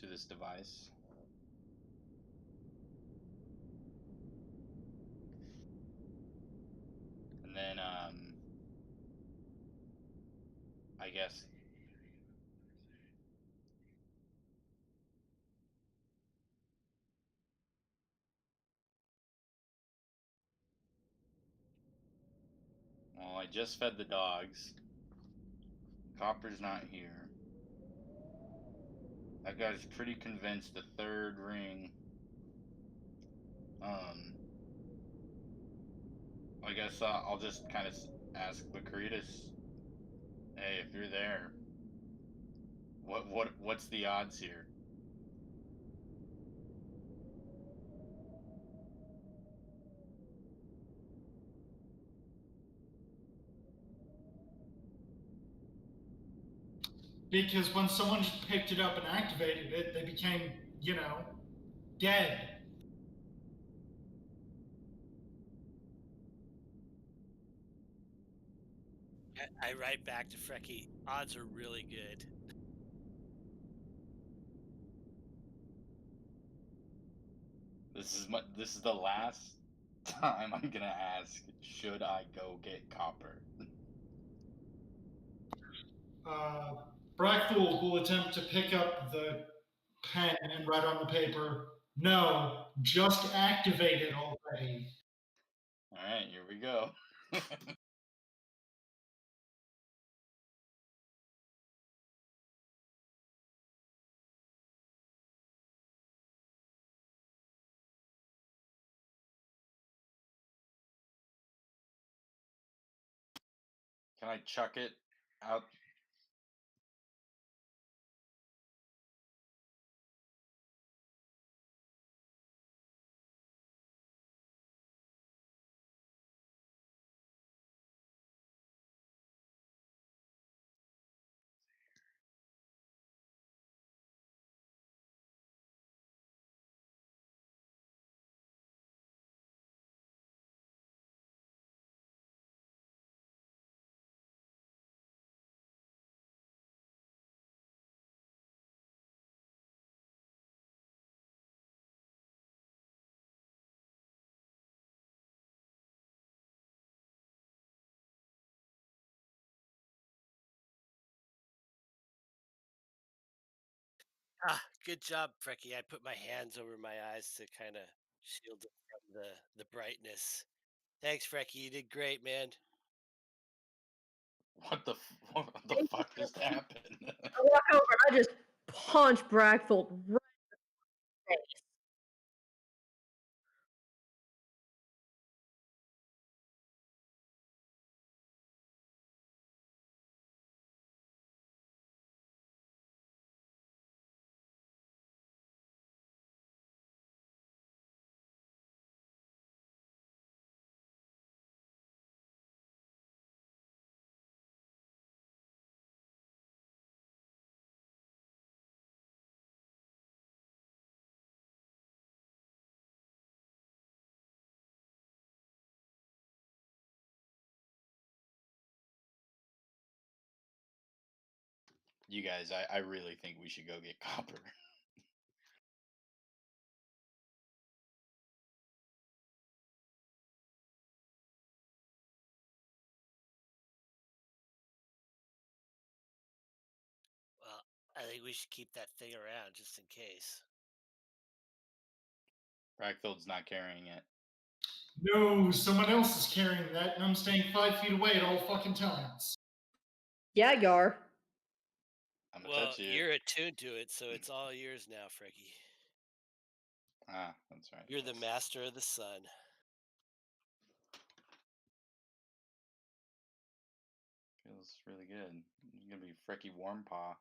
to this device. And then, I guess. Well, I just fed the dogs. Copper's not here. That guy's pretty convinced the third ring. I guess I'll just kind of ask Macretus, hey, if you're there, what's the odds here? Because when someone just picked it up and activated it, they became, dead. I write back to Frecky, odds are really good. This is the last time I'm gonna ask, should I go get Copper? Brackthul will attempt to pick up the pen and write on the paper, "No, just activate it already." All right, here we go. Can I chuck it out? Good job, Frecky. I put my hands over my eyes to kind of shield it from the brightness. Thanks, Frecky. You did great, man. What the Thank you. fuck just happened? I walk over, I just punch Brackthul right in the face. You guys, I really think we should go get copper. Well, I think we should keep that thing around just in case. Brackfield's not carrying it. No, someone else is carrying that, and I'm staying 5 feet away at all fucking times. Yeah, Yar. I'm gonna Well, touch you. you're attuned to it, so it's all yours now, Frecky. Ah, that's right. You're the yes. master of the sun. Feels really good. It's gonna be Frecky Warm Paw.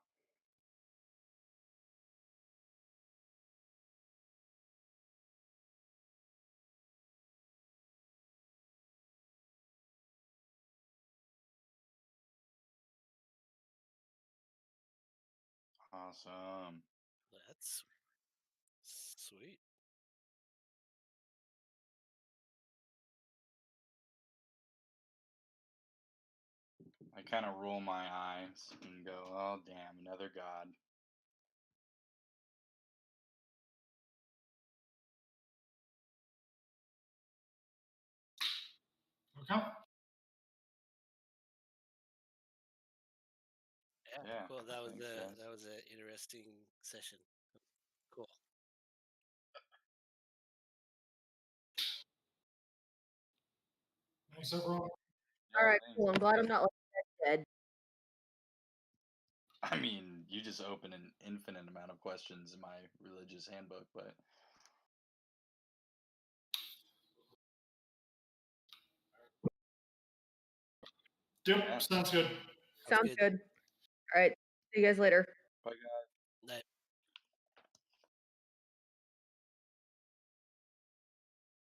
Awesome. That's sweet. I kind of roll my eyes and go, "Oh damn, another god." Okay? Yeah, Yeah. cool. Thanks, guys. That was an interesting session. Cool. Thanks, everyone. All Yeah, right, thanks. cool. I'm glad I'm not like dead. I mean, you just open an infinite amount of questions in my religious handbook, but Yep, yeah. sounds good. Sounds Sounds good. good. All right. See you guys later. Bye, guys. Night.